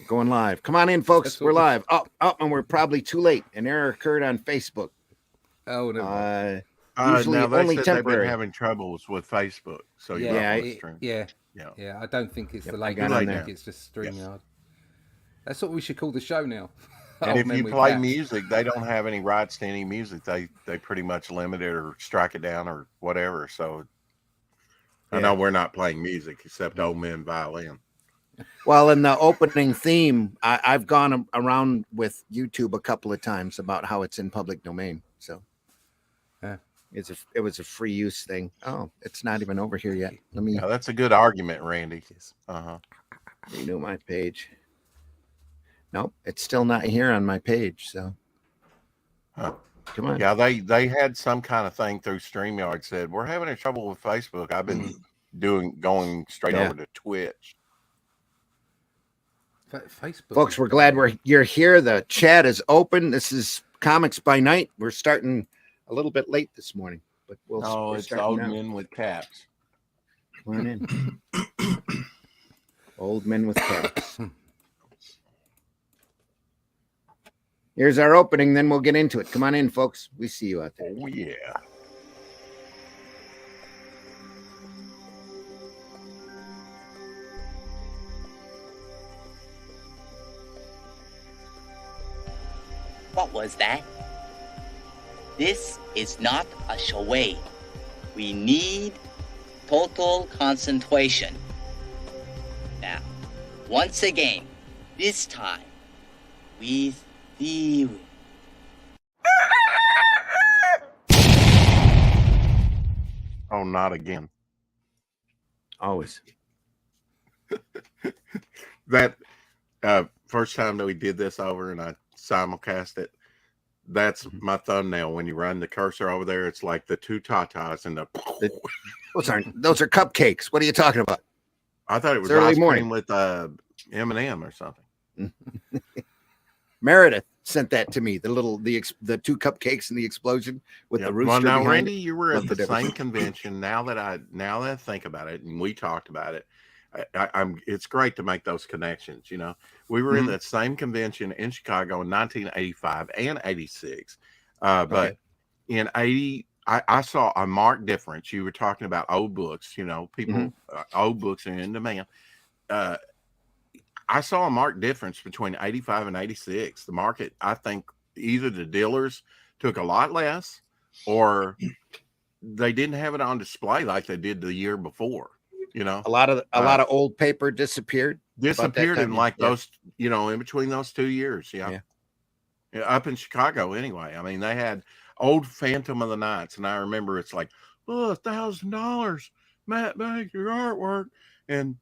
Going live. Come on in, folks. We're live. And we're probably too late. An error occurred on Facebook. Oh no. Usually now they only said temporary. they've been having troubles with Facebook, so you're not on the stream. Yeah. I don't think it's the late. I think it's just StreamYard. That's what we should call the show now. And if you play music, they don't have any rights to any music. They pretty much limit it or strike it down or whatever. So I know we're not playing music except Old Men Violin. Well, in the opening theme, I've gone around with YouTube a couple of times about how it's in public domain. So it was a free use thing. Oh, it's not even over here yet. Let me. Yeah, that's a good argument, Randy. Renew my page. Nope, it's still not here on my page. So, come on. Yeah, they had some kind of thing through StreamYard said we're having trouble with Facebook. I've been going straight over to Twitch. Facebook. Folks, we're glad you're here. The chat is open. This is Comics by Night. We're starting a little bit late this morning, but it's Old Men with Caps. Come on in. Old Men with Caps. Here's our opening, then we'll get into it. Come on in, folks. We see you out there. Oh, yeah. What was that? This is not a charade. We need total concentration. Now, once again, this time, with the... Oh, not again. Always. That first time that we did this over and I simulcast it, that's my thumbnail. When you run the cursor over there, it's like the two tatas and those are cupcakes. What are you talking about? I thought it was early ice morning cream with M&M or something. Meredith sent that to me. The two cupcakes and the explosion with the rooster. Well, now, behind Randy, you were at the same convention. Now that I think about it, and we talked about it, it's great to make those connections. You know, we were in that same convention in Chicago in 1985 and 86, but in 80. I saw a marked difference. You were talking about old books, you know, people, old books are in demand. I saw a marked difference between 85 and 86. The market, I think either the dealers took a lot less or they didn't have it on display like they did the year before. You know, a lot of old paper disappeared in like those, you know, in between those 2 years. Yeah. Up in Chicago anyway. I mean, they had old Phantom of the Nights, and I remember it's like, $1,000, Matt, back your artwork. And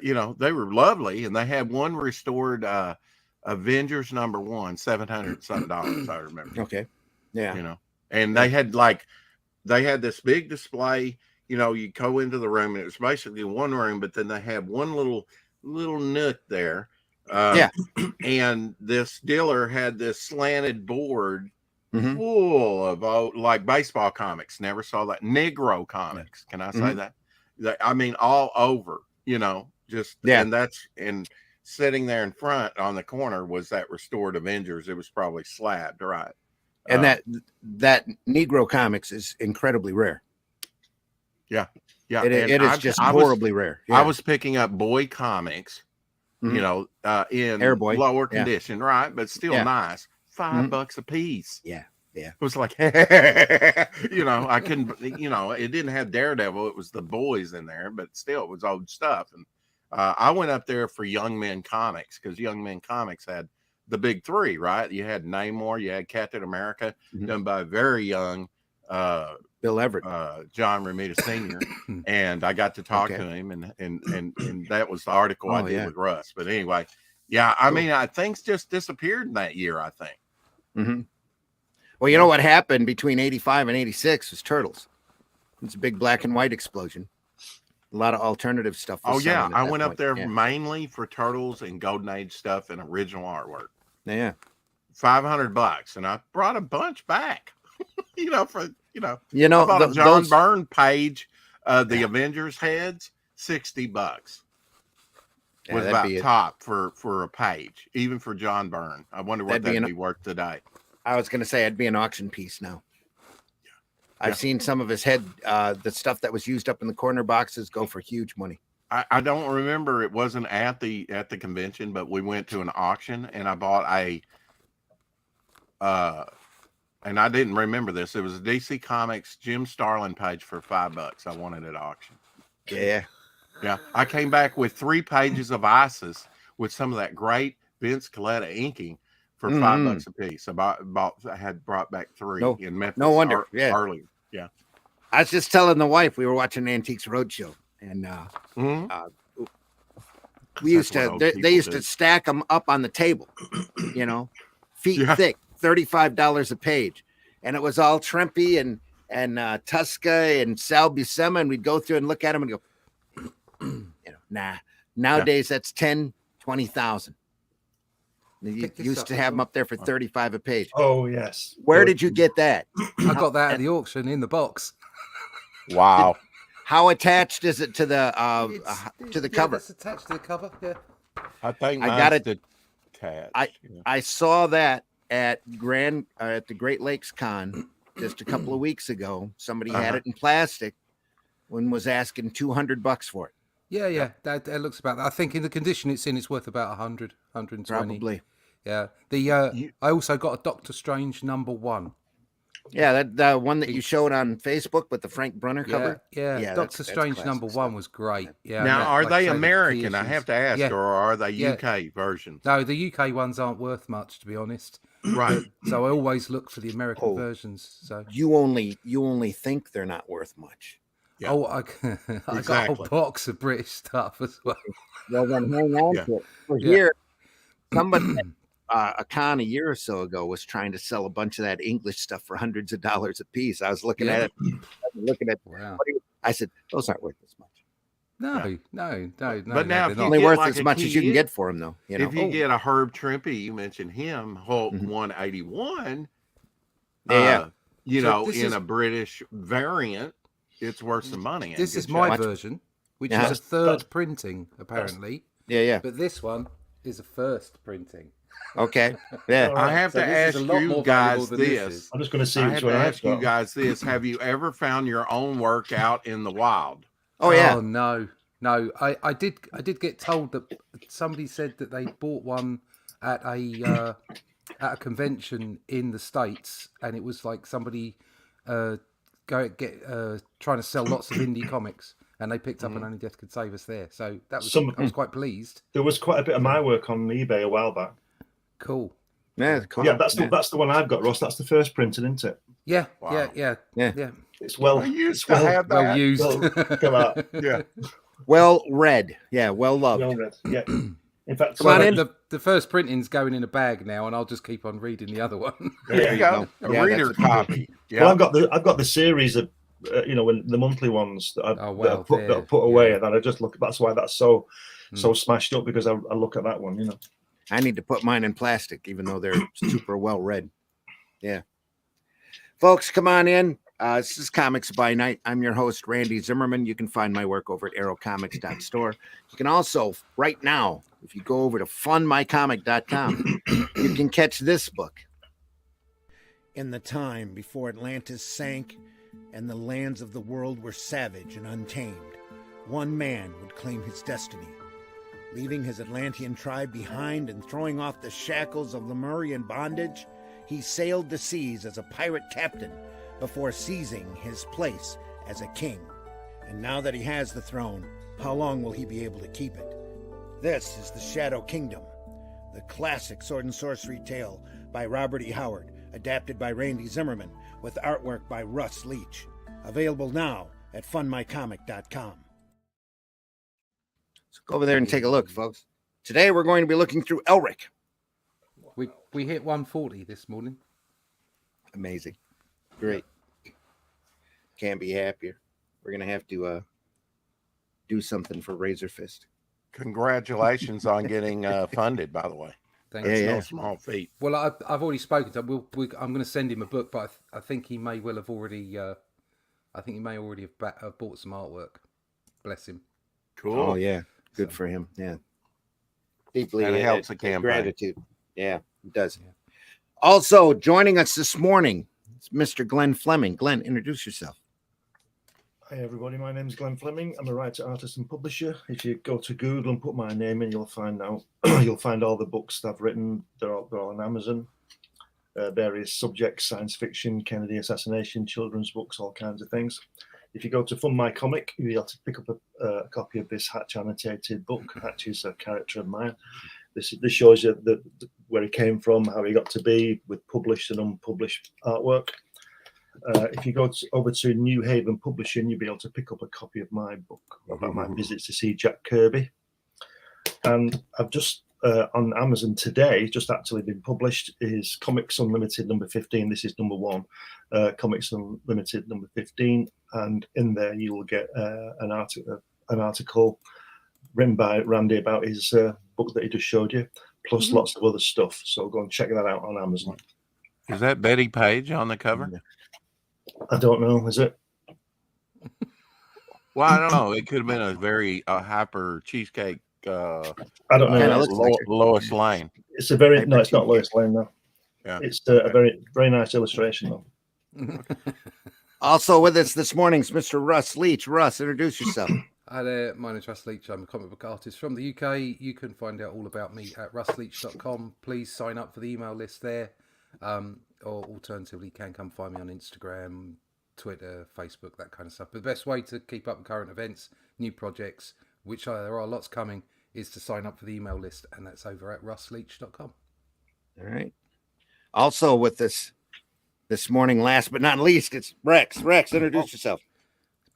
you know, they were lovely, and they had one restored Avengers #1, $700 something, I remember. Okay. Yeah. You know, and they had this big display. You know, you go into the room and it was basically one room, but then they had one little nook there. And this dealer had this slanted board full of like baseball comics. Never saw that. Negro comics. Can I say that? I mean, all over, you know, and sitting there in front on the corner was that restored Avengers. It was probably slabbed, right? And that Negro comics is incredibly rare. Yeah. It is just horribly rare. I was picking up boy comics, you know, in Airboy. lower condition, right? But still nice. $5 a piece. Yeah. It was like, you know, I couldn't, you know, it didn't have Daredevil. It was the boys in there, but still it was old stuff. And I went up there for Young Men Comics because Young Men Comics had the big three, right? You had Namor, you had Captain America, done by a very young Bill Everett, John Romita Sr. And I got to talk to him, and that was the article I did with Russ. But anyway, I mean, things just disappeared in that year, I think. Well, you know what happened between 85 and 86 was Turtles. It's a big black and white explosion. A lot of alternative stuff. I went up there mainly for Turtles and Golden Age stuff and original artwork. Yeah. $500, and I brought a bunch back. I bought a John Byrne page, the Avengers heads, $60. was that'd about be top for a page, even for John Byrne. I wonder what that'd be worth today. I was going to say it'd be an auction piece now. I've seen some of his head, the stuff that was used up in the corner boxes go for huge money. I don't remember. It wasn't at the convention, but we went to an auction and I bought and I didn't remember this. It was a DC Comics Jim Starlin page for $5. I wanted at auction. Yeah. Yeah. I came back with 3 pages of ISIS with some of that great Vince Coletta inking for $5 a piece. I had brought back 3 in Memphis. No wonder. Earlier. Yeah. I was just telling the wife we were watching Antiques Roadshow, and we used to. They used to stack them up on the table, feet thick, $35 a page, and it was all Trempy and Tusca and Sal Buscema, and we'd go through and look at them and go, nah. Nowadays that's 10, 20,000. You used to have them up there for 35 a page. Oh yes. Where did you get that? I got that at the auction in the box. Wow. How attached is it to the cover? It's attached to the cover. Yeah. I think I got it attached. I saw that at the Great Lakes Con just a couple of weeks ago. Somebody had it in plastic. One was asking $200 for it. Yeah. That looks about that. I think in the condition it's in, it's worth about 100, 120. Probably. Yeah. I also got a Doctor Strange #1. Yeah, that one that you showed on Facebook with the Frank Brunner cover. Yeah. Doctor Strange #1 was great. Yeah. Now, are like they I say, the American? I issues. have to ask, or are they UK versions? No, the UK ones aren't worth much, to be honest. Right. So I always look for the American versions. So you only think they're not worth much. Yeah. Oh, I got a whole box of British stuff as well. Well, then hang on to it. Here, somebody a con a year or so ago was trying to sell a bunch of that English stuff for hundreds of dollars a piece. I was looking at it, wow. I said, those aren't worth as much. No. But now, they're only worth as much as you can get for them, though. If you get a Herb Trimpe, you mentioned him, Hulk 181. In a British variant, it's worth some money. This is my version, which is a third printing, apparently. Yeah. But this one is a first printing. Okay. Yeah. I have to ask you guys this. I'm just going to see which one I ask you guys this. Have you ever found your own work out in the wild? Oh yeah. Oh no. I did get told that somebody said that they bought one at a convention in the States, and it was like somebody trying to sell lots of indie comics, and they picked up an Only Death Could Save Us there. So that was I was quite pleased. There was quite a bit of my work on eBay a while back. Cool. Yeah, cool. Yeah, that's the one I've got, Ross. That's the first printing, isn't it? Yeah, wow. yeah. It's well used. Well used. Come out. Yeah. Well read. Yeah, well loved. Well read. Yeah. In fact, the first printing's going in a bag now, and I'll just keep on reading the other one. There you go. A reader copy. Yeah. Well, I've got the series of when the monthly ones that I put away, and then I just look. That's why that's so smashed up, because I look at that one. I need to put mine in plastic, even though they're super well read. Yeah. Folks, come on in. This is Comics by Night. I'm your host, Randy Zimmerman. You can find my work over at arrowcomics.store. You can also, right now, if you go over to fundmycomic.com, you can catch this book. In the time before Atlantis sank and the lands of the world were savage and untamed, one man would claim his destiny. Leaving his Atlantean tribe behind and throwing off the shackles of Lemurian bondage, he sailed the seas as a pirate captain before seizing his place as a king. And now that he has the throne, how long will he be able to keep it? This is The Shadow Kingdom, the classic sword and sorcery tale by Robert E. Howard, adapted by Randy Zimmerman, with artwork by Russ Leach. Available now at fundmycomic.com. So go over there and take a look, folks. Today we're going to be looking through ELRIC. We hit 140 this morning. Amazing. Great. Can't be happier. We're going to have to do something for Razor Fist. Congratulations on getting funded, by the way. Thanks. That's no small feat. Well, I've already spoken to him. I'm going to send him a book, but I think he may well have already. I think he may already have bought some artwork. Bless him. Cool. Oh yeah, good for him. Yeah. deeply. And it helps the campaign. Gratitude. Yeah, it does. Yeah. Also joining us this morning, it's Mr. Glenn Fleming. Glenn, introduce yourself. Hi everybody, my name is Glenn Fleming. I'm a writer, artist, and publisher. If you go to Google and put my name in, you'll find all the books that I've written. They're all on Amazon. Various subjects: science fiction, Kennedy assassination, children's books, all kinds of things. If you go to Fund My Comic, you'll be able to pick up a copy of this Hatch annotated book. Hatch is a character of mine. This shows you where he came from, how he got to be, with published and unpublished artwork. If you go over to New Haven Publishing, you'll be able to pick up a copy of my book about my visits to see Jack Kirby. And I've just on Amazon today, just actually been published, is Comics Unlimited number 15. This is number 1, Comics Unlimited number 15. And in there you will get an article written by Randy about his book that he just showed you, plus lots of other stuff. So go and check that out on Amazon. Is that Betty Page on the cover? I don't know. Is it? Well, I don't know. It could have been a very hyper cheesecake. I don't know. Lois Lane. It's a very no. It's not Lois Lane though. Yeah. It's a very nice illustration though. Also with us this morning is Mr. Russ Leach. Russ, introduce yourself. Hi there, my name's Russ Leach. I'm a comic book artist from the UK. You can find out all about me at russleach.com. Please sign up for the email list there. Or alternatively, you can come find me on Instagram, Twitter, Facebook, that kind of stuff. But the best way to keep up with current events, new projects, which there are lots coming, is to sign up for the email list, and that's over at russleach.com. All right. Also with us this morning, last but not least, it's Rex. Rex, introduce yourself.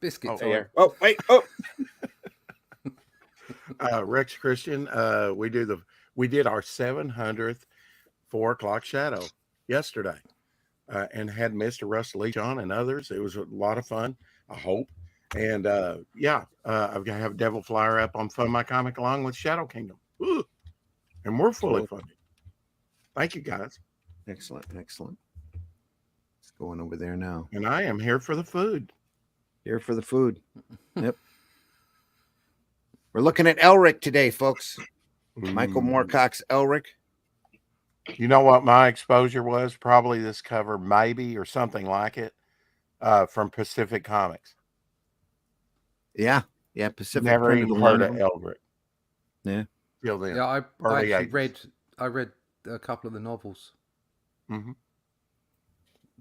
Biscuit time. Oh, wait. Oh. Rex Christian. We did our 700th 4 o'clock shadow yesterday, and had Mr. Russ Leach on and others. It was a lot of fun, I hope. And I've got to have Devil Flyer up on Fund My Comic along with Shadow Kingdom. Ooh. And we're fully funded. Thank you, guys. Excellent. It's going over there now. And I am here for the food. Here for the food. Yep. We're looking at ELRIC today, folks. Michael Moorcock's ELRIC. You know what my exposure was? Probably this cover, maybe, or something like it, from Pacific Comics. Yeah, Pacific. Never even heard of ELRIC. Yeah. Till then. Yeah, I actually read a couple of the novels.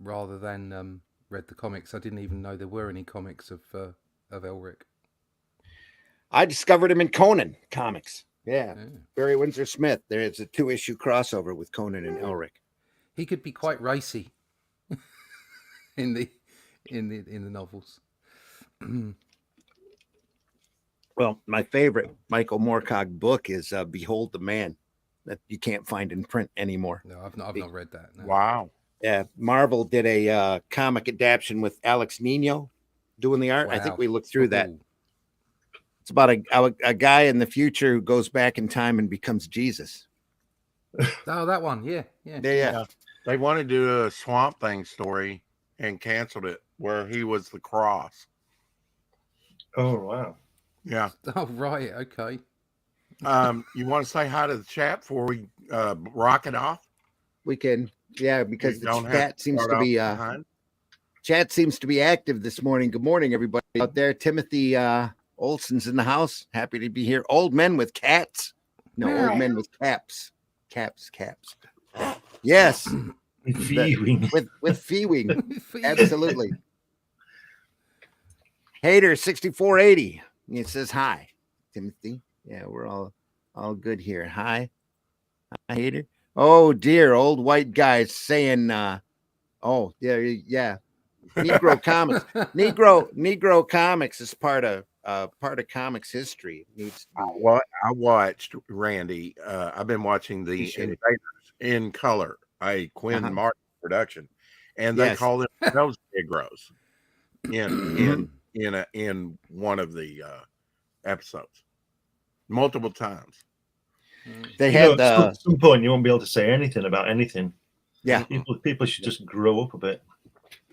Rather than read the comics. I didn't even know there were any comics of ELRIC. I discovered him in Conan comics. Yeah. Barry Windsor Smith. There's a 2-issue crossover with Conan and ELRIC. He could be quite racy in the novels. Well, my favorite Michael Moorcock book is Behold the Man, that you can't find in print anymore. No, I've not read that. No. Wow. Yeah, Marvel did a comic adaptation with Alex Nino doing the art. Wow. I think we looked through that. It's about a guy in the future who goes back in time and becomes Jesus. Oh, that one. Yeah. They wanted to do a Swamp Thing story and canceled it, where he was the Cross. Oh, wow. Yeah. Oh, right. Okay. You want to say hi to the chat before we rock it off? We can. Yeah, because the chat seems to be active this morning. Good morning, everybody out there. Timothy Olson's in the house. Happy to be here. Old men with cats. No, old men with caps. Caps. Yes. With feewing. With feewing. Absolutely. Hater 6480. It says hi, Timothy. Yeah, we're all good here. Hi, Hater. Oh dear, old white guys saying, oh yeah. Negro comics. Negro comics is part of comics history. I watched Randy. I've been watching the Invaders in Color, a Quinn Martin production, and they call themselves Negroes in one of the episodes multiple times. They had at some point you won't be able to say anything about anything. Yeah, people should just grow up a bit.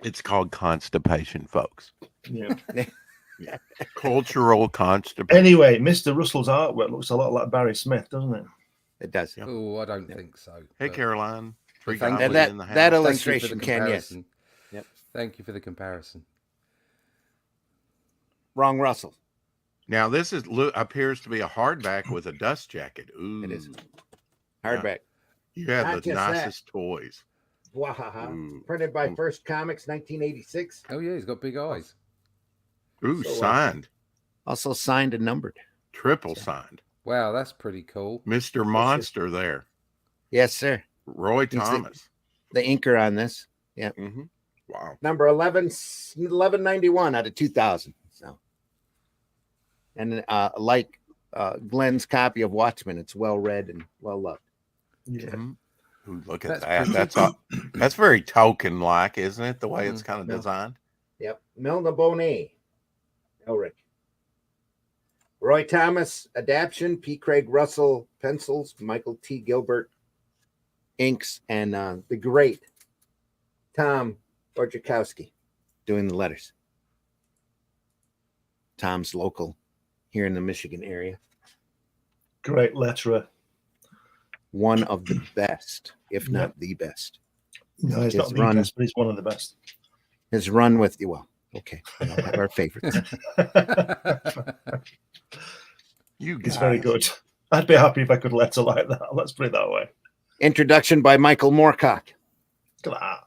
It's called constipation, folks. Yeah. Cultural constipation. Anyway, Mr. Russell's artwork looks a lot like Barry Smith, doesn't it? It does. Yep. Oh, I don't think so. Hey, but Caroline. Free thank goblin you. in the house. That thank you for the illustration can, yes. comparison. Yep. Thank you for the comparison. Wrong Russell. Now, this appears to be a hardback with a dust jacket. Ooh. It is. Hardback. You have Not the just that. nicest toys. Wahaha. Ooh. Printed by First Comics, 1986. Oh yeah, he's got big eyes. Ooh, So, signed. Also signed and numbered. Triple signed. Wow, that's pretty cool. Mr. Monster there. Yes, sir. Roy He's Thomas. The inker on this. Yeah. Mm-hmm. Wow. Number 1191 out of 2000. So, and like Glenn's copy of Watchmen, it's well read and well loved. Yeah. Mm-hmm. Ooh, look at That's that. pretty. That's very token like, isn't it? The way it's kind of No. designed. Yep. Melnibone. ELRIC. Roy Thomas adaption. P. Craig Russell pencils. Michael T. Gilbert inks, and the great Tom Borjakowski doing the letters. Tom's local here in the Michigan area. Great letterer. One of the best, if not the best. No, he's His not the run- best, but he's one of the best. His run with you, well, okay, we all have our favorites. You guys. It's very good. I'd be happy if I could letter like that. Let's put it that way. Introduction by Michael Moorcock, Look at that.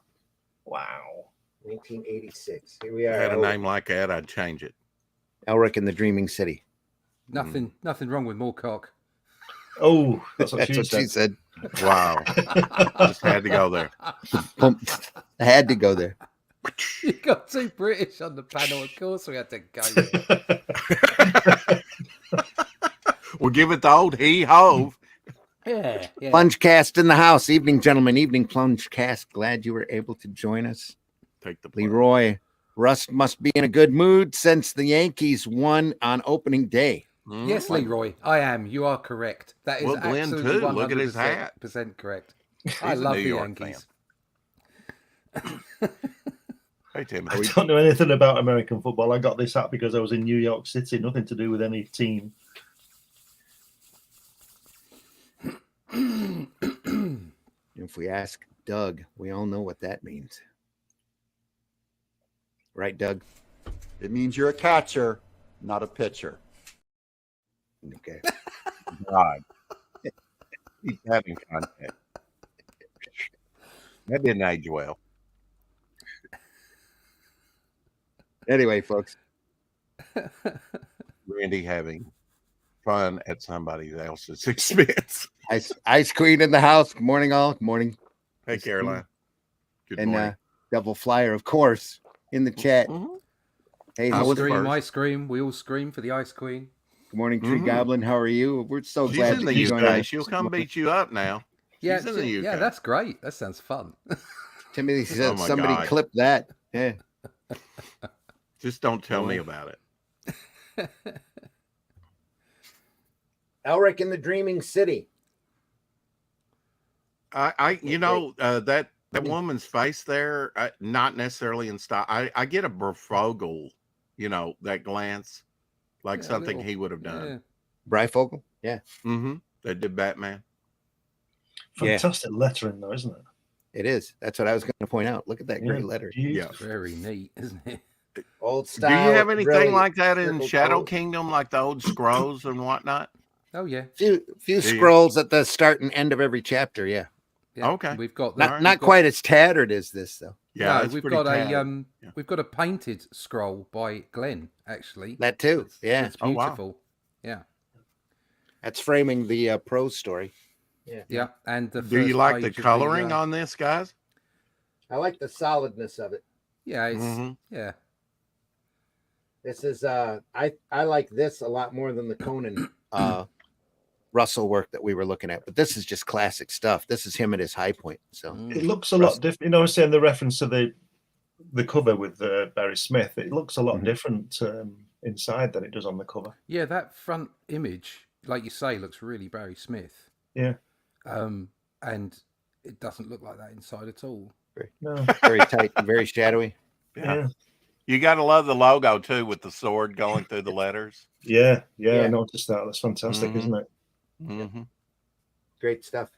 Wow. 1986. Here we If I are. had a name like that, I'd change it. ELRIC in the Dreaming City. Nothing wrong with Moorcock. Oh, that's what That's she what she said. said. Wow. Just had to go there. I had to go there. You got too British on the panel. Of course, we had to go. We'll give it the old hee-ho. Yeah. Plunge cast in the house. Evening, gentlemen. Evening, plunge cast. Glad you were able to join us. Take the plunge. Leroy, Russ must be in a good mood since the Yankees won on opening day. Yes, Leroy, I am. You are correct. That is Well, Glenn, absolutely too. Look at his 100% hat. correct. I He's a love New the York Yankees. Hey, Tim. I don't know anything about American football. I got this hat because I was in New York City. Nothing to do with any team. If we ask Doug, we all know what that means. Right, Doug? It means you're a catcher, not a pitcher. Okay. God. He's having contact. That didn't age well. Anyway, folks. Randy having fun at somebody else's expense. Ice Queen in the house. Good morning, all. Good morning. Hey, Caroline. Good And morning. Double Flyer, of course, in the chat. Mhm. Hey, I how You was was scream, first. I scream. We all scream for the Ice Queen. Good morning, Tree Mhm. Goblin. How are you? We're so She's glad in that the you joined UK. us. She'll come beat you up now. Yeah, She's in the UK. yeah, that's great. That sounds fun. Timothy said Oh my somebody God. clip that. Yeah. Just don't tell me about it. ELRIC in the Dreaming City. That woman's face there, not necessarily in style. I get a Brofogel, that glance, like Yeah, something little- he would have done. Yeah. Breyfogle? Yeah, Mm-hmm. That did Batman. Yeah. Fantastic lettering, though, isn't it? it is. That's what I was going to point out. Look at that great Yeah, letter. beautiful. Very neat, isn't it? Old Do style. you have anything really like that in circle Shadow code. Kingdom, like the old scrolls and whatnot? Oh yeah. Few you? scrolls at the start and end of every chapter. Yeah. Yeah. Okay. We've got Not we've not got- quite as tattered as this though. Yeah, no, it's we've pretty got tattered. a we've got a painted scroll by Glenn actually. That too. Yeah. It's Oh, wow. beautiful. Yeah. That's framing the prose story. Yeah. And the Do you first like the page of coloring on this, guys? I like the solidness of it. Yeah, it's Mhm. yeah. This is I like this a lot more than the Conan Russell work that we were looking at, but this is just classic stuff. This is him at his high point. So It looks a lot different. You know, I was saying the reference to the cover with Barry Smith. It looks a lot different inside than it does on the cover. Yeah, that front image, like you say, looks really Barry Smith. Yeah. And it doesn't look like that inside at all. No. very tight, very shadowy. Yeah. You got to love the logo too, with the sword going through the letters. Yeah. Yeah. I noticed that. That's fantastic, Mhm. isn't it? Mm-hmm. Great stuff.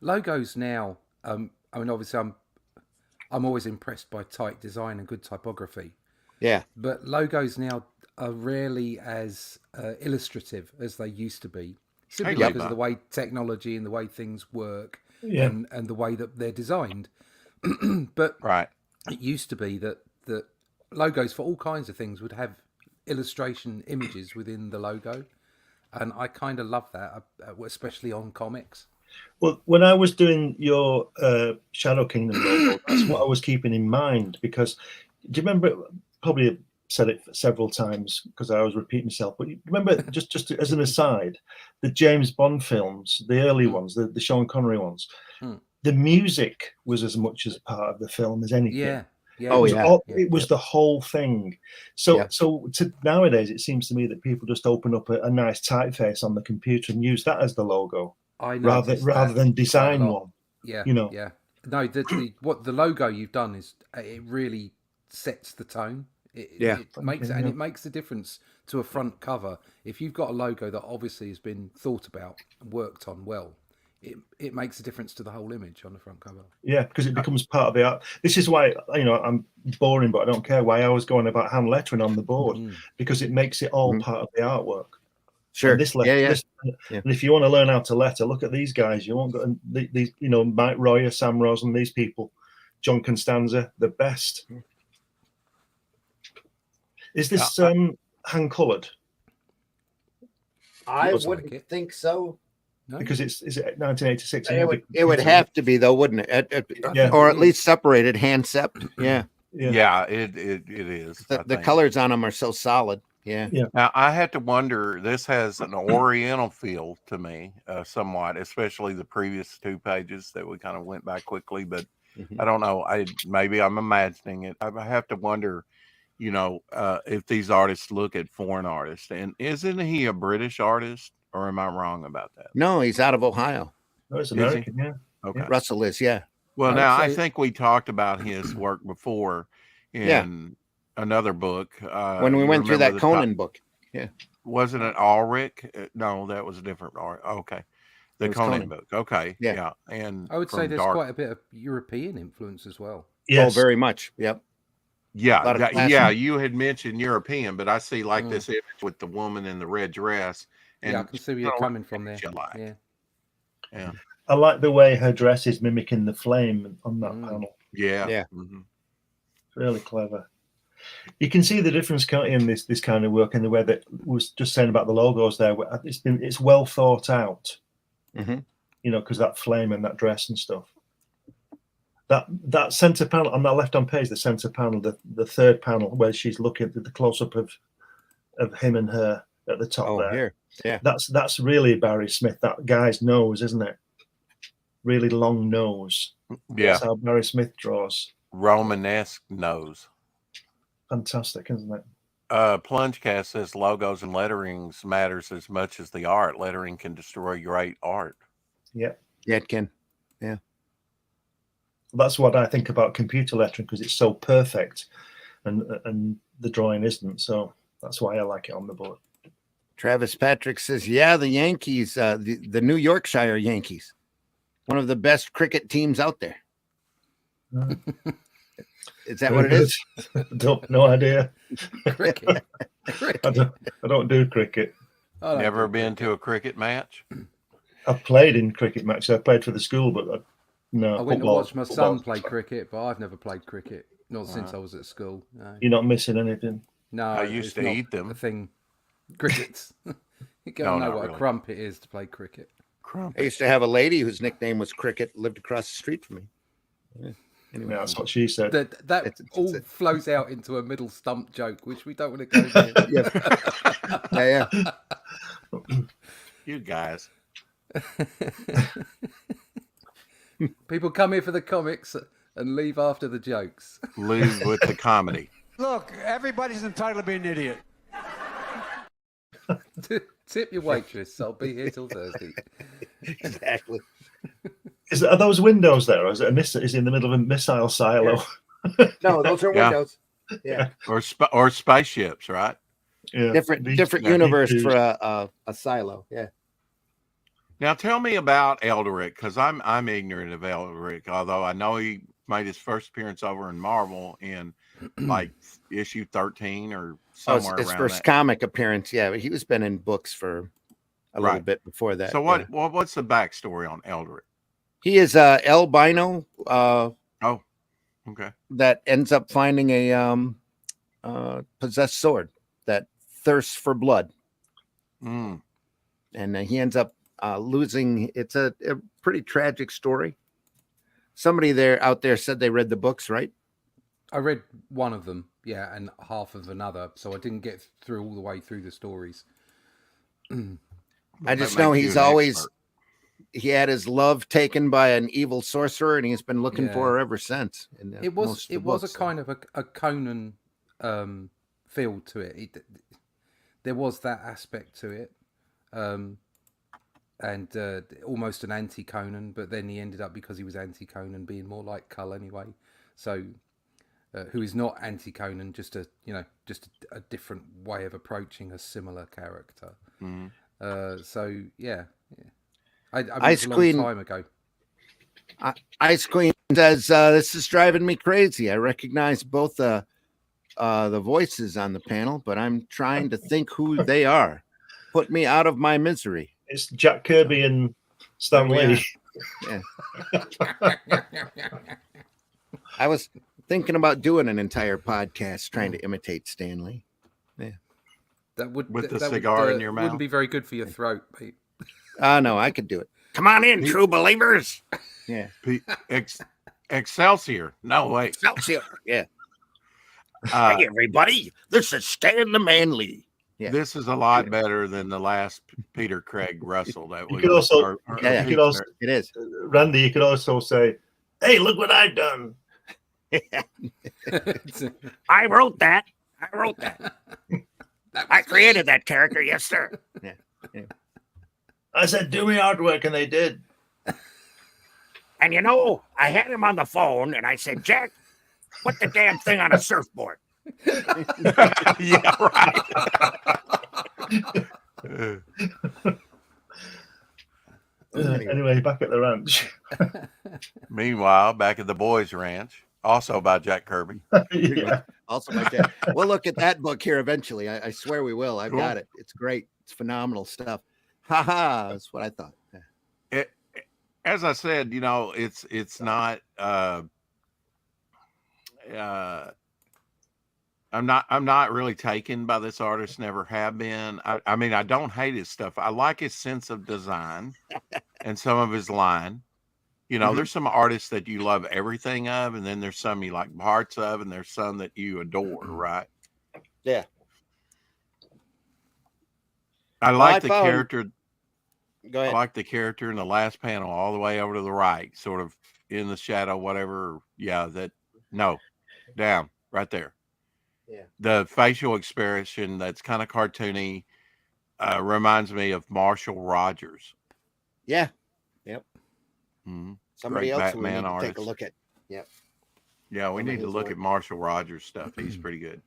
Logos now. I mean, obviously, I'm always impressed by tight design and good typography. Yeah. But logos now are rarely as illustrative as they used to be, simply because of the way technology and the way things work, and the way that they're designed. But it used to be that logos for all kinds of things would have illustration images within the logo, and I kind of love that, especially on comics. Well, when I was doing your Shadow Kingdom logo, that's what I was keeping in mind, because do you remember, probably said it several times because I always repeat myself, but you remember, just as an aside, the James Bond films, the early ones, the Sean Connery ones, the music was as much as part of the film as anything. Yeah. It was the whole thing. So nowadays it seems to me that people just open up a nice typeface on the computer and use that as the logo. Rather than design one. Yeah. You know. Yeah. No, the logo you've done is, it really sets the tone. It makes a difference to a front cover. If you've got a logo that obviously has been thought about and worked on well, it makes a difference to the whole image on the front cover. Yeah, because it becomes part of the art. This is why, I'm boring, but I don't care why I was going about hand lettering on the board, because it makes it all part of the artwork. Sure. And and if you want to learn how to letter, look at these guys. You won't go these, Mike Royer, Sam Rose, and these people, John Constanza, the best. Is this hand coloured? I wouldn't think so. No? Because is it 1986? It would have to be, though, wouldn't it? Or at least separated, hand sept. Yeah. It is. The colors on them are so solid. Yeah. Now I had to wonder. This has an Oriental feel to me, somewhat, especially the previous 2 pages that we kind of went by quickly. But I don't know. Maybe I'm imagining it. I have to wonder, if these artists look at foreign artists. And isn't he a British artist, or am I wrong about that? No, he's out of Ohio. No, it's American. Yeah. Okay. Russell is. Yeah. Well, I think we talked about his work before in another book. When we went through that Conan book. Yeah. Wasn't it ELRIC? No, that was a different art. Okay. The Conan book. Okay. Yeah. And I would say there's quite a bit of European influence as well. Yes. Oh, very much. Yep. Yeah. You had mentioned European, but I see this image with the woman in the red dress. And I can see where you're coming from there. Yeah. I like the way her dress is mimicking the flame on that panel. Yeah. It's really clever. You can see the difference, can't you, in this kind of work, in the way that was just saying about the logos there. It's well thought out, because that flame and that dress and stuff. That center panel on that left-hand page, the center panel, the third panel where she's looking at the close-up of him and her at the top there. Here. Yeah. That's really Barry Smith. That guy's nose, isn't it? Really long nose. Yeah. That's how Barry Smith draws. Romanesque nose. Fantastic, isn't it? Plungecast says logos and letterings matters as much as the art. Lettering can destroy great art. Yeah. Yeah, it can. Yeah. That's what I think about computer lettering, because it's so perfect, and the drawing isn't. So that's why I like it on the board. Travis Patrick says, the Yankees, the New Yorkshire Yankees, one of the best cricket teams out there. Is that what it is? No idea. Cricket. I don't do cricket. Never been to a cricket match? I've played in cricket matches. I played for the school, but no. I went to watch my son play cricket, but I've never played cricket. Not since I was at school. No. You're not missing anything. No, I used to eat them. The thing, crickets. You gotta know what a crumpet is to play cricket. I used to have a lady whose nickname was Cricket, lived across the street from me. Yeah. Anyway, that's what she said. That all flows out into a middle stump joke, which we don't want to go near. Yeah. You guys. People come here for the comics and leave after the jokes. Leave with the comedy. Look, everybody's entitled to be an idiot. Tip your waitress. I'll be here till Thursday. Exactly. Are those windows there, or is it is it in the middle of a missile silo? No, those are windows. Yeah. Or spaceships, right? Yeah, different these universe dudes- for a silo. Yeah. Now tell me about ELRIC, because I'm ignorant of ELRIC, although I know he made his first appearance over in Marvel in like issue 13 or somewhere his around first that. comic appearance. Yeah, but he was been in books for a little Right. bit before that. So yeah. what's the backstory on ELRIC? He is Albino. Oh, okay. That ends up finding a possessed sword that thirsts for blood, Mm. and he ends up losing. It's a pretty tragic story. Somebody out there said they read the books, right? I read one of them, yeah, and half of another, so I didn't get through all the way through the stories. I just know he's always he had his love taken by an evil sorcerer, and he's been looking for her ever since. It was a kind of a Conan feel to it. There was that aspect to it, and almost an anti-Conan, but then he ended up, because he was anti-Conan, being more like Cull anyway. So, who is not anti-Conan, just a different way of approaching a similar character. Mm-hmm. So yeah. I mean, Ice it was Queen. a long time ago. Ice Queen says, "This is driving me crazy. I recognize both the voices on the panel, but I'm trying to think who they are. Put me out of my misery." It's Jack Kirby and Stan Lee. Yeah. I was thinking about doing an entire podcast trying to imitate Stanley. Yeah. That would With the that cigar in your mouth. Wouldn't be very good for your throat, mate. No, I could do it. Come on in, true believers. Yeah. Excelsior. No, wait. Excelsior. Yeah. Hey, everybody. This is Stan the Manly. Yeah. This is a lot better than the last Peter Craig Russell that we You could also, it is. Randy, you could also say, "Hey, look what I've done." I wrote that. I created that character. Yes, sir. Yeah. I said, "Do me artwork," and they did. And I had him on the phone, and I said, "Jack, put the damn thing on a surfboard." Yeah, right. Anyway, back at the ranch. Meanwhile, back at the boys' ranch, also by Jack Kirby. Yeah. Also by Jack. We'll look at that book here eventually. I swear we will. I've got it. It's great. It's phenomenal stuff. Ha! That's what I thought. As I said, it's not. I'm not really taken by this artist. Never have been. I mean, I don't hate his stuff. I like his sense of design and some of his line. There's some artists that you love everything of, and then there's some you like parts of, and there's some that you adore, right? Yeah. I like the character. Go ahead. I like the character in the last panel, all the way over to the right, sort of in the shadow, whatever. Yeah, down right there. Yeah. The facial expression that's kind of cartoony reminds me of Marshall Rogers. Yeah. Yep. Mm-hmm. Somebody Great else we Batman need to artist. take a look at. Yep. Yeah, we need to look at Marshall Rogers stuff. He's pretty good.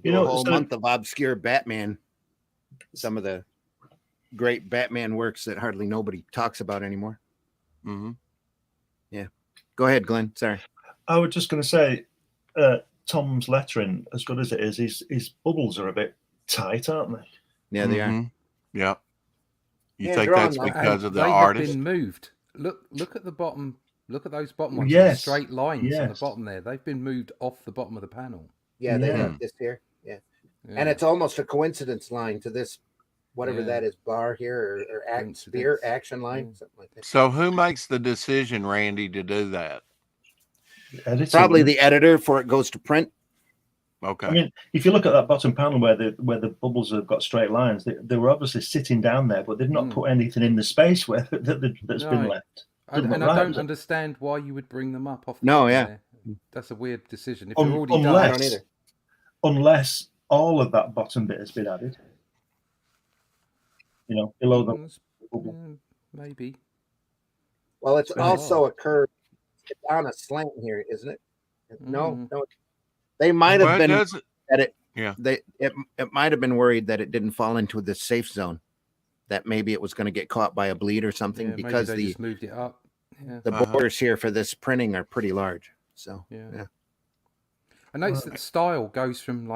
A whole month of obscure Batman. Some of the great Batman works that hardly nobody talks about anymore. Mm-hmm. Yeah. Go ahead, Glenn. Sorry. I was just going to say, Tom's lettering, as good as it is, his bubbles are a bit tight, aren't they? Yeah, they are. Yeah. You Yeah, think that's because of the they artist? Have been moved. Look at the bottom. Look at those bottom ones. Yes. Straight lines Yes. on the bottom there. They've been moved off the bottom of the panel. Yeah, they Yeah. have this here. Yeah. Yeah. And it's almost a coincidence line to this, whatever that is, bar here or spear action line, something like that. So who makes the decision, Randy, to do that? Probably the editor before it goes to print. Okay. I mean, if you look at that bottom panel where the bubbles have got straight lines, they were obviously sitting down there, but they've not put anything in the space where that's been left. I don't understand why you would bring them up off. The No, yeah, there. That's a weird decision. If you're already done, I don't either. Unless all of that bottom bit has been added, below the bubble. Maybe. Well, it's also a curve. It's on a slant here, isn't it? No. They might have been at it Yeah. It might have been worried that it didn't fall into the safe zone, that maybe it was going to get caught by a bleed or something, Yeah, because maybe they just moved it up. Yeah. the borders here for this printing are pretty large. So yeah. I noticed that the style goes from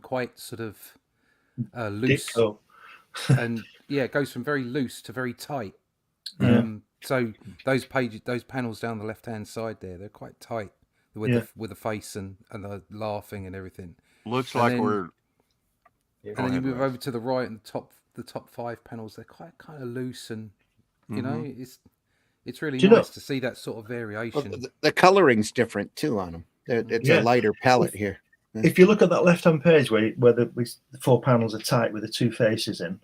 quite sort of loose, and it goes from very loose to very tight. So those panels down the left hand side there, they're quite tight with the face and the laughing and everything. Looks and like then, we're. And then you move over to the right, and the top 5 panels, they're quite kind of loose, and you know, it's really nice to see that sort of variation. Well, the coloring's different too on them. It's a lighter palette here. If you look at that left-hand page where the 4 panels are tight with the 2 faces in,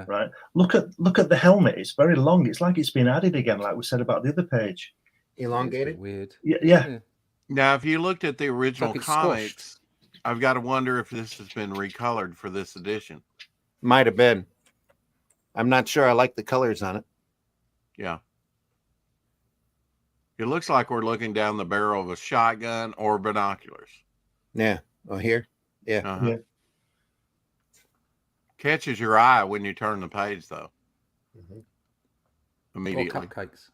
right. Look at the helmet. It's very long. It's like it's been added again, like we said about the other page. Elongated. Weird. Yeah. Now, if you looked at the original like it's comics, squashed. I've got to wonder if this has been recolored for this edition. Might have been. I'm not sure. I like the colors on it. Yeah. It looks like we're looking down the barrel of a shotgun or binoculars. Yeah. Oh, here. Yeah. Yeah. Catches your eye when you turn the page, though. Immediately. Or cupcakes.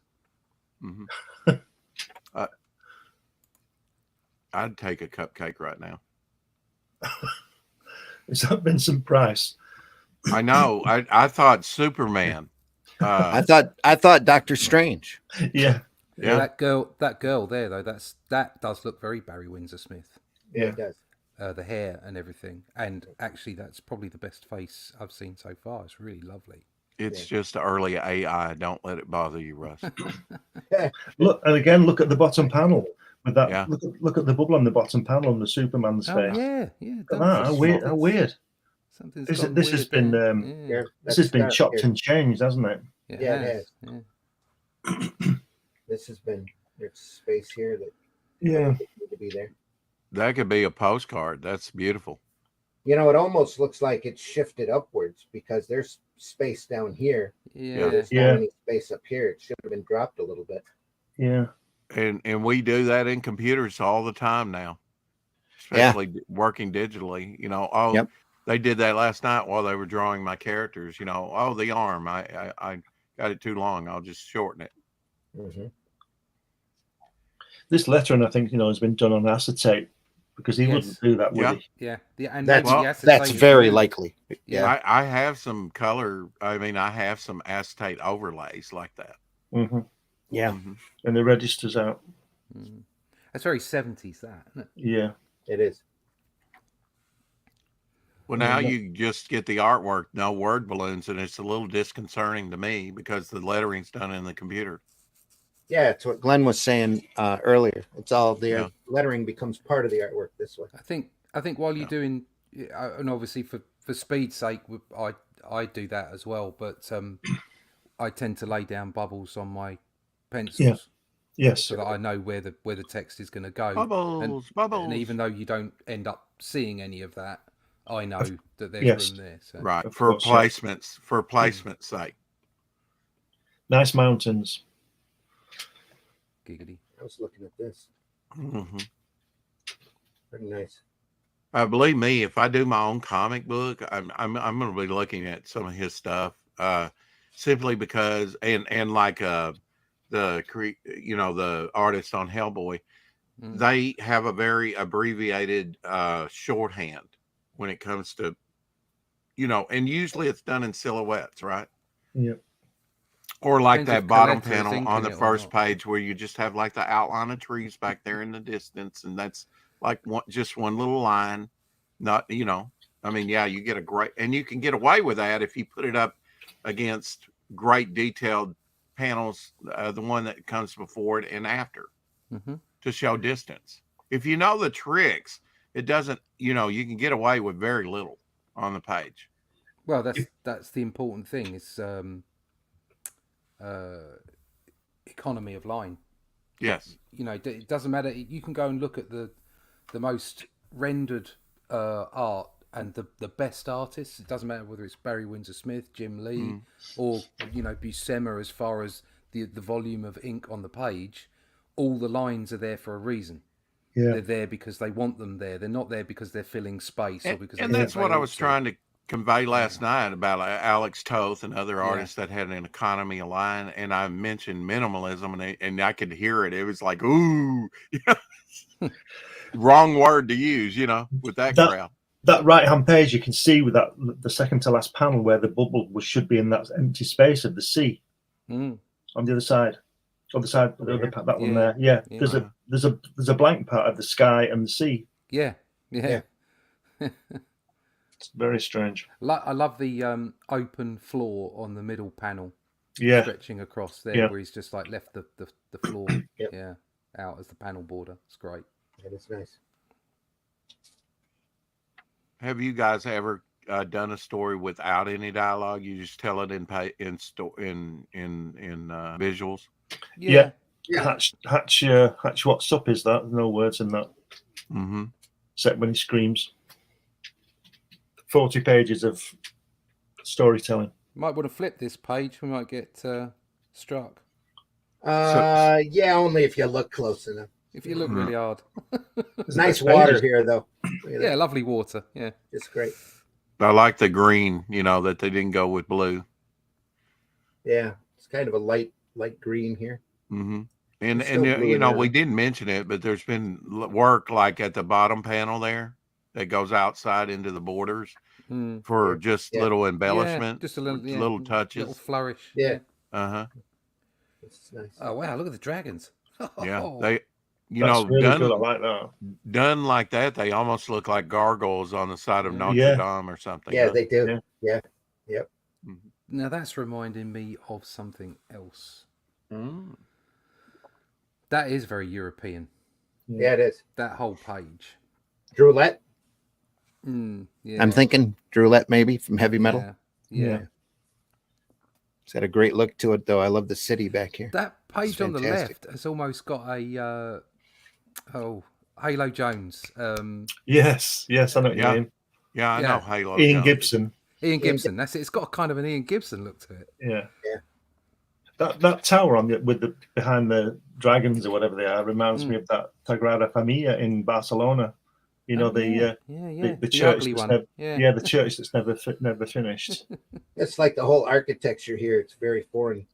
I'd take a cupcake right now. Has that been some price? I know. I thought Superman. I thought Doctor Strange. Yeah. That girl there though, that does look very Barry Windsor Smith. Yeah, it does. The hair and everything, and actually, that's probably the best face I've seen so far. It's really lovely. It's just early AI. Don't let it bother you, Russ. Look, and again, look at the bottom panel with that. Yeah. Look at the bubble on the bottom panel on the Superman's face. Yeah. Look at that. How weird. This has been this has been chopped and changed, hasn't it? Yeah, it has. Yeah. This has been. There's space here that need to be there. That could be a postcard. That's beautiful. You know, it almost looks like it's shifted upwards because there's space down here. There's not any space up here. It should have been dropped a little bit. Yeah. And we do that in computers all the time now, especially working digitally. You know, they did that last night while they were drawing my characters. You know, the arm, I got it too long. I'll just shorten it. This lettering, I think, has been done on acetate because he wouldn't do that, would he? Yeah. And that's very likely. Yeah. I have some color. I mean, I have some acetate overlays like that. Yeah. And the register's out. That's very 70s, that, isn't it? Yeah. It is. Well, now you just get the artwork, no word balloons, and it's a little disconcerting to me because the lettering's done in the computer. Yeah, it's what Glenn was saying earlier. It's all the lettering becomes part of the artwork this way. I think while you're doing, and obviously for speed's sake, I do that as well. But I tend to lay down bubbles on my pencils. Yes. So that I know where the text is going to go. Bubbles. And even though you don't end up seeing any of that, I know that there's room there. So. Right, for placement's sake. Nice mountains. Giggity. I was looking at this. Pretty nice. Believe me, if I do my own comic book, I'm going to be looking at some of his stuff, simply because and like the artist on Hellboy, they have a very abbreviated shorthand when it comes to, and usually it's done in silhouettes, right? Yep. Or like that bottom panel on the first page where you just have like the outline of trees back there in the distance, and that's like just one little line. Not, you get a great, and you can get away with that if you put it up against great detailed panels, the one that comes before it and after, to show distance. If you know the tricks, it doesn't, you can get away with very little on the page. Well, that's the important thing. It's economy of line. Yes. It doesn't matter. You can go and look at the most rendered art and the best artists. It doesn't matter whether it's Barry Windsor Smith, Jim Lee, or Buscema, as far as the volume of ink on the page. All the lines are there for a reason. Yeah. They're there because they want them there. They're not there because they're filling space or because. And that's what I was trying to convey last night about Alex Toth and other artists that had an economy line, and I mentioned minimalism, and I could hear it. It was like, ooh, wrong word to use, with that crowd. That right-hand page, you can see with the second to last panel where the bubble should be in that empty space of the sea on the other side. On the side, that one there. Yeah, there's a blank part of the sky and the sea. Yeah. It's very strange. I love the open floor on the middle panel. Yeah, stretching across there, where he's just like left the floor, out as the panel border. It's great. That is nice. Have you guys ever done a story without any dialogue? You just tell it in visuals. Yeah. Hatch, what's up? Is that no words in that? Mm-hmm. Except when he screams. 40 pages of storytelling. Might want to flip this page. We might get struck. Yeah, only if you look close enough. If you look really hard. Nice water here, though. Yeah, lovely water. Yeah, it's great. I like the green. That they didn't go with blue. Yeah, it's kind of a light green here. Mm-hmm. And we didn't mention it, but there's been work like at the bottom panel there that goes outside into the borders for just little embellishment, just a little touches, little flourish. Yeah. Uh-huh. It's nice. Oh wow! Look at the dragons. Yeah, they, really good. I like that. Done like that, they almost look like gargoyles on the side of Notre Dame or something. Yeah, they do. Yeah. Yep. Now that's reminding me of something else. That is very European. Yeah, it is. That whole page. Droulet. Yeah. I'm thinking Droulet maybe from Heavy Metal. Yeah. It's got a great look to it, though. I love the city back here. That page on the left has almost got a Halo Jones. Yes, I know what you mean. Yeah, I know Halo Ian Jones. Gibson. Ian Gibson. That's it. It's got kind of an Ian Gibson look to it. Yeah. That tower behind the dragons or whatever they are reminds me of that Sagrada Familia in Barcelona. The church ugly that's one. the church that's never finished. It's like the whole architecture here. It's very foreign.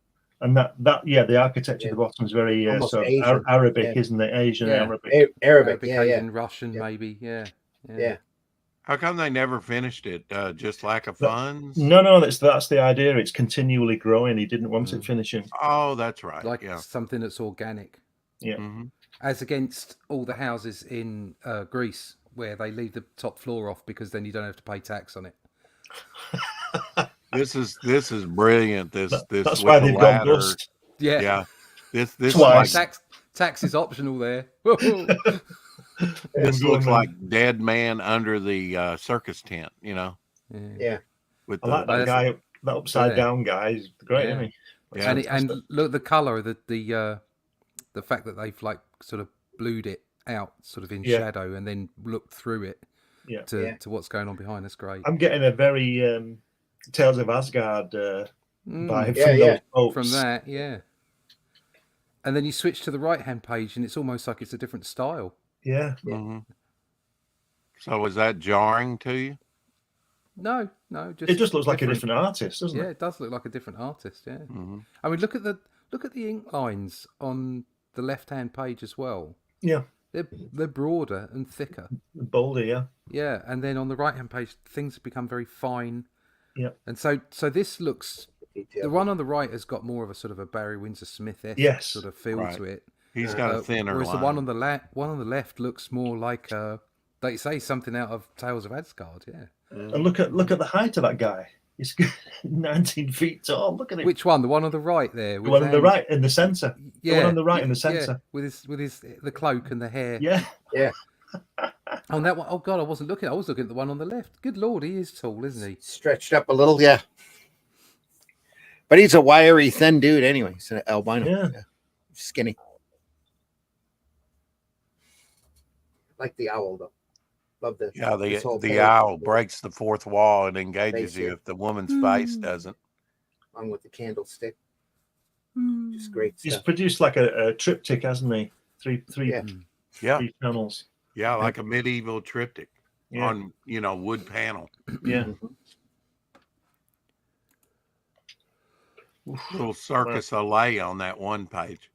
And the architecture at the bottom is very Arabic, isn't it? Asian Arabic. Arabic, Asian, Russian, maybe. Yeah. How come they never finished it? Just lack of funds? No, that's the idea. It's continually growing. He didn't want it finishing. Oh, that's right. Like something that's organic. Yeah. Mm-hmm. As against all the houses in Greece where they leave the top floor off because then you don't have to pay tax on it. This is brilliant. That's why they've gone bust. Yeah. This twice. Like, tax is optional there. This looks like dead man under the circus tent. Yeah. With I like that guy, that upside down guy. He's great, isn't he? Yeah. And look, the color, the fact that they've like sort of blued it out, sort of in shadow, and then looked through it to what's going on behind. That's great. I'm getting a very Tales of Asgard vibe from that, yeah. And then you switch to the right-hand page, and it's almost like it's a different style. Yeah. Mm-hmm. So is that jarring to you? No. It just looks like a different artist, doesn't it? Yeah, it does look like a different artist. Yeah. Mm-hmm. I mean, look at the ink lines on the left-hand page as well. Yeah. They're broader and thicker. Bolder, yeah. Yeah, and then on the right-hand page, things have become very fine. Yeah. And so this looks. The one on the right has got more of a sort of a Barry Windsor Smith-esque sort of feel to it. He's got a thinner whereas line. the one on the left looks more like they say something out of Tales of Asgard. Yeah. And look at the height of that guy. He's 19 feet tall. Look at him. Which one? The one on the right there. The one on the right in the centre. Yeah. The one on the right in the centre. With the cloak and the hair. Yeah. Yeah. On that one, oh God, I wasn't looking. I was looking at the one on the left. Good Lord, he is tall, isn't he? Stretched up a little, yeah. But he's a wiry, thin dude anyway. He's an albino. Yeah. Skinny. Like the owl, though. Love this. Yeah, the owl breaks the fourth wall and engages you if the woman's face doesn't. Along with the candlestick. Just great stuff. He's produced like a triptych, hasn't he? Three Yeah. 3 panels. Yeah, like a medieval triptych Yeah. on, wood panel. Yeah. Little Circus Olay on that one page.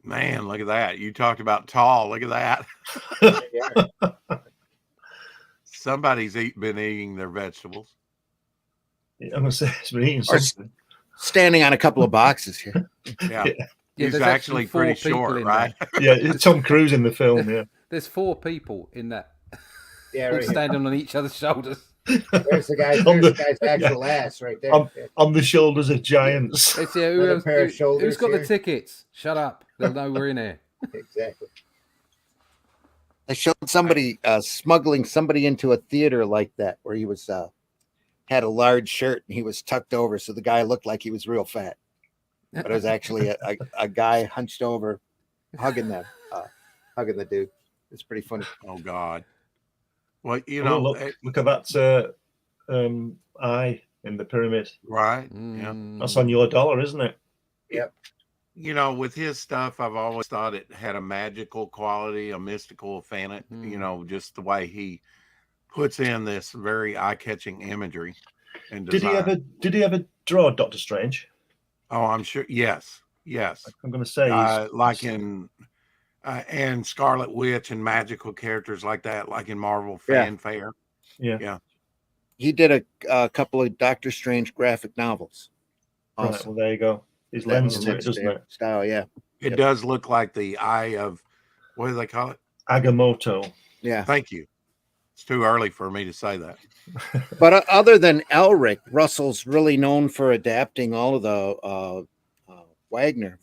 Man, look at that. You talked about tall. Look at that. Somebody's been eating their vegetables. I'm gonna say it's been eating Or something. standing on a couple of boxes here. Yeah. Yeah. He's there's actually four pretty people short, in right? Yeah, it's Tom Cruise in the film. Yeah. There's 4 people in that, Yeah, all right here. standing on each other's shoulders. There's the guy's, On there's the- the guy's actual ass right there. On the shoulders of giants. Let's see who Another else, pair of who's shoulders got here. the tickets. Shut up. They'll know we're in here. Exactly. They showed somebody smuggling somebody into a theater like that, where he was had a large shirt and he was tucked over, so the guy looked like he was real fat, but it was actually a guy hunched over, hugging the dude. It's pretty funny. Oh, God. Well, Look at that eye in the pyramid. right. Yeah. That's on your dollar, isn't it? Yep. With his stuff, I've always thought it had a magical quality, a mystical just the way he puts in this very eye-catching imagery and design. Did he ever draw Doctor Strange? Oh, I'm sure. Yes. I'm going to say like in and Scarlet Witch and magical characters like that, like in Marvel Fanfare. Yeah. He did a couple of Doctor Strange graphic novels. Right, Also, well, there you go. His lens in it, doesn't it? Style, yeah. It does look like the eye of, what do they call it? Agamotto. Yeah. Thank you. It's too early for me to say that. But other than ELRIC, Russell's really known for adapting all of the Wagner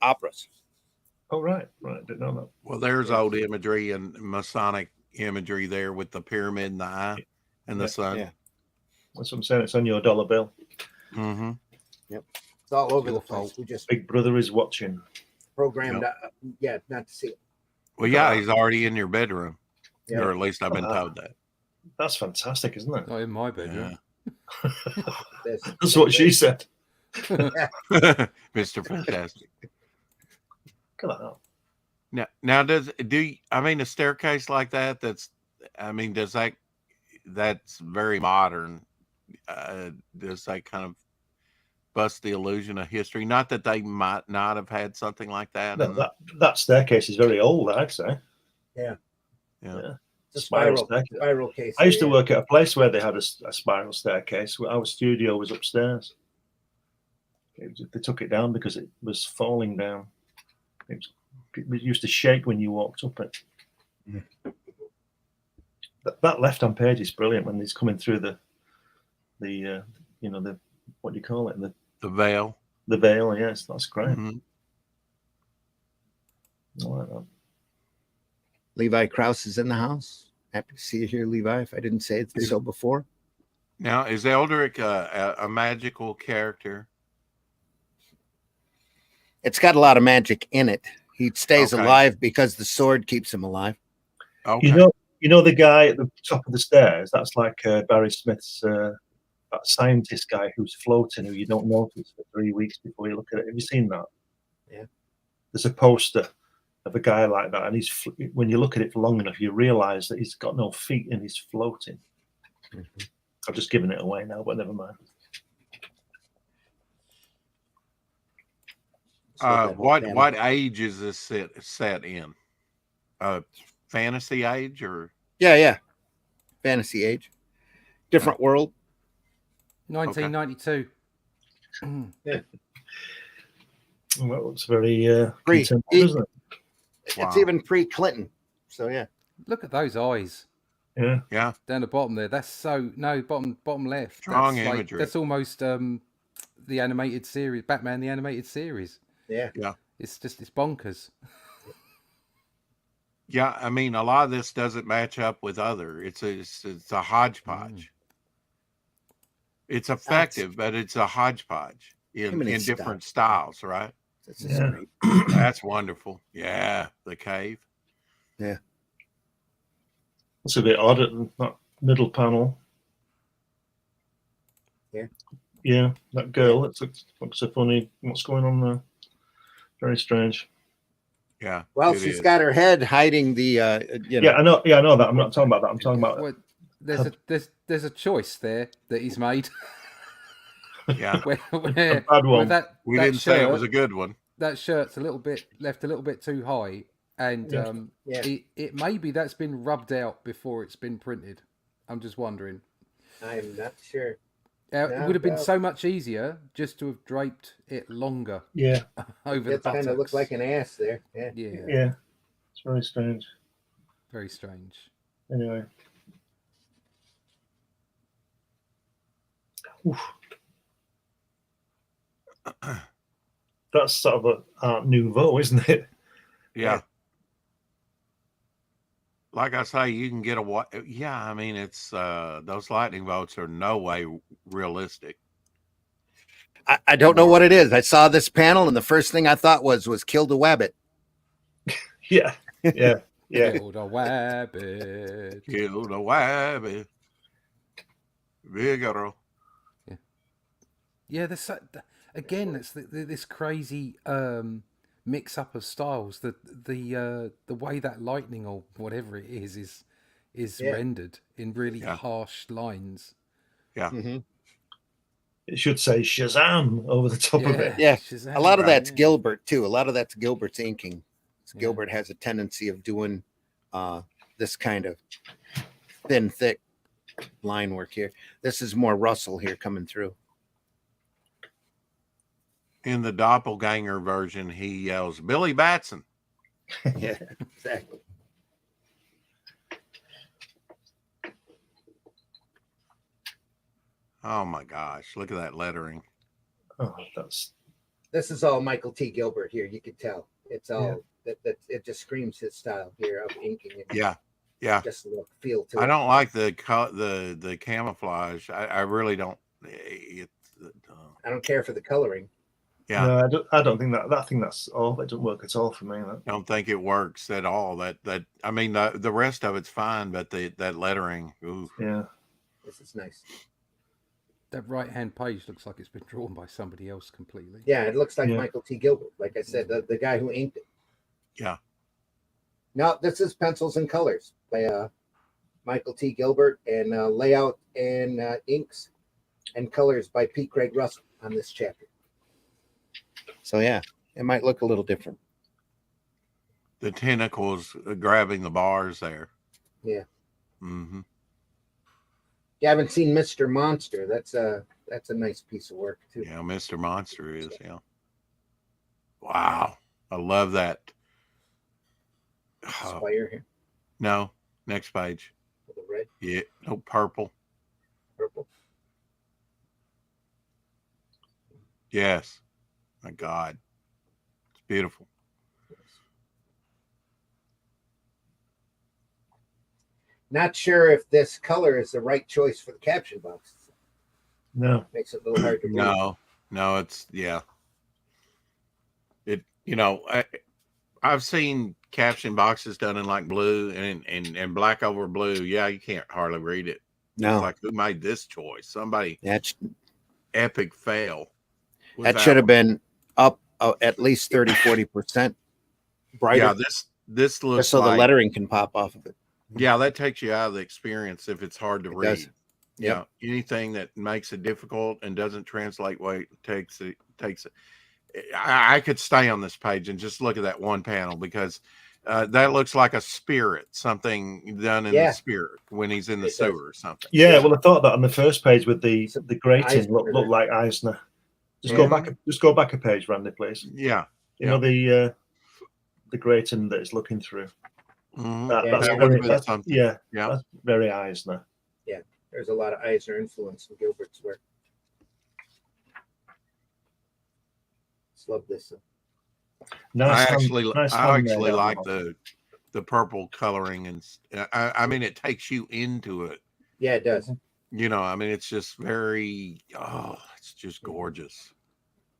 operas. Oh, right. Didn't know that. Well, there's old imagery and Masonic imagery there with the pyramid and the eye and the sun. Yeah. That's what I'm saying. It's on your dollar bill. Mm-hmm. Yep. It's all over Your the place. fault. We just Big Brother is watching. programmed, not to see it. Well, yeah, he's already in your bedroom. Yeah. Or at least I've been told that. That's fantastic, isn't it? Not in my bedroom. That's what she said. Mr. Fantastic. Look at that. Now a staircase like that, that's very modern. Does that kind of bust the illusion of history? Not that they might not have had something like that. No, that staircase is very old, I'd say. Yeah. It's a spiral case. I used to work at a place where they had a spiral staircase. Our studio was upstairs. They took it down because it was falling down. It used to shake when you walked up it. Yeah. That left-hand page is brilliant when he's coming through the what do you call it? The veil. The veil, yes, that's great. Mm-hmm. I like that. Levi Krause is in the house. Happy to see you here, Levi. If I didn't say it so before. Now, is ELRIC a magical character? It's got a lot of magic in it. He stays Okay. alive because the sword keeps him alive. Okay. You know the guy at the top of the stairs? That's like Barry Smith's that scientist guy who's floating, who you don't notice for 3 weeks before you look at it. Have you seen that? Yeah. There's a poster of a guy like that, and when you look at it for long enough, you realise that he's got no feet and he's floating. Mm-hmm. I've just given it away now, but never mind. What age is this set in? Fantasy age or? Yeah. Fantasy age. Different world. 1992. Yeah. Well, it's very Pre- contemporary, isn't it? Wow. It's even pre-Clinton. So yeah. Look at those eyes Yeah. down the bottom there. That's bottom left. Strong that's imagery. That's almost the animated series, Batman the animated series. Yeah. It's bonkers. Yeah, a lot of this doesn't match up with other. It's a hodgepodge. It's effective, but it's a hodgepodge in different styles, right? Yeah. That's wonderful. Yeah, the cave. Yeah. It's a bit odd at that middle panel. Yeah. Yeah, that girl. It looks so funny. What's going on there? Very strange. Yeah. Well, it she's is. got her head hiding the, you know. Yeah, I know. Yeah, I know that. I'm not talking about that. I'm talking about. Well, there's a choice there that he's made. Yeah. where A bad one. that We that didn't say it was a good one. that shirt's left a little bit too high, and Yeah. it maybe that's been rubbed out before it's been printed. I'm just wondering. I'm not sure. It would have been so much easier just to have draped it longer Yeah, over the It kind of buttocks. looks like an ass there. Yeah. yeah. It's very strange. Very strange. Anyway. Oof. That's sort of a Art Nouveau, isn't it? Yeah. Like I say, you can get a. Yeah, I mean, it's those lightning bolts are no way realistic. I don't know what it is. I saw this panel, and the first thing I thought was kill the wabbit. Yeah. Killed a wabbit. Killed a wabbit. Vigoro. Yeah, there's again. It's this crazy mix up of styles. The way that lightning or whatever it is rendered in really harsh lines. Yeah. Mm-hmm. It should say Shazam over the top of it. Yeah. Shazam, A lot of that's yeah. Gilbert too. A lot of that's Gilbert's inking. Yeah. Gilbert has a tendency of doing this kind of thin, thick line work here. This is more Russell here coming through. In the doppelganger version, he yells, "Billy Batson." Yeah, exactly. Oh my gosh, look at that lettering. Oh, that's This is all Michael T. Gilbert here. You can tell it's all that it just screams his style here of inking. It. Yeah. Just a little feel to it. I don't like the camouflage. I really don't. I don't care for the coloring. Yeah. No, I don't think that. That thing that's all. It doesn't work at all for me. That. I don't think it works at all. That I mean the rest of it's fine, but that lettering. Ooh. Yeah. This is nice. That right hand page looks like it's been drawn by somebody else completely. Yeah, it looks like Yeah. Michael T. Gilbert. Like I said, the guy who inked it. Yeah. Now this is Pencils and Colors by Michael T. Gilbert, and layout and inks and colors by P. Craig Russell on this chapter. So yeah, it might look a little different. The tentacles grabbing the bars there. Yeah. Mm-hmm. You haven't seen Mr. Monster. That's a nice piece of work too. Yeah, Mr. Monster is, yeah. Wow. I love that. Oh, Spire here, no, next page. with the red, Yeah, no, purple. purple. Yes. My God. It's beautiful. Not sure if this color is the right choice for the caption box. No. Makes it a little hard to read. No, it's, yeah. It, you know, I've seen caption boxes done in like blue and black over blue. Yeah, you can't hardly read it. No, It's like, who made this choice? Somebody that's epic fail. that should have been up at least 30-40% brighter. Yeah, this looks just so like, the lettering can pop off of it. yeah, that takes you out of the experience if it's hard to It read. does. Yeah, anything that makes it difficult and doesn't translate well takes it. I could stay on this page and just look at that one panel because that looks like a spirit, something done in the spirit when he's in the sewer or something. Yeah, well, I thought that on the first page with the grating looked like Eisner. Just go back a page, Randy, please. Yeah, you know the grating that it's looking through. Mm-hmm. That's very Eisner. Yeah, there's a lot of Eisner influence in Gilbert's work. Just love this. I actually like the purple coloring, and I mean it takes you into it. Yeah, it does. You know, I mean it's just very it's just gorgeous,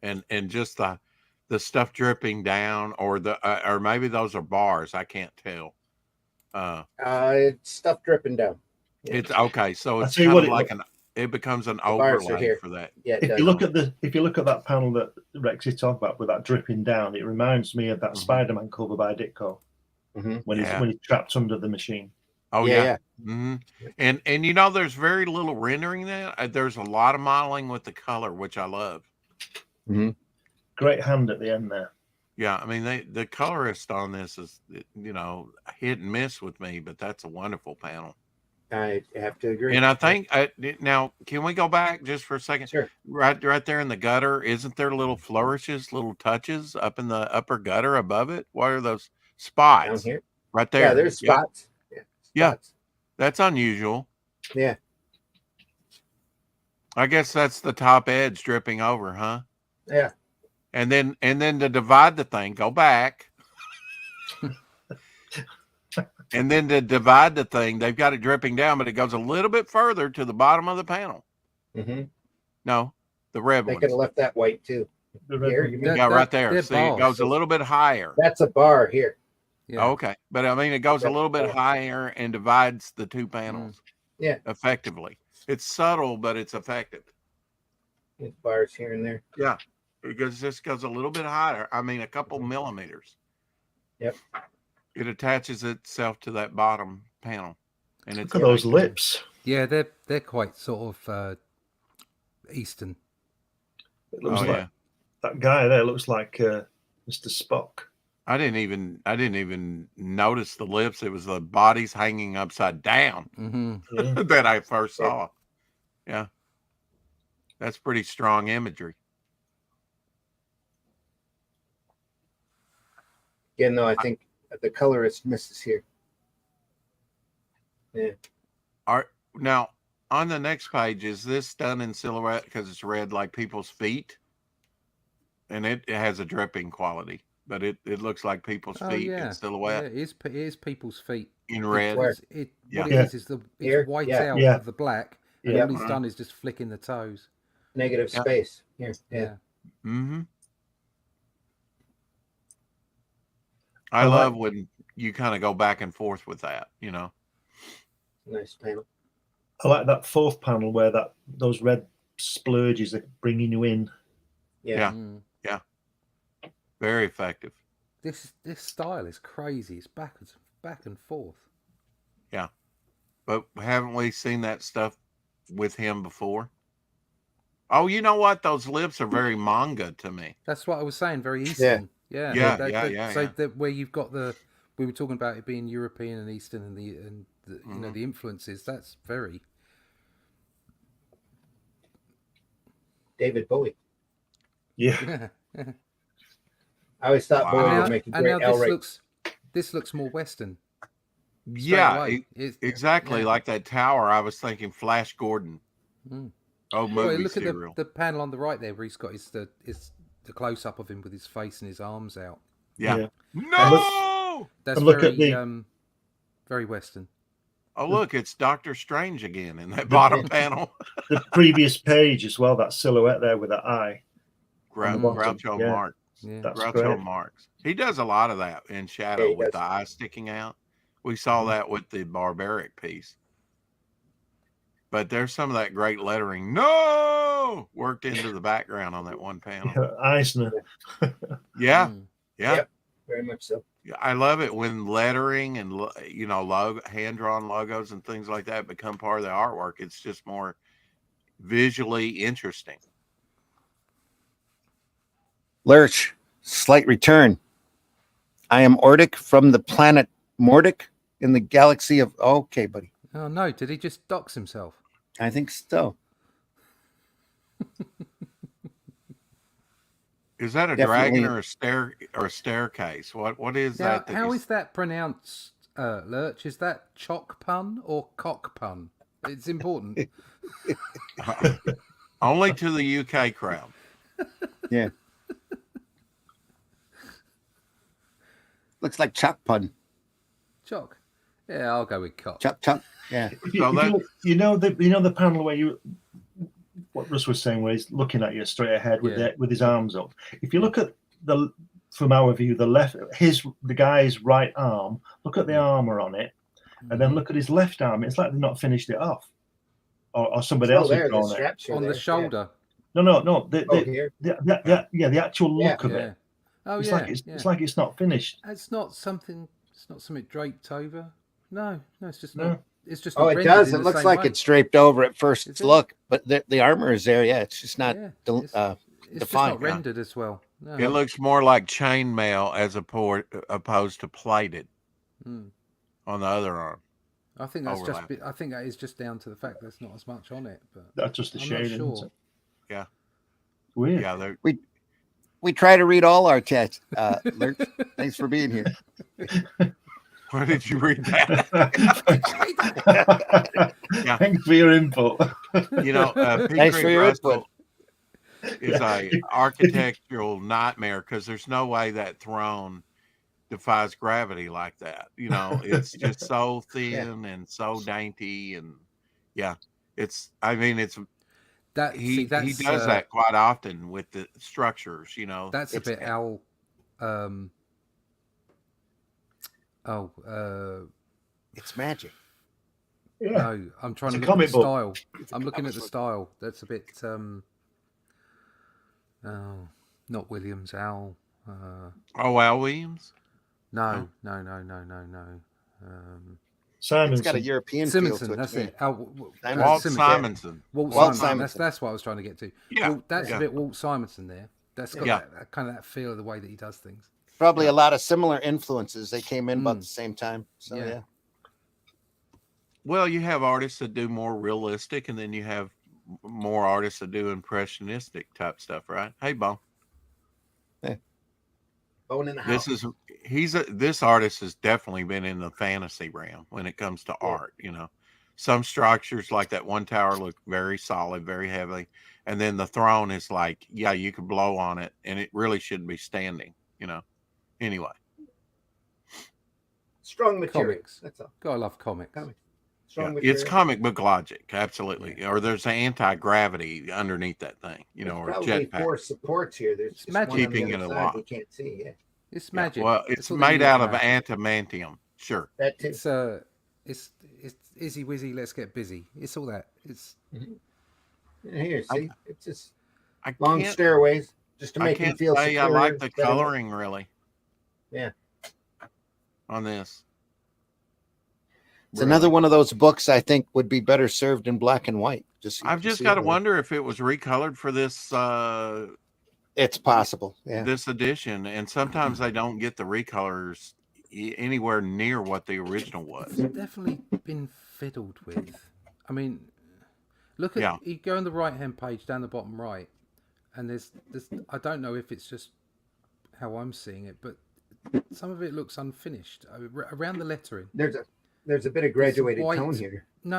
and just the stuff dripping down, or or maybe those are bars. I can't tell. It's stuff dripping down. It's okay, so it's kind of like it becomes an bars are overlay here. for that. Yeah, it If does. you look at that panel that Rex is talking about with that dripping down, it reminds me of that Spider-Man cover by Ditko when he's trapped under the machine. Oh Yeah. Mm-hmm. And you know, there's very little rendering there. There's a lot of modeling with the color, which I love. Great hand at the end there. Yeah, I mean, the colorist on this is, you know, hit and miss with me, but that's a wonderful panel. I have to agree. And I think now, can we go back just for a second? Sure. Right there in the gutter, isn't there little flourishes, little touches up in the upper gutter above it? What are those spots? Down here? Right there. Yeah, there's spots. Yeah, that's unusual. Yeah. I guess that's the top edge dripping over, huh? Yeah. And then to divide the thing, go back. And then to divide the thing, they've got it dripping down, but it goes a little bit further to the bottom of the panel. No, the red one. They could have left that white too. Here, you mean? Yeah, right there. See, it goes a little bit higher. That's a bar here. Yeah. Okay, but I mean, it goes a little bit higher and divides the two panels. Yeah, effectively. It's subtle, but it's effective. There's bars here and there. Yeah, because this goes a little bit higher. I mean, a couple millimeters. Yep. It attaches itself to that bottom panel, and it's Look at those lips. Yeah, they're quite sort of Eastern. It looks like that guy there looks like Mr. Spock. I didn't even notice the lips. It was the bodies hanging upside down that I first saw. Yeah, that's pretty strong imagery. Again, though, I think the colorist misses here. Yeah. Now on the next page, is this done in silhouette because it's red like people's feet, and it has a dripping quality, but it looks like people's feet in silhouette. Yeah, it is people's feet in red. What it is it's white out of the black, and all he's done is just flicking the toes. Negative space here. Yeah. Mm-hmm. I love when you kind of go back and forth with that, you know. Nice panel. I like that fourth panel where those red splurges are bringing you in. Yeah. Very effective. This style is crazy. It's back and forth. Yeah, but haven't we seen that stuff with him before? Oh, you know what? Those lips are very manga to me. That's what I was saying. Very Eastern. Yeah. So where you've got we were talking about it being European and Eastern and the you know, the influences. That's very David Bowie. Yeah. I always thought Bowie would make a great ELRIC. This looks more Western. Yeah, exactly. Like that tower, I was thinking Flash Gordon. Oh, movie look serial. at the panel on the right there where he's got the close up of him with his face and his arms out. Yeah. No, that's very very Western. Oh, look, it's Doctor Strange again in that bottom panel. The previous page as well, that silhouette there with that eye. Groucho Marx. Yeah. Groucho Marx. He does a lot of that in shadow with the eye sticking out. We saw that with the barbaric piece. But there's some of that great lettering. No, worked into the background on that one panel. Eisner. Yeah. Yep, very much so. I love it when lettering and hand-drawn logos and things like that become part of the artwork. It's just more visually interesting. Lurch, slight return. I am Ordic from the planet Mordic in the galaxy of... Okay, buddy. Oh, no. Did he just dox himself? I think so. Is that a dragon or a staircase? What is that? How is that pronounced, Lurch? Is that chock pun or cock pun? It's important. Only to the UK crowd. Yeah. Looks like chock pun. Chock. Yeah, I'll go with cock. Chock. Yeah. You know the panel where what Russ was saying, where he's looking at you straight ahead with his arms up. If you look at from our view, the guy's right arm, look at the armor on it, and then look at his left arm. It's like they've not finished it off. or somebody Still else has there, the drawn it. straps are On the there, shoulder. No. Here. The actual look of Yeah. it. Oh It's yeah. it's like it's not finished. It's not something draped over. No, it's just No. not. It's just Oh, not it rendered does. in It the looks same like way. it's draped over at Is first it? look, but the armor is there. Yeah, it's just not Yeah, defined. it's just not rendered as well. No. It looks more like chainmail as opposed to plated Mm. on the other arm. I think that's Overlap. I think that is just down to the fact there's not as much on it. But That's just the I'm shading. not Isn't sure. it? Yeah. Weird. Yeah, We try to read all our chats. Lurch, thanks for being here. where did you read that? Yeah. Thanks for your input. You know, Thanks for your input. Is a architectural nightmare because there's no way that throne defies gravity like that. You know, it's just so thin and so dainty, and it's. I mean, it's. He does that quite often with the structures. You know, That's a bit Al. It's magic. Yeah. No, I'm trying It's to a look at comic the book. style. I'm looking at the style. That's a bit. Not Williams. Al. Al Williams. No. Simonson. It's got a European feel Simonson. to it. That's to me. it. Walt Simonson. Walt Walt Simonson. That's what I was trying to get to. Yeah, Well, that's yeah. a bit Walt Simonson there. That's got that kind of that feel of the way that he does things. Probably a lot of similar influences. They came in about the same time. So Yeah. yeah. Well, you have artists that do more realistic, and then you have more artists that do impressionistic type stuff, right? Hey, Bo. Bone in the house. This artist has definitely been in the fantasy realm when it comes to art. You know, some structures like that one tower look very solid, very heavy, and then the throne is like, yeah, you could blow on it, and it really shouldn't be standing. You know, anyway. Strong material. Comics. That's all. Gotta love comics. Strong Yeah, material. it's comic book logic, absolutely. Or there's an anti-gravity underneath that thing, you know, or Probably jetpack. four supports here. There's just magic. one on the Keeping other it side alive. we can't see. Yeah, It's Yeah, magic. well, That's it's all they made need out to of know. adamantium. Sure. that too. It's izzy wizzy. Let's get busy. It's all that. It's Here, see, it's just I long can't, stairways just to I make you can't feel say I superior. like the better. coloring really Yeah, on this. it's another one of those books I think would be better served in black and white. I've just got to wonder if it was recolored for this It's possible. Yeah. this edition, and sometimes they don't get the recolors anywhere near what the original was. it's definitely been fiddled with. I mean, look at you go on the right hand page down the bottom right, and there's I don't know if it's just how I'm seeing it, but some of it looks unfinished around the lettering. There's a bit of graduated white. tone here. No,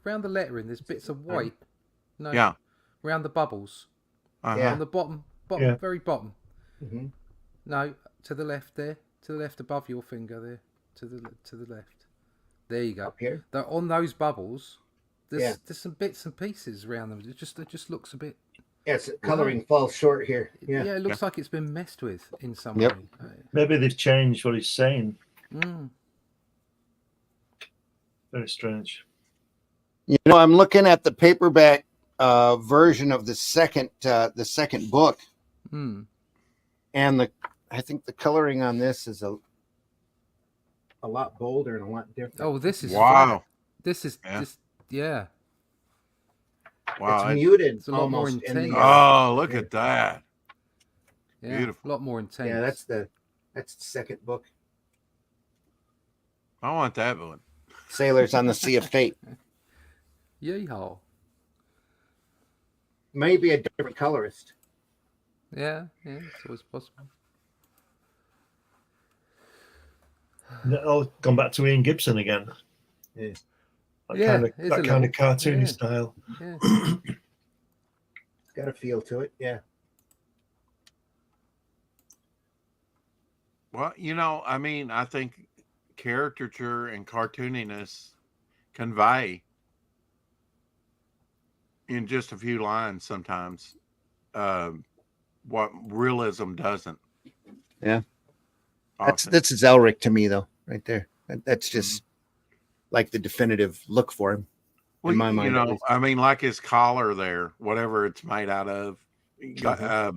around the lettering, there's bits of white. No, Yeah. around the bubbles. Uh-huh. On the bottom, Yeah. very bottom. Mm-hmm. No, to the left there, to the left above your finger there, to the left. There you go. Up here. On those bubbles, there's Yeah. there's some bits and pieces around them. It just looks a bit. Yes, coloring falls short here. Yeah, Yeah. it looks like it's been messed with in some Yep. way. Maybe they've changed what he's saying. Mm. Very strange. You know, I'm looking at the paperback version of the second book, Mm. and I think the coloring on this is a lot bolder and a lot different. Oh, this is Wow. This is Yeah. just yeah. Wow. It's muted It's a lot more almost in the. intense. Oh, look at that. Yeah, Beautiful. a lot more intense. Yeah, that's the second book. I want that one. Sailors on the Sea of Fate. Yeehaw. Maybe a different colorist. Yeah, it's always possible. Oh, gone back to Ian Gibson again. Yeah. That Yeah, kind of, it's that a kind of little- cartoony yeah. style. Yeah. It's got a feel to it. Yeah. Well, you know, I mean, I think caricature and cartooniness convey in just a few lines sometimes what realism doesn't. Yeah. Often. That's ELRIC to me though, right there. That's just like the definitive look for him. Well, in my mind, at least. I mean, like his collar there, whatever it's made out of,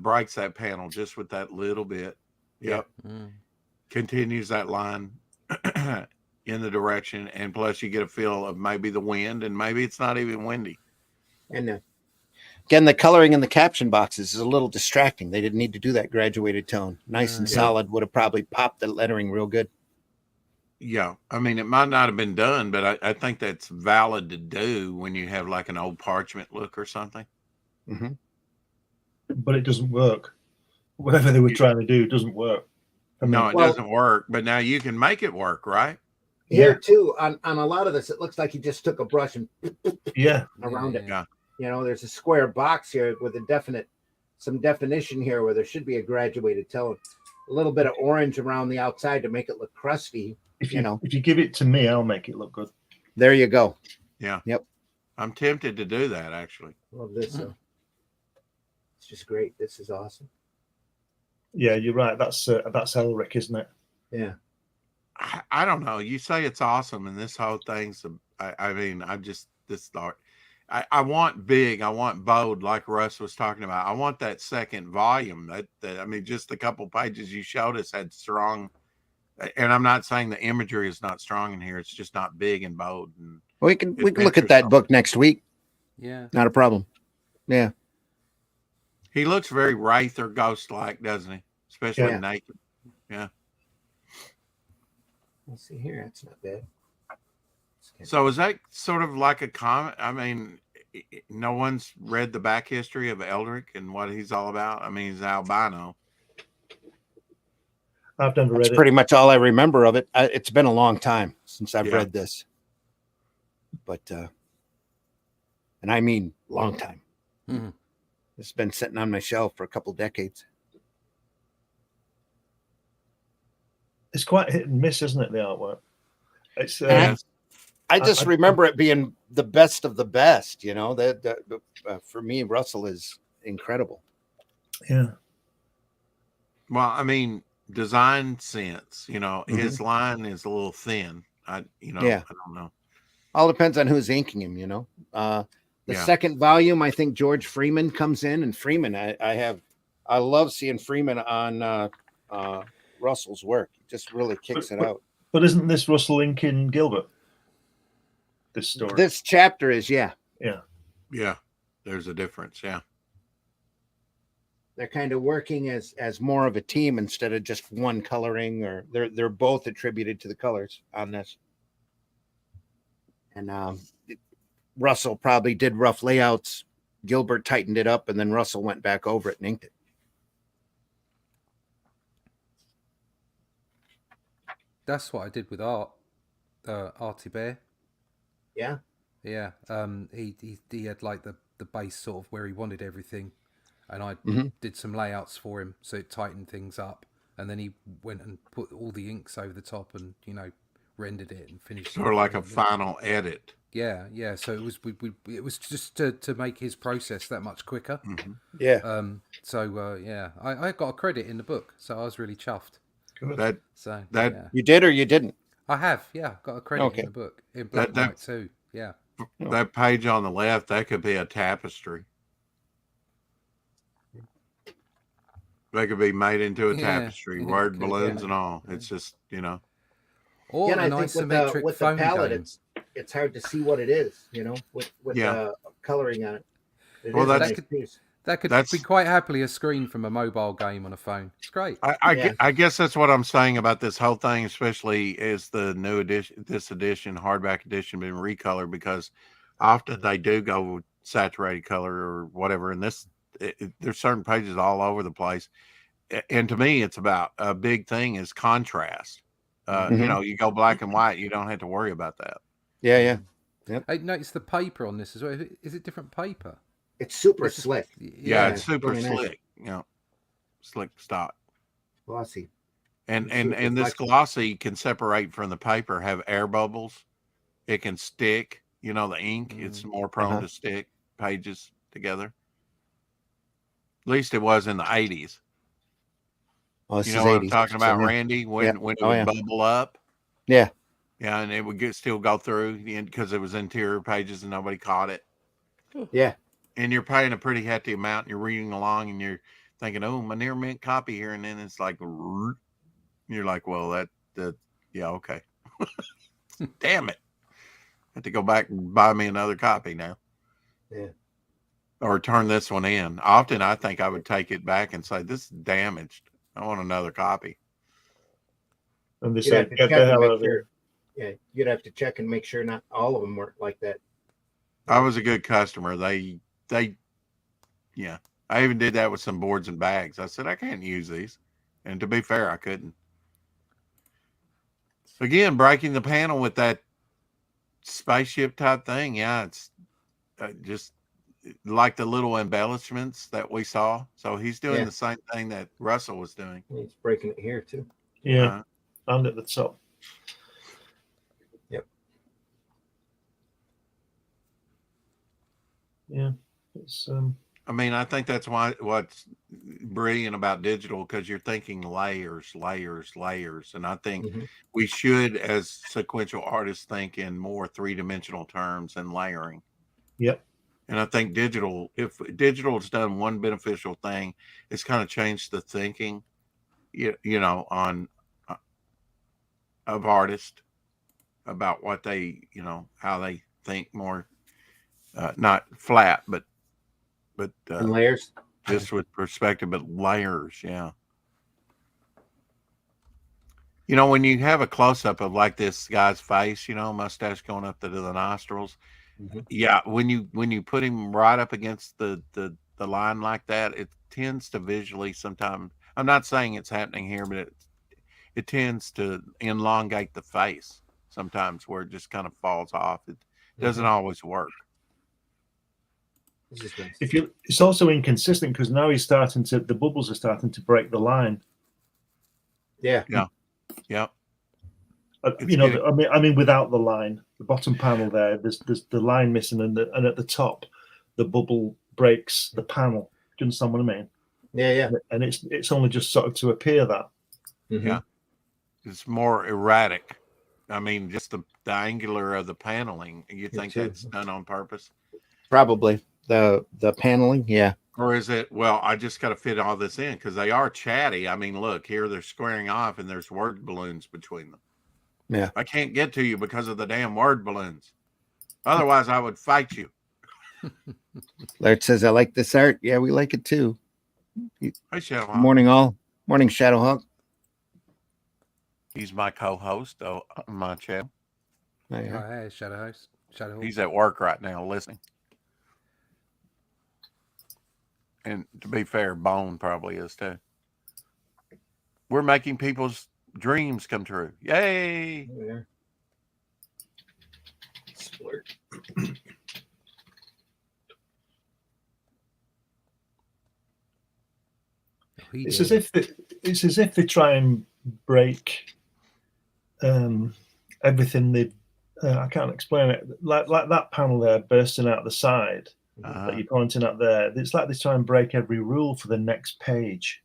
breaks that panel just with that little bit. Yep. Continues that line in the direction, and plus you get a feel of maybe the wind, and maybe it's not even windy. And again, the coloring in the caption boxes is a little distracting. They didn't need to do that graduated tone. Nice and solid would have probably popped the lettering real good. Yeah, I mean, it might not have been done, but I think that's valid to do when you have like an old parchment look or something. Mm-hmm. But it doesn't work. Whatever they were trying to do doesn't work. I mean, No, it doesn't work, but now you can make it work, right? Here too, on a lot of this, it looks like he just took a brush and around it. Yeah. You know, there's a square box here with some definition here where there should be a graduated tone. A little bit of orange around the outside to make it look crusty. If you give it to me, I'll make it look good. There you go. Yeah. Yep. I'm tempted to do that, actually. Love this. It's just great. This is awesome. Yeah, you're right. That's ELRIC, isn't it? Yeah. I don't know. You say it's awesome, and this whole thing's. I mean, this art. I want big. I want bold, like Russ was talking about. I want that second volume. That I mean, just a couple pages you showed us had strong. And I'm not saying the imagery is not strong in here. It's just not big and bold. And we can look at that book next week. Yeah, not a problem. Yeah, he looks very wraith or ghost-like, doesn't he? Especially naked. Yeah. Let's see here. That's not bad. So is that sort of like a comment? I mean, no one's read the back history of ELRIC and what he's all about. I mean, he's albino. I've never read it. That's pretty much all I remember of it. It's been a long time since I've read this, but and I mean long time. Mm-hmm. It's been sitting on my shelf for a couple decades. It's quite hit and miss, isn't it? The artwork. It's. I just remember it being the best of the best. You know that for me, Russell is incredible. Yeah. Well, I mean, design sense, his line is a little thin. I don't know. All depends on who's inking him, the second volume, I think George Freeman comes in, and Freeman, I love seeing Freeman on Russell's work. He just really kicks it out. But isn't this Russell inking Gilbert? This story. This chapter is, Yeah. There's a difference. Yeah. They're kind of working as more of a team instead of just one coloring, or they're both attributed to the colors on this. And Russell probably did rough layouts. Gilbert tightened it up, and then Russell went back over it and inked it. That's what I did with Artie Bear. Yeah. Yeah. He had like the base sort of where he wanted everything. And I did some layouts for him, so it tightened things up. And then he went and put all the inks over the top, and rendered it and finished. Sort of like a final edit. Yeah. So it was just to make his process that much quicker. Mm-hmm. Yeah. I got a credit in the book, so I was really chuffed. Good. You did or you didn't? I have, got a credit in the book in black and white too. Yeah. That page on the left, that could be a tapestry. They could be made into a tapestry, word balloons and all. It's just, Or an isometric with phone the palette, game. it's hard to see what it is, with coloring on it. That could be quite happily a screen from a mobile game on a phone. It's great. I guess that's what I'm saying about this whole thing, especially as the new edition, hardback edition, been recolored, because often they do go with saturated color or whatever. And there's certain pages all over the place. And to me, it's about a big thing is contrast. You go black and white, you don't have to worry about that. Yeah. Yep. I noticed the paper on this as well. Is it different paper? It's super slick. Yeah, it's super really slick. Nice. Slick stock. Glossy. And this glossy can separate from the paper, have air bubbles. It can stick. The ink, it's more prone to stick pages together. At least it was in the 80s. Oh, you know what I'm talking about, Randy? When it would bubble up. Yeah. Yeah, and it would still go through because it was interior pages and nobody caught it. Yeah. And you're paying a pretty hefty amount and you're reading along and you're thinking, oh, my near mint copy here. And then it's like, you're like, well, yeah, okay. Damn it. I have to go back and buy me another copy now. Yeah. Or turn this one in. Often I think I would take it back and say, this is damaged. I want another copy. And they You'd say, have to get check the and hell make out of sure. here. Yeah, you'd have to check and make sure not all of them work like that. I was a good customer. Yeah. I even did that with some boards and bags. I said, I can't use these. And to be fair, I couldn't. Again, breaking the panel with that spaceship type thing. Yeah, it's just like the little embellishments that we saw. So he's doing the same thing that Russell was doing. He's breaking it here too. Yeah, and at the top. Yep. Yeah, it's I mean, I think that's what's brilliant about digital, because you're thinking layers. And I think we should, as sequential artists, think in more three-dimensional terms and layering. Yep. And I think if digital has done one beneficial thing, it's kind of changed the thinking, of artists about what they, how they think more, not flat, but And layers. just with perspective, but layers. Yeah. When you have a close up of like this guy's face, mustache going up to the nostrils. Yeah. When you put him right up against the line like that, it tends to visually sometimes, I'm not saying it's happening here, but it tends to elongate the face sometimes, where it just kind of falls off. It doesn't always work. It's also inconsistent because now the bubbles are starting to break the line. Yeah. I mean, without the line, the bottom panel there, there's the line missing, and at the top, the bubble breaks the panel. Do you understand what I mean? Yeah. And it's only just sort of to appear that. Yeah, it's more erratic. I mean, just the angular of the paneling. You think that's done on purpose? Probably the paneling. Yeah. Or is it, well, I just got to fit all this in because they are chatty. I mean, look here, they're squaring off and there's word balloons between them. Yeah. I can't get to you because of the damn word balloons. Otherwise, I would fight you. Laird says, I like this art. Yeah, we like it too. Hey, Shadowhawk. Morning, all. Morning, Shadowhawk. He's my co-host on my channel. Oh, hey, Shadowhawk. He's at work right now listening. And to be fair, Bone probably is too. We're making people's dreams come true. Yay! Yeah. Splurt. It's as if they try and break everything they. I can't explain it. Like that panel there bursting out the side that you're pointing at there. It's like they try and break every rule for the next page.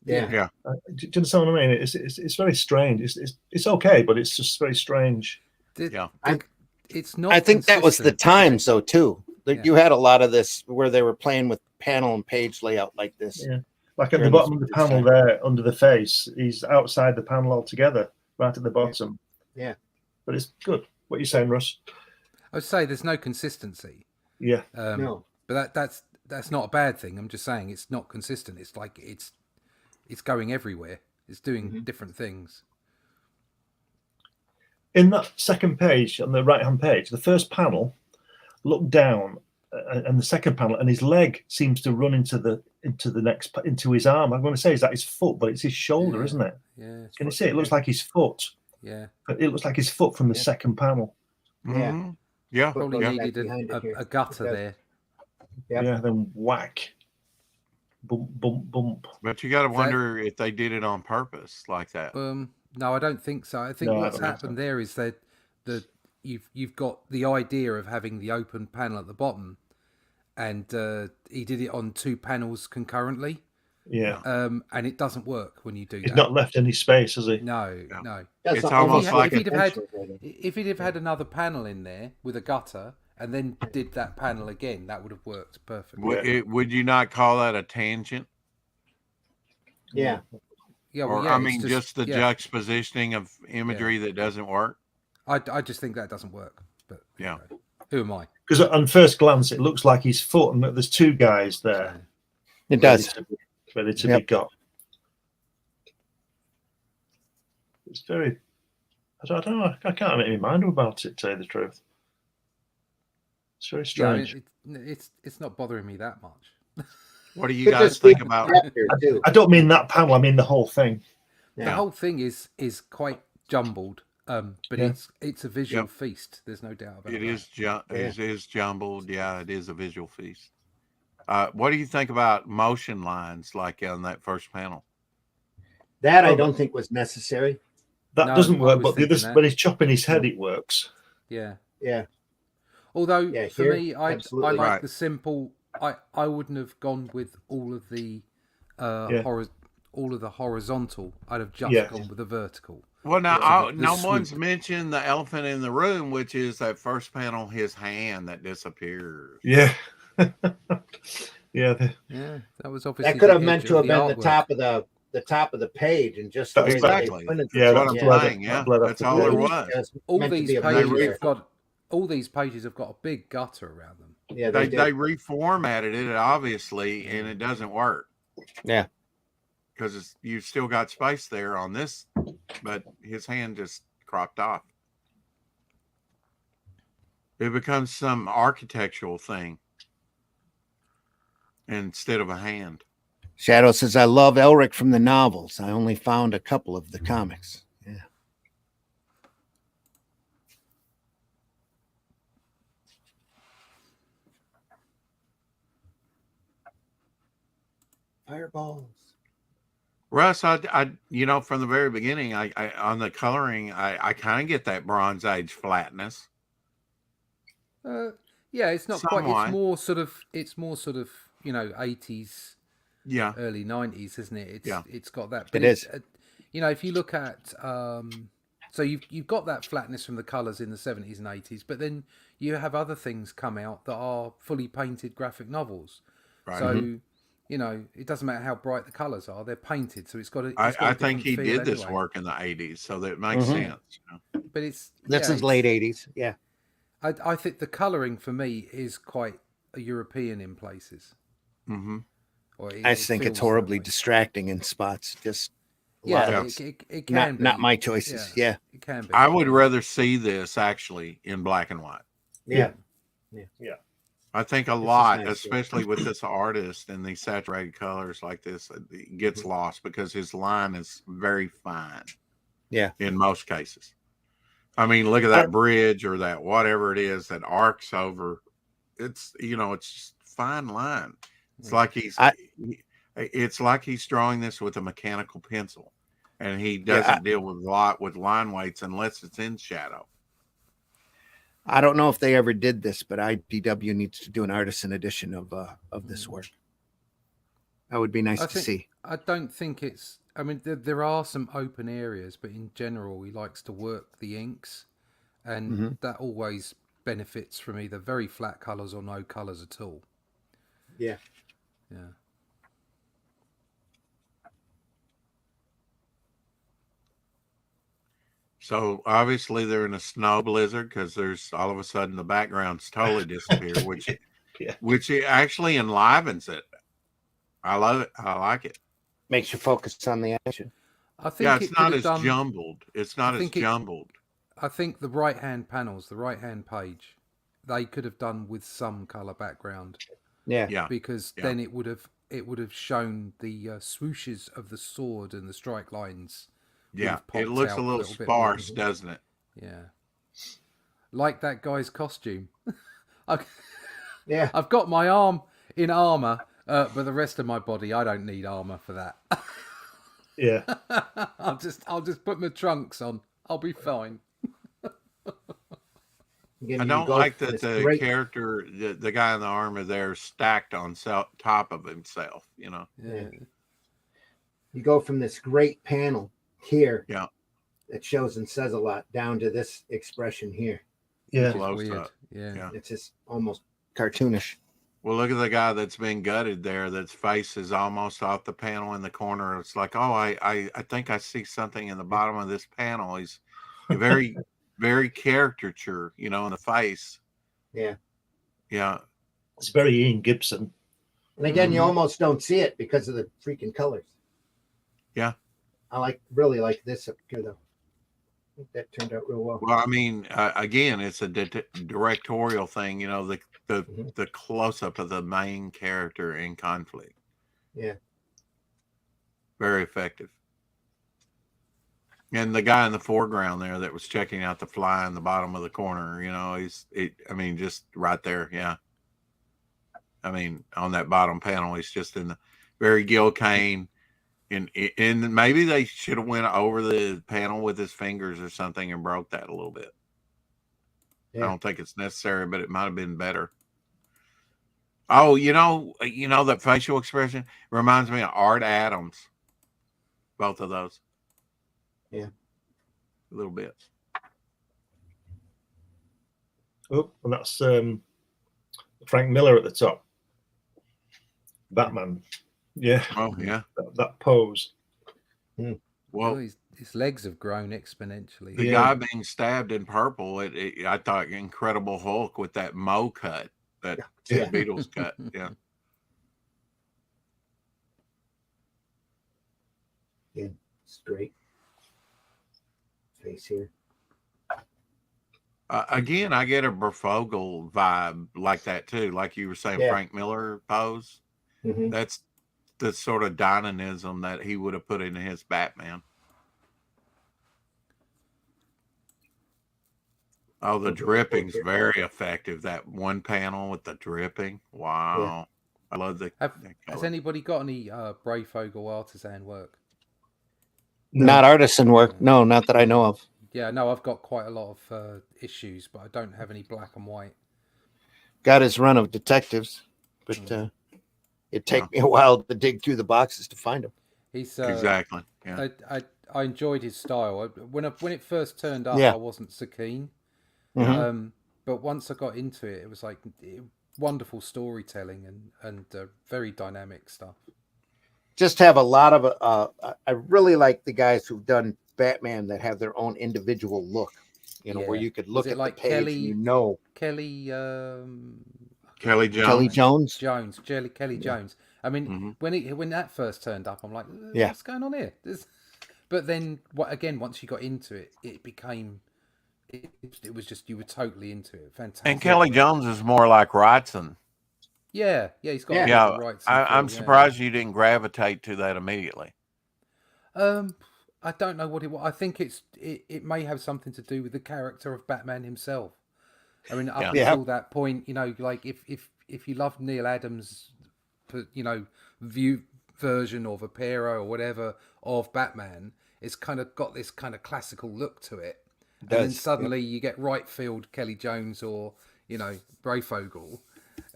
Yeah. Do you understand what I mean? It's very strange. It's okay, but it's just very strange. It's not. I think that was the times though too. You had a lot of this where they were playing with panel and page layout like this. Yeah. Like at the bottom of the panel there, under the face, he's outside the panel altogether, right at the bottom. Yeah. But it's good. What are you saying, Russ? I would say there's no consistency. Yeah. No. But that's not a bad thing. I'm just saying it's not consistent. It's like it's going everywhere. It's doing different things. In that second page, on the right-hand page, the first panel, look down, and the second panel, and his leg seems to run into his arm. I'm going to say is that his foot, but it's his shoulder, isn't it? Yeah. Can you see? It looks like his foot. Yeah. It looks like his foot from the second panel. Yeah. Yeah. Probably needed a gutter there. Yeah. Then whack. Bump, bump, bump. But you got to wonder if they did it on purpose like that. No, I don't think so. I think what's happened there is that you've got the idea of having the open panel at the bottom, and he did it on two panels concurrently. Yeah. And it doesn't work when you do He's that. not left any space, has he? No. That's It's almost almost like if he'd have had another panel in there with a gutter and then did that panel again, that would have worked perfectly. Would you not call that a tangent? Yeah. Yeah, Or well, yeah, I it's mean, just the yeah. juxtapositioning of imagery that doesn't work. I just think that doesn't work. But Yeah. anyway, who am I? Because on first glance, it looks like his foot, and there's two guys there. It does. Ready to be got. It's very. I don't know. I can't make my mind up about it. To tell you the truth, it's very strange. Yeah, it's not bothering me that much. What do you guys think about? I don't mean that panel. I mean the whole thing. The whole thing is quite jumbled, but it's a visual feast. There's no doubt about it. It is jumbled. Yeah, it is a visual feast. What do you think about motion lines like on that first panel? That I don't think was necessary. That doesn't work, but the other, when he's chopping his head, it works. Yeah. Yeah. Although for me, I like right. the simple. I wouldn't have gone with all of the horizontal. I'd have just gone with the vertical. Well, now no one's mentioned the elephant in the room, which is that first panel, his hand that disappears. Yeah. That was obviously that could have meant to have been the top of the page, and just exactly. Yeah, that's what I'm saying. Yeah, that's all there was. All these pages have got a big gutter around them. Yeah, they reformatted it obviously, and it doesn't work. Yeah, because you still got space there on this, but his hand just cropped off. It becomes some architectural thing instead of a hand. Shadow says, I love ELRIC from the novels. I only found a couple of the comics. Yeah. Fireballs. Russ, I from the very beginning, I on the coloring, I kind of get that Bronze Age flatness. Yeah, it's not somewhat. Quite. It's more sort of 80s. Yeah, early 90s, isn't it? It's got that. But it is. If you look at, so you've got that flatness from the colours in the 70s and 80s, but then you have other things come out that are fully painted graphic novels. Right. So it doesn't matter how bright the colours are; they're painted. So it's got. I think he did this work in the 80s, so that makes sense. But this is late 80s. Yeah, I think the colouring for me is quite European in places. Mm-hmm. I think it's horribly distracting in spots. Just it can be. Not my choices. Yeah, it can be. I would rather see this actually in black and white. Yeah. I think a lot, especially with this artist and these saturated colors like this, it gets lost because his line is very fine. Yeah, in most cases. I mean, look at that bridge or that whatever it is that arcs over. It's it's just fine line. It's like it's like he's drawing this with a mechanical pencil, and he doesn't deal with a lot with line weights unless it's in shadow. I don't know if they ever did this, but IDW needs to do an artisan edition of this work. That would be nice to see. I don't think it's. I mean, there are some open areas, but in general, he likes to work the inks, and that always benefits from either very flat colours or no colours at all. Yeah. Yeah. So obviously they're in a snow blizzard because there's all of a sudden the background's totally disappeared, which it actually enlivens it. I love it. I like it. Makes you focus on the action. I think it's not as jumbled. It's not as jumbled. I think the right-hand panels, the right-hand page, they could have done with some color background. Yeah. Because then it would have shown the swooshes of the sword and the strike lines. Yeah, it looks a little sparse, doesn't it? Yeah. Like that guy's costume. I've got my arm in armor, but the rest of my body, I don't need armor for that. Yeah. I'll just put my trunks on. I'll be fine. I don't like that the character, the guy in the armor there, stacked on top of himself. Yeah. You go from this great panel here. Yeah. That shows and says a lot down to this expression here. Yeah. Close Weird. up. Yeah. It's just almost cartoonish. Well, look at the guy that's been gutted there. That's face is almost off the panel in the corner. It's like, oh, I think I see something in the bottom of this panel. He's very, very caricature, in the face. Yeah. Yeah. It's very Ian Gibson. And again, you almost don't see it because of the freaking colors. Yeah. I really like this up here, though. I think that turned out real well. Well, I mean, again, it's a directorial thing, the close up of the main character in conflict. Yeah. Very effective. And the guy in the foreground there that was checking out the fly in the bottom of the corner, just right there. Yeah. I mean, on that bottom panel, he's just in the very Gil Kane. And maybe they should have went over the panel with his fingers or something and broke that a little bit. Yeah. I don't think it's necessary, but it might have been better. Oh, that facial expression reminds me of Art Adams. Both of those. Yeah. A little bit. Oh, and that's Frank Miller at the top. Batman. Yeah. Oh, yeah. That pose. Well, his legs have grown exponentially. The guy being stabbed in purple, I thought Incredible Hulk with that Mo cut, that Beatles cut. Yeah. Yeah, straight face here. Again, I get a Berfogle vibe like that too. Like you were saying, Frank Miller pose. Mm-hmm. That's the sort of dynamism that he would have put into his Batman. Oh, the dripping's very effective. That one panel with the dripping. Wow. Yeah. I love the. Has anybody got any Brayfogle artisan work? No. Not artisan work. No, not that I know of. Yeah, no, I've got quite a lot of issues, but I don't have any black and white. Got his run of detectives, but it'd take me a while to dig through the boxes to find him. He's exactly. Yeah. I enjoyed his style. When it first turned up, I wasn't so keen. Mm-hmm. But once I got into it, it was like wonderful storytelling and very dynamic stuff. Just have a lot of I really like the guys who've done Batman that have their own individual look. Where you could look at like the page Kelly, and Kelly Jones. Kelly Jones. I mean, when that first turned up, I'm like, what's going on here? But then, once you got into it, it became. It was just you were totally into it. Fantastic. And Kelly Jones is more like Wrightson. Yeah, he's got Wrightson. I'm surprised you didn't gravitate to that immediately. I don't know what it was. I think it may have something to do with the character of Batman himself. I mean, up until that point, like if you loved Neil Adams, view version of Vampiro or whatever of Batman, it's kind of got this kind of classical look to it. And then suddenly you get right field Kelly Jones or, Brayfogle,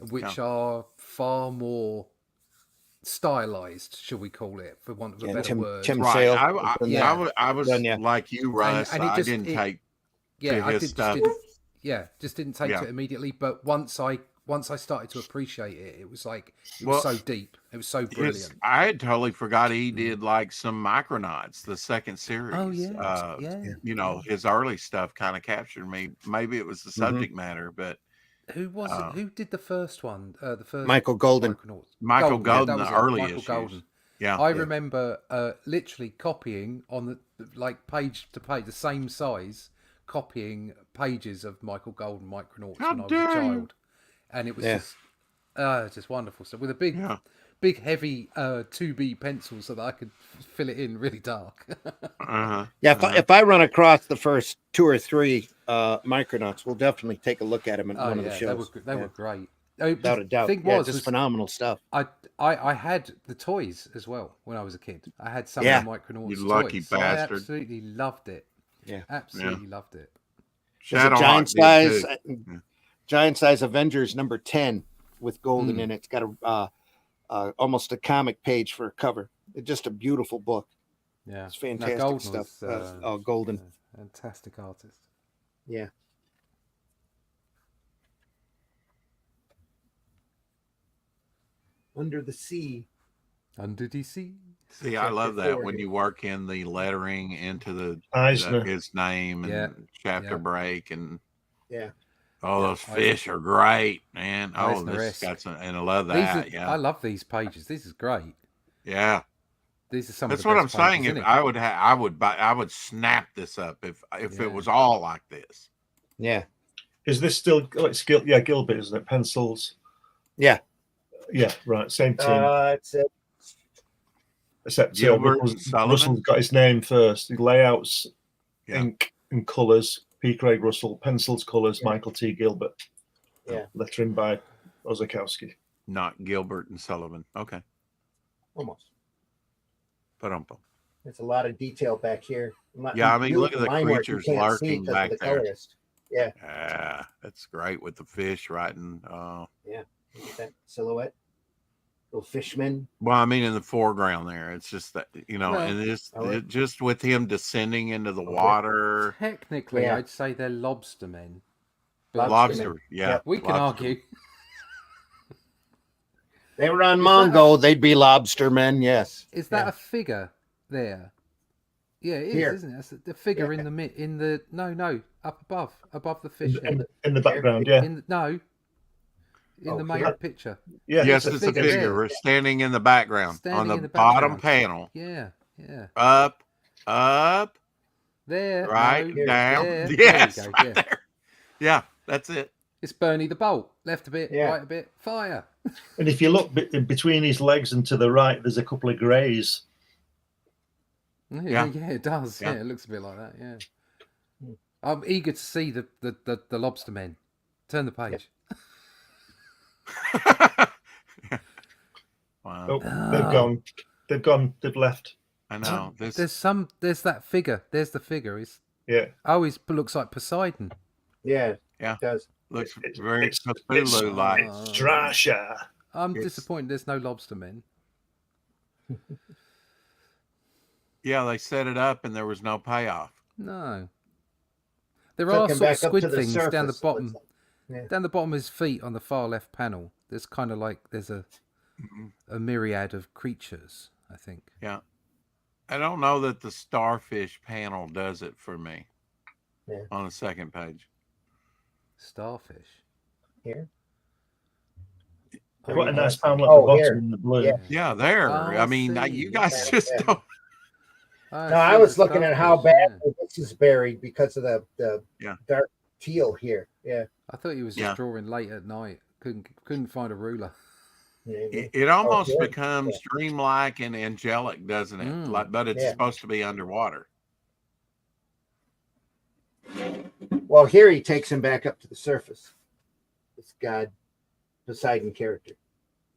which are far more stylized, shall we call it, for want of a better word. Tim right. Sale. I was like you, Russ. And I didn't take his stuff. Just didn't take to it immediately. But once I started to appreciate it, it was like was so deep. It was so brilliant. I had totally forgot he did like some Micronauts, the second series. Oh yeah. His early stuff kind of captured me. Maybe it was the subject matter, but who was it? Who did the first one? The first Michael Golden. Michael Golden, the early issues. Golden. Yeah, I remember literally copying on the page to page, the same size, copying pages of Michael Golden Micronauts when I was a child. And it was just wonderful stuff with a big heavy 2B pencil so that I could fill it in really dark. If I run across the first 2 or 3 Micronauts, we'll definitely take a look at them in one of the shows. They were great. Without a doubt. Thing was phenomenal stuff. I had the toys as well when I was a kid. I had some of the Micronauts you lucky toys. bastard. So I absolutely loved it. Yeah. Absolutely loved it. Giant size Avengers number 10 with Golden in it. It's got a almost a comic page for a cover. It's just a beautiful book. Yeah, It's fantastic Golden stuff. was, Golden. Fantastic artist. Yeah. Under the Sea. Under the Sea. See, I love Chapter that 4 when here. you work in the lettering into the Eisner. his name and Yeah. chapter Yeah. break and Yeah. oh, Yeah, those fish are great, man. Oh, this Eisner-esque. got some, and I love These that. are, Yeah, I love these pages. This is great. yeah. These are some That's of the what I'm best saying. pages, If isn't it? I would have, I would snap this up if Yeah. it was all like this. Yeah. Is this still? Oh, it's Gilbert, isn't it? Pencils. Yeah. Yeah, right. Same team. It's Except Gilbert and Sullivan? Russell's got his name first. The layouts, Yeah. ink and colours. P. Craig Russell. Pencils, colours. Yeah. Michael T. Gilbert. Yeah. Lettering by Ozakowski. Not Gilbert and Sullivan. Okay. almost. Ba-dum-bum. There's a lot of detail back here. Yeah, I mean, look at the Line work you creatures can't see lurking 'cause of back the there. colorist. Yeah. Yeah, that's great with the fish writing. Yeah. Look at that silhouette. Little fishman. Well, I mean, in the foreground there, it's just that, you know, Well, and oh, it just with him descending into the water. Technically, Yeah. I'd say they're lobster men. But Lobster, yeah. Yep. we can lobster. argue. They were on Is Mongo, they'd be lobster men, yes. Is that Yeah. a figure there? Yeah, it is, Here. isn't it? That's the figure Yeah. in the no up above the fish head. In the background, yeah. In the Oh, main here? picture. Yeah. Yes, It's a it's a figure figure. there. We're standing in the background on Standing the in the bottom background. panel. Yeah. Up, There. right, no, down. there. Yes, There you go. right Yeah. there. Yeah, that's it. It's Bernie the Bolt. Left a bit, Yeah. right a bit, fire. And if you look between his legs and to the right, there's a couple of greys. Yeah, it does. Yeah. Yeah, it looks a bit like that. Yeah. I'm eager to see the lobster men. Turn the page. Wow, Oh, they've gone. They've gone. They've left. I know. This There's that figure. There's the figure. Yeah. Oh, he looks like Poseidon. Yeah. Yeah. It does. looks It's- very it's- Cthulhu-like. It's Drasha. I'm It's- disappointed there's no lobster men. Yeah, they set it up and there was no payoff. No. There Took are him sort of back up squid to the things down the surface, bottom. looks like. Yeah. Down the bottom of his feet on the far left panel. There's kind of like there's a myriad of creatures, I think. Yeah. I don't know that the starfish panel does it for me. Yeah. On the second page. Starfish. Here. Quite a nice panel at Oh, the bottom here. in the blue. Yeah. Yeah, there. Oh, I mean, I you see. guys Yeah, just yeah. don't. Oh, No, I see, was the looking at how starfish, bad this is buried because of the Yeah. dark teal here. Yeah. I thought he was Yeah. just drawing late at night. Couldn't find a ruler. It almost yeah. becomes dreamlike and angelic, doesn't it? Mm. Like, but it's Yeah. supposed to be underwater. Well, here he takes him back up to the surface. This god Poseidon character.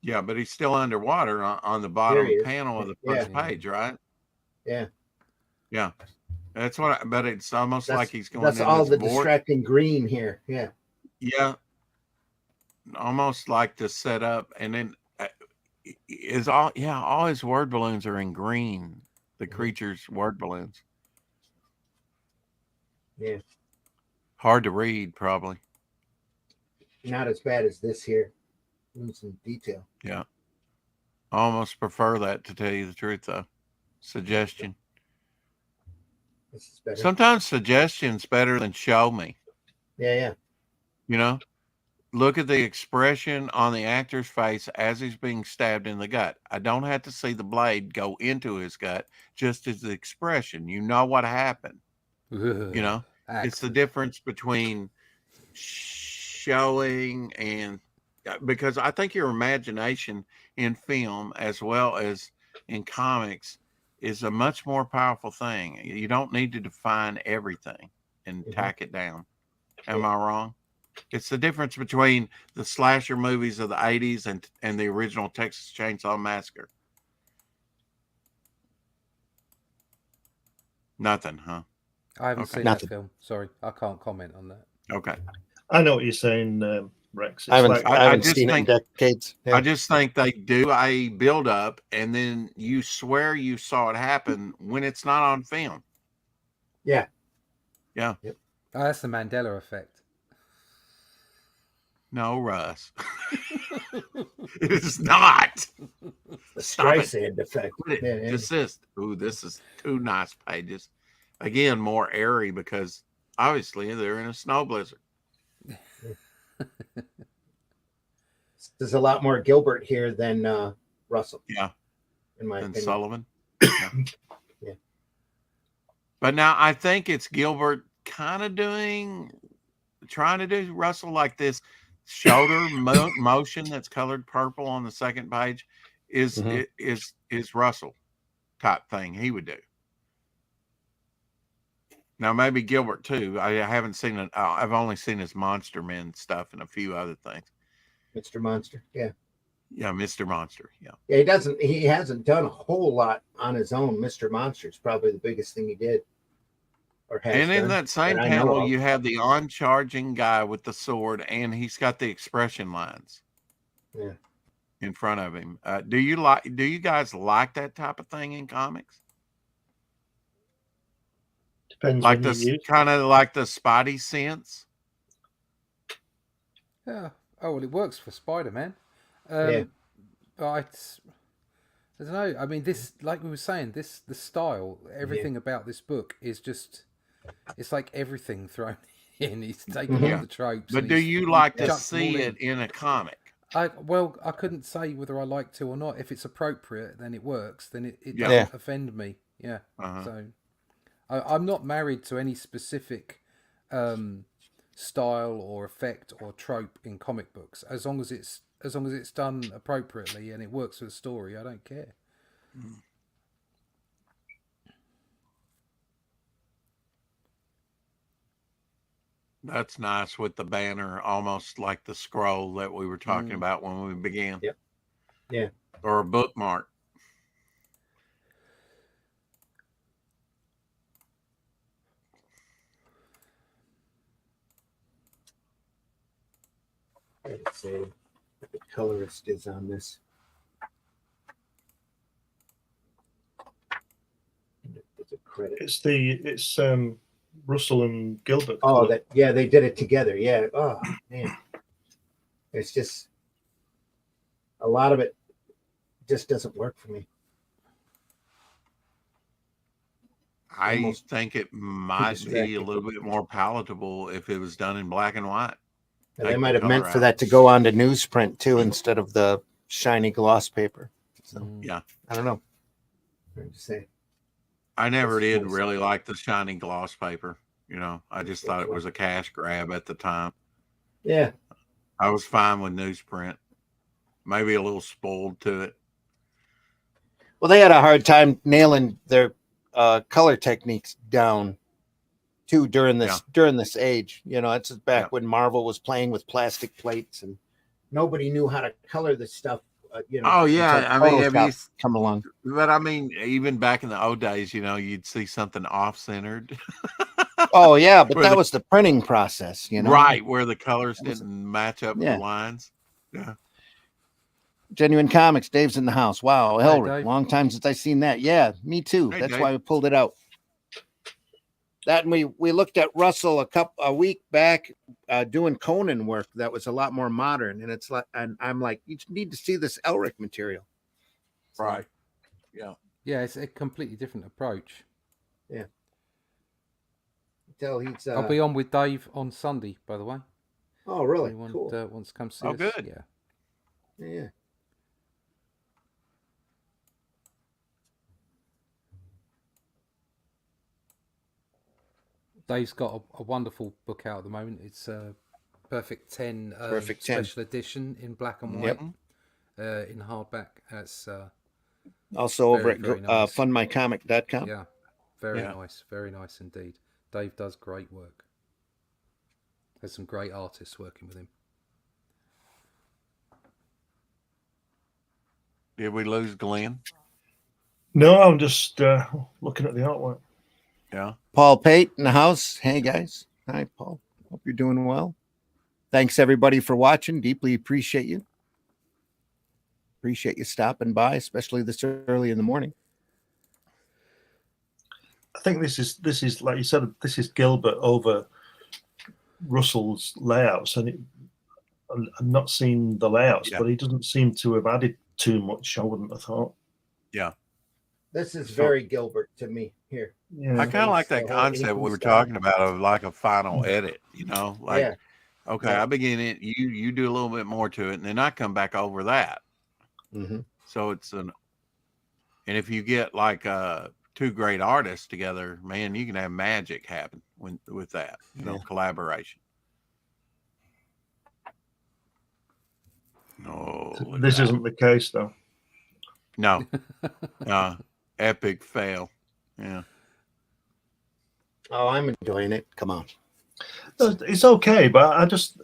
Yeah, but he's still underwater on the bottom he is. panel of the Yeah. first page, right? Yeah. Yeah. That's what. But it's almost That's, like he's going. that's in all this the vortex. distracting green here. Yeah. Yeah. Almost like to set up, and then is all. Yeah, all his word balloons are in green. The creature's word balloons. Yeah. Hard to read, probably. Not as bad as this here. Some detail. Yeah. I almost prefer that, to tell you the truth, though. Suggestion. This is better. Sometimes suggestion's better than show me. Yeah. You know, look at the expression on the actor's face as he's being stabbed in the gut. I don't have to see the blade go into his gut, just as the expression. You know what happened. You know, it's the difference between showing and, because I think your imagination in film as well as in comics is a much more powerful thing. You don't need to define everything and tack it down. Am I wrong? It's the difference between the slasher movies of the 80s and the original Texas Chainsaw Massacre. Nothing, huh? I haven't Okay. seen Nothing. that film. Sorry, I can't comment on that. Okay. I know what you're saying, Rex. I It's haven't just seen it in think- decades. I Yeah. just think they do a build up and then you swear you saw it happen when it's not on film. Yeah. Yeah. Oh, that's the Mandela effect. No, Russ. It is not. The Stop it. Streisand effect. Put it. Yeah, Desist. Ooh, this is 2 nice pages. Again, more airy because obviously they're in a snow blizzard. There's a lot more Gilbert here than Russell. Yeah. In my And opinion. Sullivan. Yeah. Yeah. But now I think it's Gilbert kind of trying to do Russell like this shoulder motion that's colored purple on the second page is Russell type thing he would do. Now maybe Gilbert too. I haven't seen it. I've only seen his Monster Men stuff and a few other things. Mr. Monster. Yeah. Yeah, Mr. Monster. Yeah. Yeah, he hasn't done a whole lot on his own. Mr. Monster's probably the biggest thing he did. Or has And in done, that same that I know panel, of. you have the on-charging guy with the sword, and he's got the expression lines. Yeah. In front of him. Do you guys like that type of thing in comics? Depends Like when you this use it. kind of like the Spidey sense? Yeah. Oh, well, it works for Spider-Man. Yeah. But I don't know. I mean, this, like we were saying, the style, everything about this book is just, it's like everything thrown in. He's taking all the tropes. But and do he's you like to chucked them all see it in a comic? I couldn't say whether I like to or not. If it's appropriate, then it works. Then it Yeah. doesn't offend me. Yeah. Uh-huh. So I'm not married to any specific style or effect or trope in comic books. As long as it's done appropriately and it works for the story, I don't care. That's nice with the banner, almost like the scroll that we were talking about when we began. Yep. Yeah. Or a bookmark. Let's see what the colorist is on this. There's a credit. It's Russell and Gilbert. Oh, they did it together. Yeah. Oh man, it's just a lot of it just doesn't work for me. I Almost think it might be distracting. a little bit more palatable if it was done in black and white. And Take they the might have meant color for out. that to go on to newsprint too, instead of the shiny gloss paper. So Yeah. I don't know. Hard to say. I never That's did nice. really like the shiny gloss paper. You know, I just thought it was a cash grab at the time. Yeah. I was fine with newsprint. Maybe a little spoiled to it. Well, they had a hard time nailing their color techniques down too during this age. You know, it's back when Marvel was playing with plastic plates and nobody knew how to color this stuff. Oh, yeah. until I mean, have you Photoshop come along? But I mean, even back in the old days, you know, you'd see something off-centered. Oh yeah, but Where that the- was the printing process, you know. Right, where the colors That was- didn't match up with Yeah. the lines. Yeah. Genuine Comics, Dave's in the house. Wow, Elric, Dave. long time since I seen that. Yeah, me too. Hey, That's Dave. why we pulled it out. That and we looked at Russell a week back doing Conan work that was a lot more modern, and it's like, and I'm like, you need to see this Elric material. Right. Yeah. Yeah, it's a completely different approach. Tell he's I'll be on with Dave on Sunday, by the way. oh really Anyone cool. wants to come see Oh, us? good. Yeah. Yeah. Dave's got a wonderful book out at the moment. It's Perfect 10 Perfect 10. special edition in black and Yep. white, in hardback. That's Also over Very, very at nice. fundmycomic.com. yeah, very Yeah. very nice indeed. Dave does great work. There's some great artists working with him. Did we lose Glenn? No, I'm just looking at the artwork. Yeah. Paul Pate in the house. Hey guys. Hi, Paul. Hope you're doing well. Thanks everybody for watching. Deeply appreciate you. Appreciate you stopping by, especially this early in the morning. I think this is like you said, this is Gilbert over Russell's layouts, and I've not seen the layouts, but he doesn't seem to have added too much. I wouldn't have thought. Yeah. This is very Gilbert to me here. Yeah. I kind of like that concept we were talking about of like a final edit, like, okay, I begin it, you do a little bit more to it, and then I come back over that. Mm-hmm. So and if you get like two great artists together, man, you can have magic happen with that, collaboration. No, this isn't the case though. No. Epic fail. Yeah. Oh, I'm enjoying it. Come on. It's okay, but I just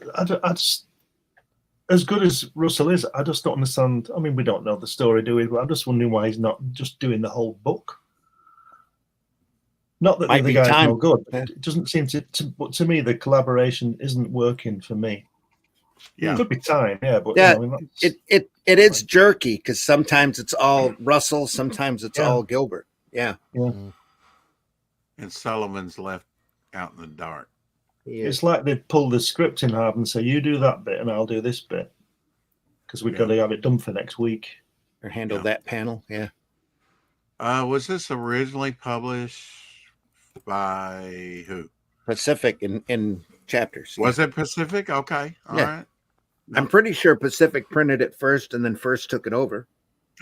as good as Russell is, I just don't understand. I mean, we don't know the story, do we? But I'm just wondering why he's not just doing the whole book. Not that the other guy's no good. But it doesn't seem but to me, the collaboration isn't working for me. Yeah. It could be time, but it is jerky because sometimes it's all Russell, sometimes it's all Gilbert. Yeah. And Sullivan's left out in the dark. It's like they pull the script in hard and say, you do that bit and I'll do this bit. Because we've got to have it done for next week. Or handle that panel. Yeah. Was this originally published by who? Pacific in chapters. Was it Pacific? Okay. All right. I'm pretty sure Pacific printed it first and then first took it over.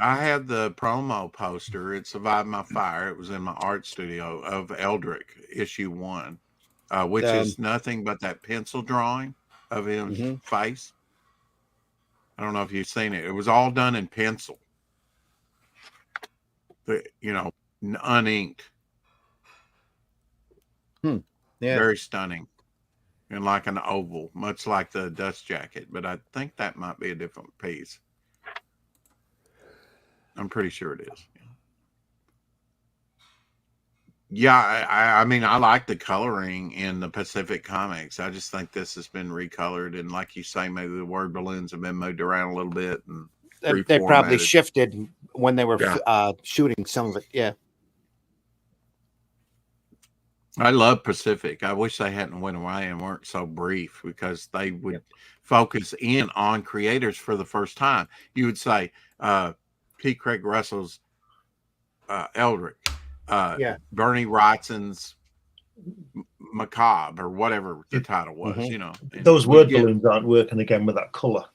I had the promo poster. It survived my fire. It was in my art studio of ELRIC issue 1, which is nothing but that pencil drawing of his face. I don't know if you've seen it. It was all done in pencil. Uninked. Yeah. Very stunning. And like an oval, much like the dust jacket. But I think that might be a different piece. I'm pretty sure it is. Yeah, I mean, I like the coloring in the Pacific comics. I just think this has been recolored. And like you say, maybe the word balloons have been moved around a little bit. And they probably shifted when they were shooting some of it. Yeah. I love Pacific. I wish they hadn't went away and weren't so brief, because they would focus in on creators for the first time. You would say P. Craig Russell's ELRIC, Bernie Wrightson's Macabre, or whatever the title was. Those word balloons aren't working again with that color.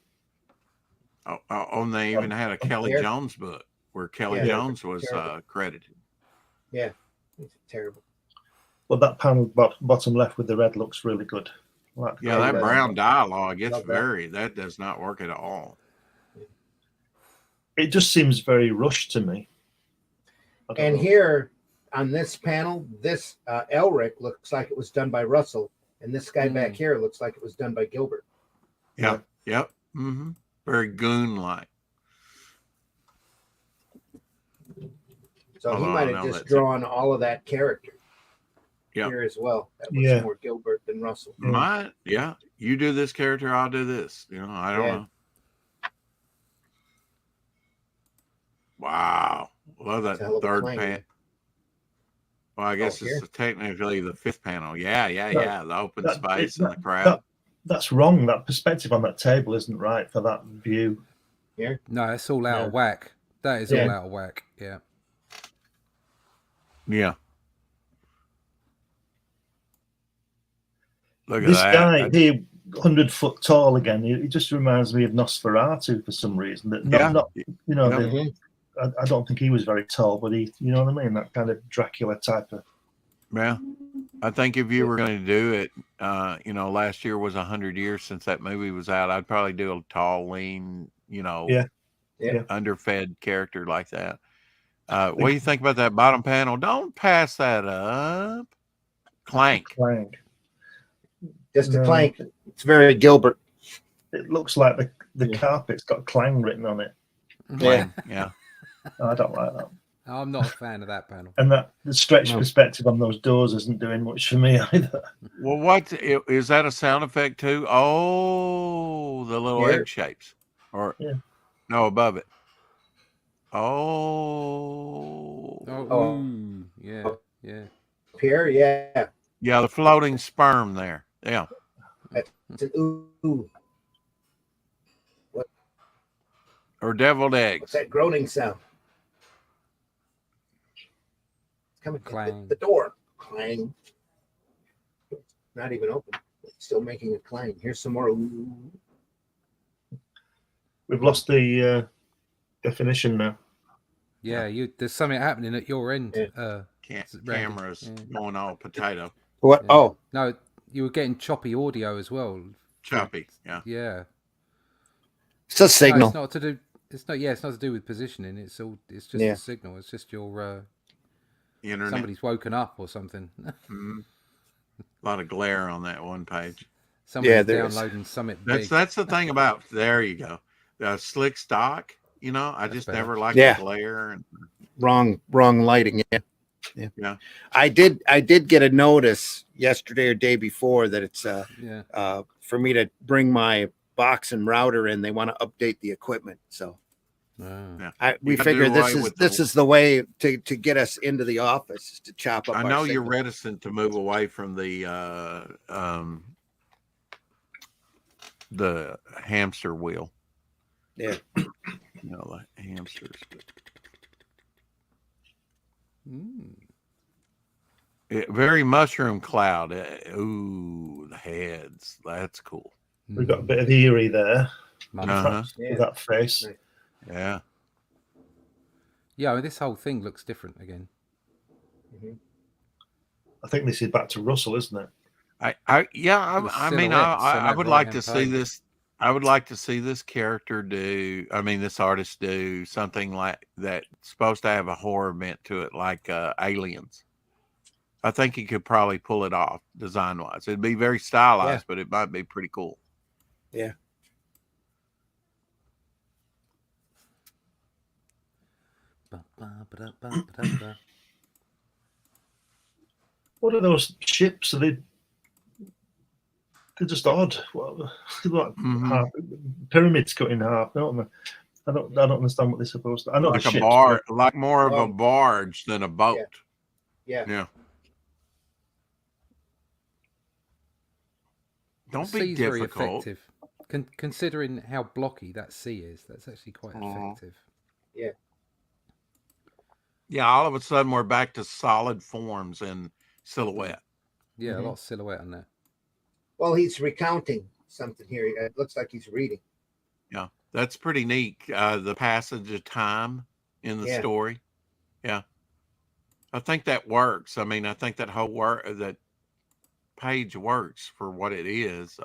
And they even had a Kelly Jones book where Kelly Jones was credited. Yeah, it's terrible. Well, that panel bottom left with the red looks really good. That brown dialogue, that does not work at all. It just seems very rushed to me. And here on this panel, this ELRIC looks like it was done by Russell, and this guy back here looks like it was done by Gilbert. Yep. Mm-hmm. Very goon-like. So he might have just drawn all of that character here as well. That was more Gilbert than Russell. Might, you do this character, I'll do this. I don't know. Wow. Love that third panel. Well, I guess it's technically the fifth panel. The open space and the crowd. That's wrong. That perspective on that table isn't right for that view. Yeah. No, it's all out of whack. That is all out of whack. Yeah. Yeah. Look at this that. Guy here, 100 foot tall again. He just reminds me of Nosferatu for some reason. I don't think he was very tall, but he, you know what I mean? That kind of Dracula type of. Yeah. I think if you were going to do it, last year was 100 years since that movie was out. I'd probably do a tall, lean, underfed character like that. What do you think about that bottom panel? Don't pass that up. Clank. Just a clank. It's very Gilbert. It looks like the carpet's got Clang written on it. Yeah. I don't like that. I'm not a fan of that panel. And that the stretch perspective on those doors isn't doing much for me either. Well, what is that a sound effect too? Oh, the little egg shapes, or no, above it. Oh, ooh, yeah. Here, yeah. Yeah, the floating sperm there. Yeah. It's an ooh. What? Or deviled eggs. What's that groaning sound? It's coming. Clang. The door. Clang. Not even open. It's still making a clang. Here's some more ooh. We've lost the definition now. Yeah, there's something happening at your end. Cameras going all potato. What? Yeah. Oh. No, you were getting choppy audio as well. Choppy, yeah. Yeah. It's a signal. No, it's not to do. It's not to do with positioning. It's just a signal. It's just your internet. Somebody's woken up or something. Mm-hmm. A lot of glare on that one page. Somebody's downloading something big. That's the thing about. There you go. Slick stock. You know, I just never liked the glare and wrong lighting. Yeah. I did get a notice yesterday or day before that it's for me to bring my box and router in. They want to update the equipment, so we figure this is the way to get us into the office, is to chop up. I know you're reticent to move away from the hamster wheel. Yeah. You know, the hamsters. Very mushroom cloud. Ooh, the heads. That's cool. We've got a bit of eerie there. With that face. Yeah. Yeah, I mean, this whole thing looks different again. Mm-hmm. I think this is back to Russell, isn't it? I would like to see this. I would like to see this character this artist do something like that. Supposed to have a horror bent to it, like Aliens. I think he could probably pull it off design-wise. It'd be very stylized, but it might be pretty cool. Yeah. What are those ships? Are they're just odd. Pyramids cut in half, don't they? I don't understand what they're supposed to. I know like the a ships, barge, like more of a barge than a boat. Yeah. Don't be difficult. Very effective. Considering how blocky that sea is, that's actually quite effective. Yeah. Yeah, all of a sudden we're back to solid forms and silhouette. Yeah, a lot of silhouette on there. Well, he's recounting something here. It looks like he's reading. Yeah, that's pretty neat. The passage of time in the story. Yeah. I think that works. I mean, I think that whole that page works for what it is.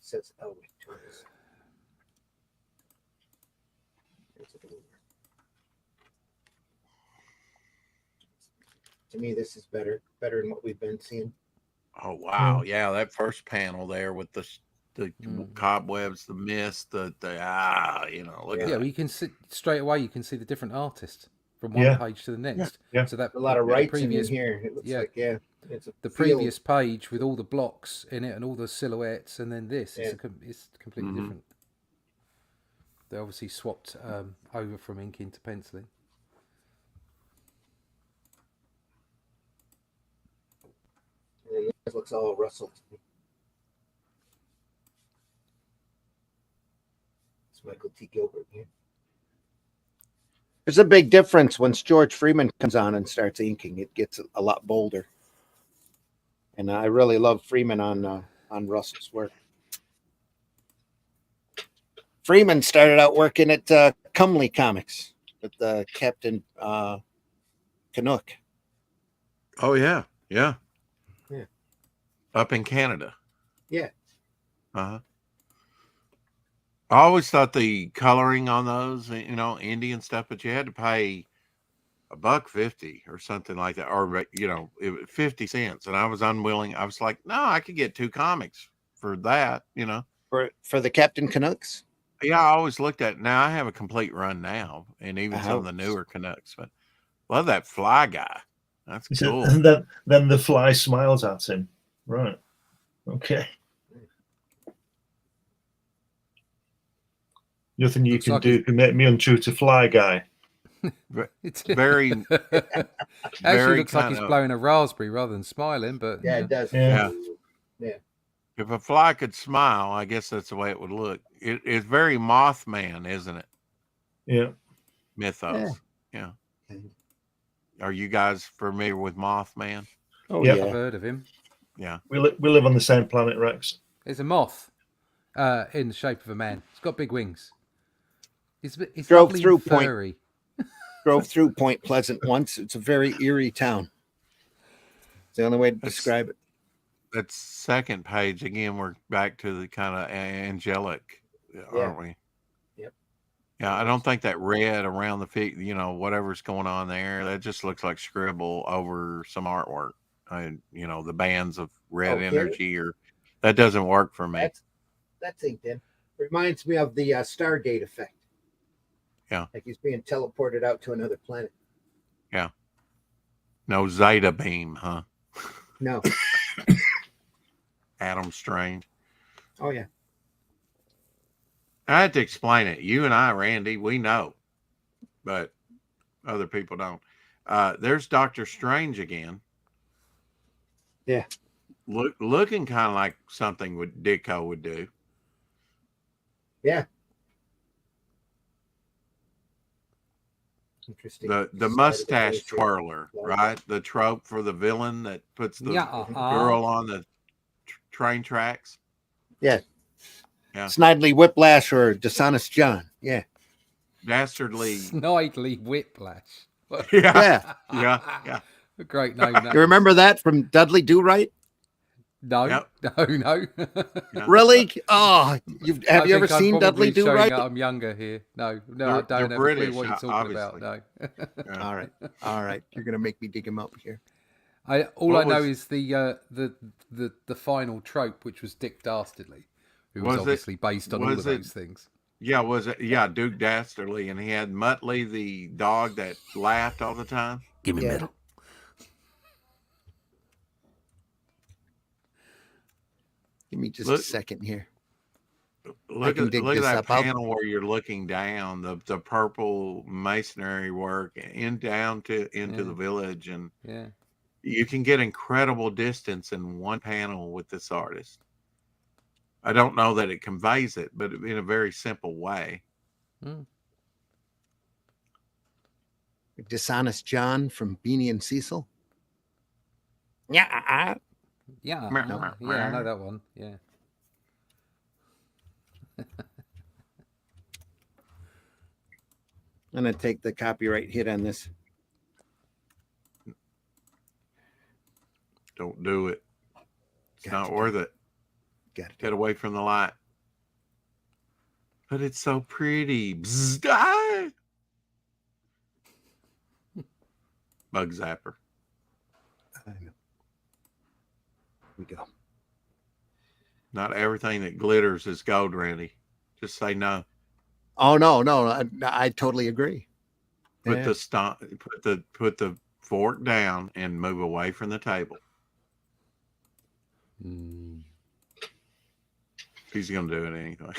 Says ELRIC to me, this is better than what we've been seeing. Oh wow, yeah, that first panel there with the cobwebs, the mist, look at well, you can see straight away. You can see the different artists from one page to the next. Yeah. So that a lot of writing in here. It looks like it's the previous page with all the blocks in it and all the silhouettes, and then this it's completely different. They obviously swapped over from inking to penciling. And this looks all Russell to me. It's MichaelT Gilbert here. There's a big difference when George Freeman comes on and starts inking. It gets a lot bolder. And I really love Freeman on Russell's work. Freeman started out working at Cumley Comics with Captain Canuck. Oh yeah. Up in Canada. Yeah. I always thought the coloring on those, Indian stuff, but you had to pay $1.50 or something like that, or you know, it was 50 cents, and I was unwilling. I was like, no, I could get 2 comics for that, you know. For the Captain Canucks. Yeah, I always looked at. Now I have a complete run now, and even some of the newer Canucks. But love that Fly guy. That's cool. And then the Fly smiles at him. Right. Okay. Nothing you can do can make me untrue to Fly guy. It's very. Actually, looks like he's blowing a raspberry rather than smiling, but yeah, it does. Yeah. If a fly could smile, I guess that's the way it would look. It's very Mothman, isn't it? Yeah. Mythos. Yeah. Are you guys familiar with Mothman? Oh, yeah. I've heard of him. Yeah. We live on the same planet, Rex. There's a moth in the shape of a man. It's got big wings. He's Drove lovely through and furry. Drove through Point Pleasant once. It's a very eerie town. It's the only way to describe it. That second page again. We're back to the kind of angelic, aren't we? Yep. Yeah, I don't think that red around the feet, you know, whatever's going on there, that just looks like scribble over some artwork. You know, the bands of red energy, or that doesn't work for me. That's inked in. Reminds me of the Stargate effect. Yeah, like he's being teleported out to another planet. Yeah. No Zeta beam, huh? No. Adam Strange. Oh yeah. I had to explain it. You and I, Randy, we know, but other people don't. There's Dr. Strange again. Yeah. Looking kind of like something Ditko would do. Yeah. Interesting. The mustache twirler, right? The trope for the villain that puts the girl on the train tracks. Yeah. Yeah. Snidely Whiplash or Dishonest John. Yeah. Dastardly. Snidely Whiplash. Yeah. Yeah. A great name. You remember that from Dudley Do-Right? No. Yep. No. Yeah. Really? Oh, have you ever seen Dudley Do-Right? I'm younger here. No, I don't have a clue what you're talking about. No. Yeah. All right. You're gonna make me dig him up here. All I know is the final trope, which was Dick Dastardly, who was obviously based on all of those things. Yeah, was it? Yeah, Duke Dastardly, and he had Muttley, the dog that laughed all the time. Give me metal. Give me just a second here. Look at that panel where you're looking down, the purple masonry work into the village, and you can get incredible distance in one panel with this artist. I don't know that it conveys it, but in a very simple way. Dishonest John from Beanie and Cecil. Yeah. I know that one. Yeah. I'm gonna take the copyright hit on this. Don't do it. It's not worth it. Get away from the light. But it's so pretty. Bzz, ah! Bug zapper. I know. We go. Not everything that glitters is gold, Randy. Just say no. Oh no, I totally agree. Put the fork down and move away from the table. He's gonna do it anyway.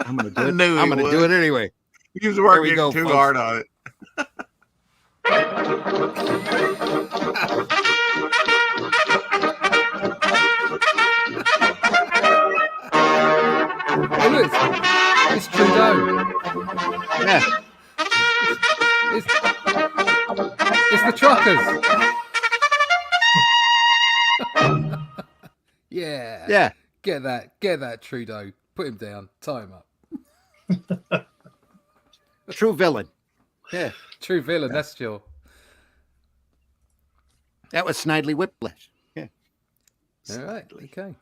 I'm gonna do it. I'm gonna do it anyway. He was working too hard on it. Oh, look, it's Trudeau. Yeah. It's the truckers. Yeah. Get that, Trudeau. Put him down. Tie him up. True villain. Yeah. True villain, that's sure. That was Snidely Whiplash. Yeah. All right. Okay.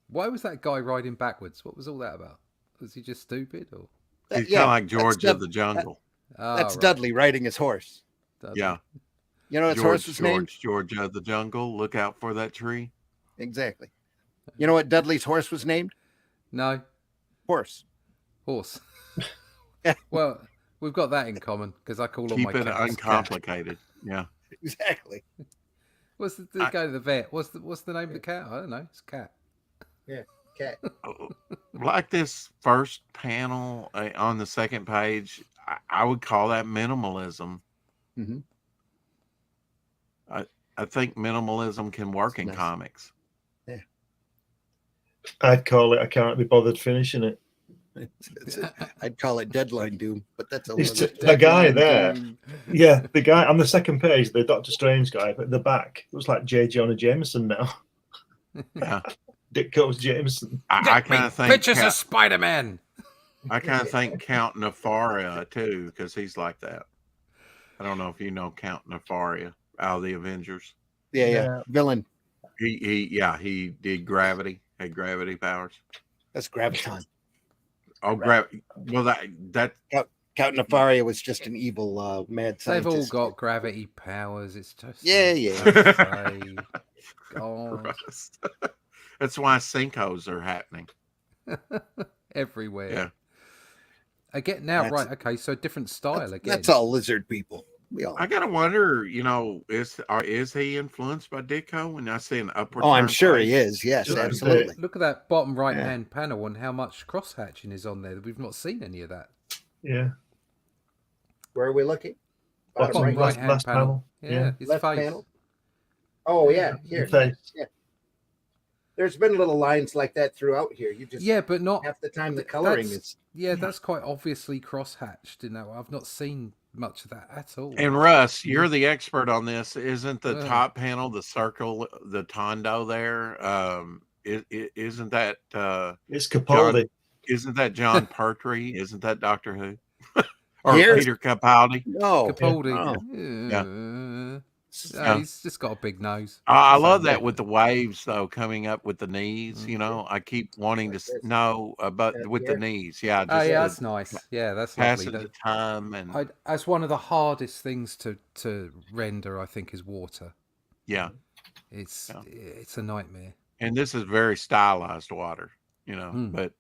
Why was that guy riding backwards? What was all that about? Was he just stupid, or? He's kind of like George of the Jungle. Oh, That's right. Dudley riding his horse. Dudley. Yeah. You know what his horse was named? George of the jungle. Look out for that tree. Exactly. You know what Dudley's horse was named? No. Horse. Horse. Well, we've got that in common because I call all my Keep it cats uncomplicated. Yeah. Exactly. What's the go to the vet? What's the name of the cat? I don't know. It's cat. Yeah, cat. Like this first panel on the second page, I would call that minimalism. Mm-hmm. I think minimalism can work in nice. comics. Yeah. I'd call it. I can't be bothered finishing it. I'd call it deadline doom, but that's a It's little the guy there. Yeah, the guy on the second page, the Doctor Strange guy, but at the back, it was like J. Jonah Jameson now. Yeah. Dick Coates Jameson. I kind of think Pictures of Spider-Man. I kind of think Count Nefaria too, because he's like that. I don't know if you know Count Nefaria out of the Avengers. Yeah. Villain. He did gravity, had gravity powers. That's Graviton. Oh, gravity. Well, that Count Nefaria was just an evil mad scientist. They've all got gravity powers. It's just Yeah. God. That's why sinkholes are happening Everywhere. Yeah. Again, now, right? Okay, so different style again. That's all lizard people. I gotta wonder, is he influenced by Ditko? When I see an upward. Oh, I'm turn sure face? he is. Yes, absolutely. Look at that bottom right-hand panel and how much cross-hatching is on there. We've not seen any of that. Yeah. Where are we looking? Bottom right-hand last panel. panel. Yeah, his Left face. panel. Oh yeah, here. Face. Yeah. There's been little lines like that throughout here. You just but not half the time the coloring is. Yeah, that's quite obviously cross-hatched. I've not seen much of that at all. And Russ, you're the expert on this. Isn't the top panel the circle, the Tondo there? Isn't that it's Capaldi? Isn't that John Pertwee? Isn't that Doctor Who? Or Here's- Peter Capaldi? No, Capaldi. Yeah. He's just got a big nose. I love that with the waves though coming up with the knees. I keep wanting to know about with the knees. Yeah, just that's nice. Yeah, that's passage lovely. of time and That's one of the hardest things to render. I think is water. yeah, it's a nightmare. And this is very stylized water, But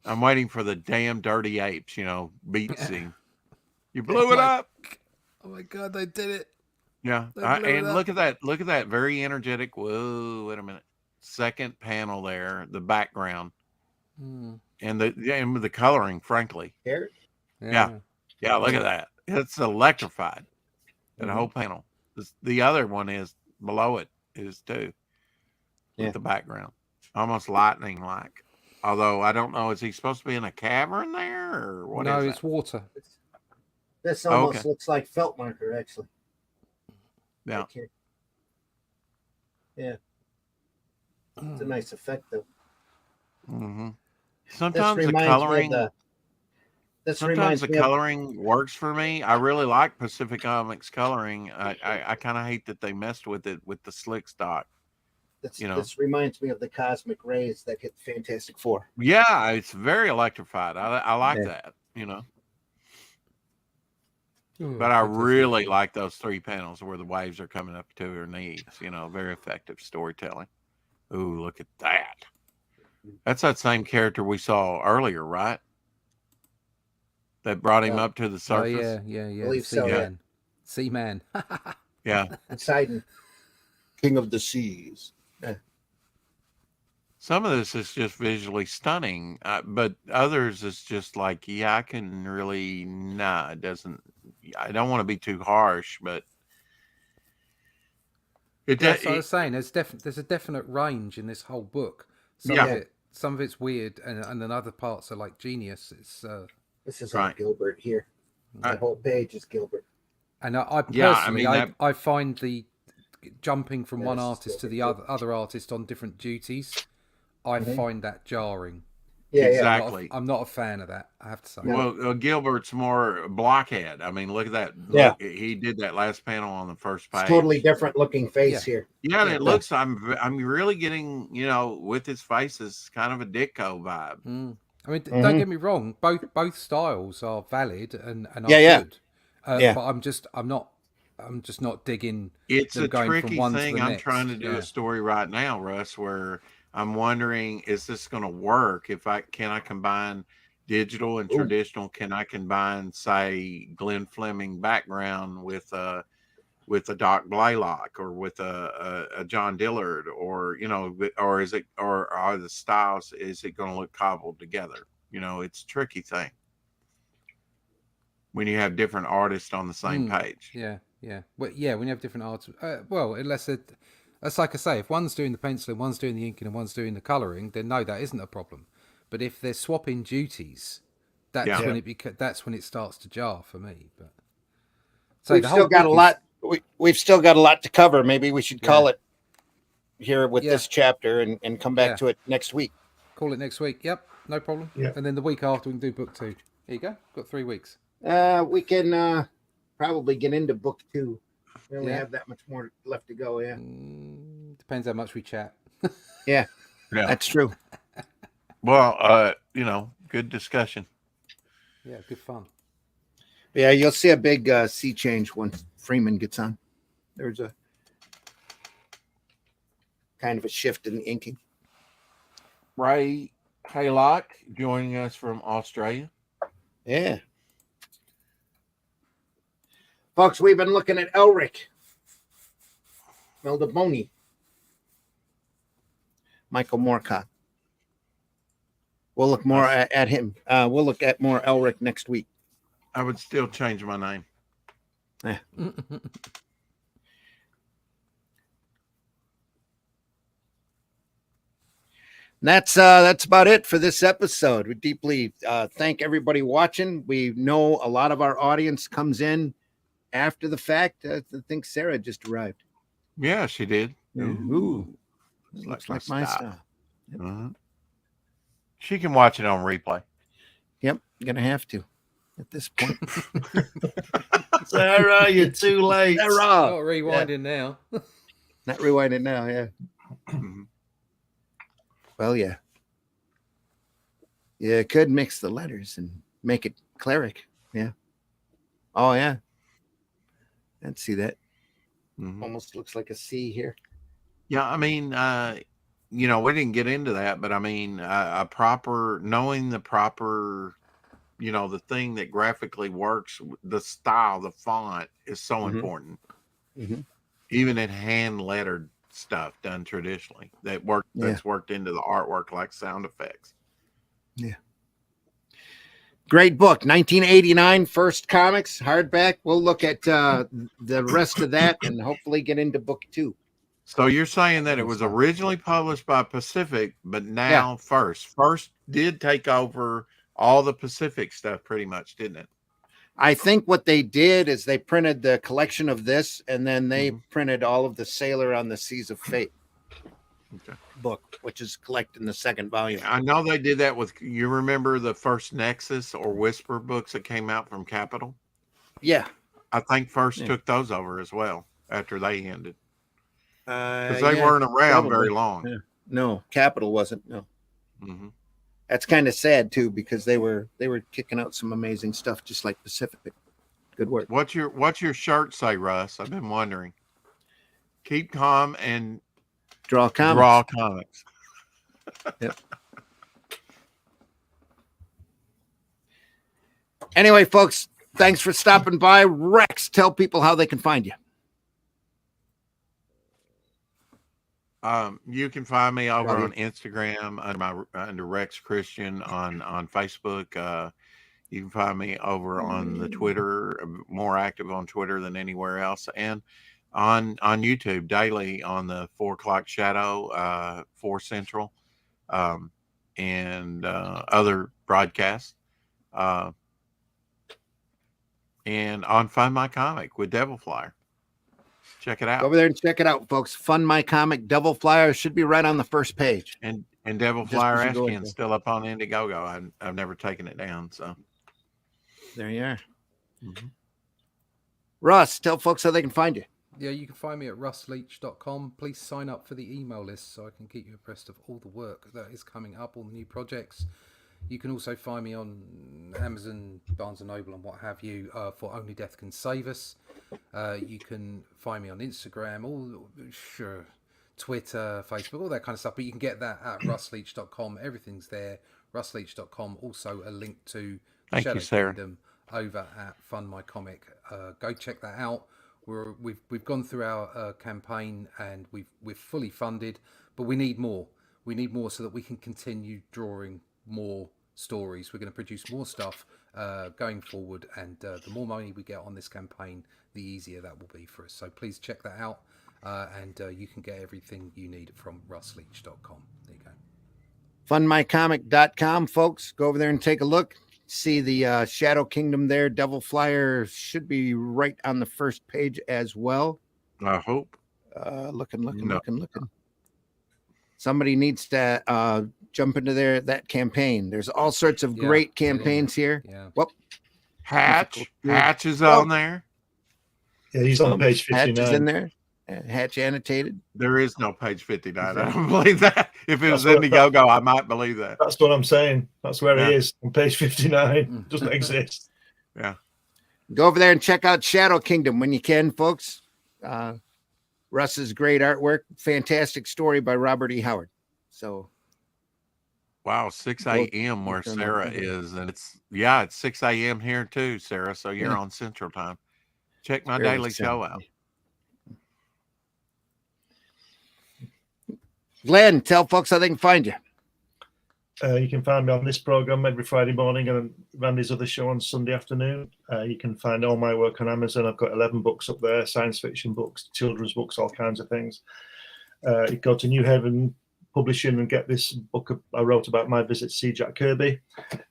I'm waiting for the damn dirty apes, beat scene. You blew it up. Oh my God, they did it. Yeah, and look at that very energetic. Whoa, wait a minute. Second panel there, the background, and the coloring. Frankly, here. Yeah. Look at that. It's electrified. That whole panel. The other one is below it is too. With the background, almost lightning like. Although I don't know, is he supposed to be in a cavern there or what? No, is it's water. This almost looks like felt marker, actually. Yeah. Yeah. It's a nice effect, though. Mm-hmm. Sometimes the coloring. Sometimes the coloring works for me. I really like Pacific Comics coloring. I kind of hate that they messed with it with the slick stock. This reminds me of the cosmic rays that hit Fantastic Four. Yeah, it's very electrified. I like that. But I really like those three panels where the waves are coming up to her knees. Very effective storytelling. Ooh, look at that. That's that same character we saw earlier, right? That brought him up to the surface. Oh, yeah. Believe so, Seaman. Seaman. Yeah. Poseidon, king of the seas. Some of this is just visually stunning, but others is just like, I can really, it doesn't. I don't want to be too harsh, but That's what I was saying. There's a definite range in this whole book. Some of it's weird, and then other parts are like genius. This is all Gilbert here. The whole page is Gilbert. And I personally, I find the jumping from one artist to the other artist on different duties, I find that jarring. Yeah, exactly. I'm not a fan of that, I have to say. Well, Gilbert's more blockhead. I mean, look at that. Yeah. He did that last panel on the first page. It's totally different looking face here. Yeah, and it looks, I'm really getting, with his face is kind of a Ditko vibe. I mean, don't get me wrong. Both styles are valid and are Yeah. good. Yeah. But I'm just not digging. It's them a going tricky from one to thing. the I'm next. trying to do a story right now, Russ, where I'm wondering, is this going to work? Can I combine digital and traditional? Can I combine, say, Glenn Fleming background with a Doc Blaylock or with a John Dillard, or or are the styles? Is it going to look cobbled together? It's a tricky thing when you have different artists on the same page. Yeah. Well, yeah, when you have different arts, well, unless that's like I say, if one's doing the penciling, one's doing the inking, and one's doing the colouring, then no, that isn't a problem. But if they're swapping duties, that's when that's when it starts to jar for me. But so we've still got a lot. We've still got a lot to cover. Maybe we should call it here with this chapter and come back to it next week. Call it next week. Yep, no problem. Yeah. And then the week after we can do book 2. Here you go. Got 3 weeks. We can probably get into book 2. We only have that much more left to go. Yeah. Depends how much we chat. Yeah, that's true. Well, good discussion. Yeah, good fun. Yeah, you'll see a big sea change once Freeman gets on. There's a kind of a shift in the inking. Ray Haylock joining us from Australia. Yeah. Folks, we've been looking at ELRIC, Melnibone, Michael Moorcock. We'll look more at him. We'll look at more ELRIC next week. I would still change my name. Yeah. That's about it for this episode. We deeply thank everybody watching. We know a lot of our audience comes in after the fact. I think Sarah just arrived. Yeah, she did. Ooh. Looks like my style. Yep. Uh-huh. She can watch it on replay. Yep, gonna have to at this point. Sarah, you're too late. Sarah. Not rewinding now. Not rewinding now, yeah. Well, yeah. Yeah, it could mix the letters and make it cleric. Yeah. Oh, yeah. I'd see that. Almost looks like a C here. Yeah, I mean, we didn't get into that, but I mean, knowing the proper, the thing that graphically works, the style, the font is so important. Even in hand lettered stuff done traditionally that's worked into the artwork, like sound effects. Yeah. Great book, 1989, First Comics, hardback. We'll look at the rest of that and hopefully get into book 2. So you're saying that it was originally published by Pacific, but now First did take over all the Pacific stuff pretty much, didn't it? I think what they did is they printed the collection of this, and then they printed all of the Sailor on the Seas of Fate book, which is collected in the 2nd volume. I know they did that with, you remember the first Nexus or Whisper books that came out from Capital? Yeah. I think First took those over as well after they ended. Because they weren't around very long. Yeah. No, Capital wasn't. No. That's kind of sad too, because they were kicking out some amazing stuff, just like Pacific. Good work. What's your shirt say, Russ? I've been wondering. Keep calm and draw comics. Draw comics. Yep. Anyway, folks, thanks for stopping by. Rex, tell people how they can find you. You can find me over on Instagram under Rex Christian, on Facebook. You can find me over on the Twitter, more active on Twitter than anywhere else, and on YouTube daily on the 4 o'clock shadow, 4 Central, and other broadcasts, and on Find My Comic with Devil Flyer. Check it out. Go over there and check it out, folks. Fund My Comic. Devil Flyer should be right on the first page. And Devil Flyer Ashkin's still up on Indiegogo. I've never taken it down. So there you are. Russ, tell folks how they can find you. Yeah, you can find me at russleach.com. Please sign up for the email list so I can keep you abreast of all the work that is coming up, all the new projects. You can also find me on Amazon, Barnes & Noble and what have you for Only Death Can Save Us. You can find me on Instagram, Twitter, Facebook, all that kind of stuff. But you can get that at russleach.com. Everything's there, russleach.com. Also a link to Shadow Kingdom over at Fund My Comic. Go check that out. We've gone through our campaign and we're fully funded, but we need more. We need more so that we can continue drawing more stories. We're going to produce more stuff going forward, and the more money we get on this campaign, the easier that will be for us. So please check that out, and you can get everything you need from russleach.com. There you go. Fundmycomic.com, folks. Go over there and take a look. See the Shadow Kingdom there. Devil Flyer should be right on the first page as well. I hope. Looking. Somebody needs to jump into that campaign. There's all sorts of great campaigns here. Yeah. Whoop. Hatch is on there. Yeah, he's on page 59. Hatch is in there. Hatch annotated. There is no page 59. I don't believe that. If it was Indiegogo, I might believe that. That's what I'm saying. That's where he is on page 59. Doesn't exist. Yeah. Go over there and check out Shadow Kingdom when you can, folks. Russ's great artwork. Fantastic story by Robert E. Howard. So. Wow, 6 a.m. where Sarah is. And it's 6 a.m. here too, Sarah. So you're on Central Time. Check my daily show out. Glenn, tell folks how they can find you. You can find me on this program every Friday morning and Randy's other show on Sunday afternoon. You can find all my work on Amazon. I've got 11 books up there, science fiction books, children's books, all kinds of things. You go to New Haven Publishing and get this book I wrote about my visit to see Jack Kirby.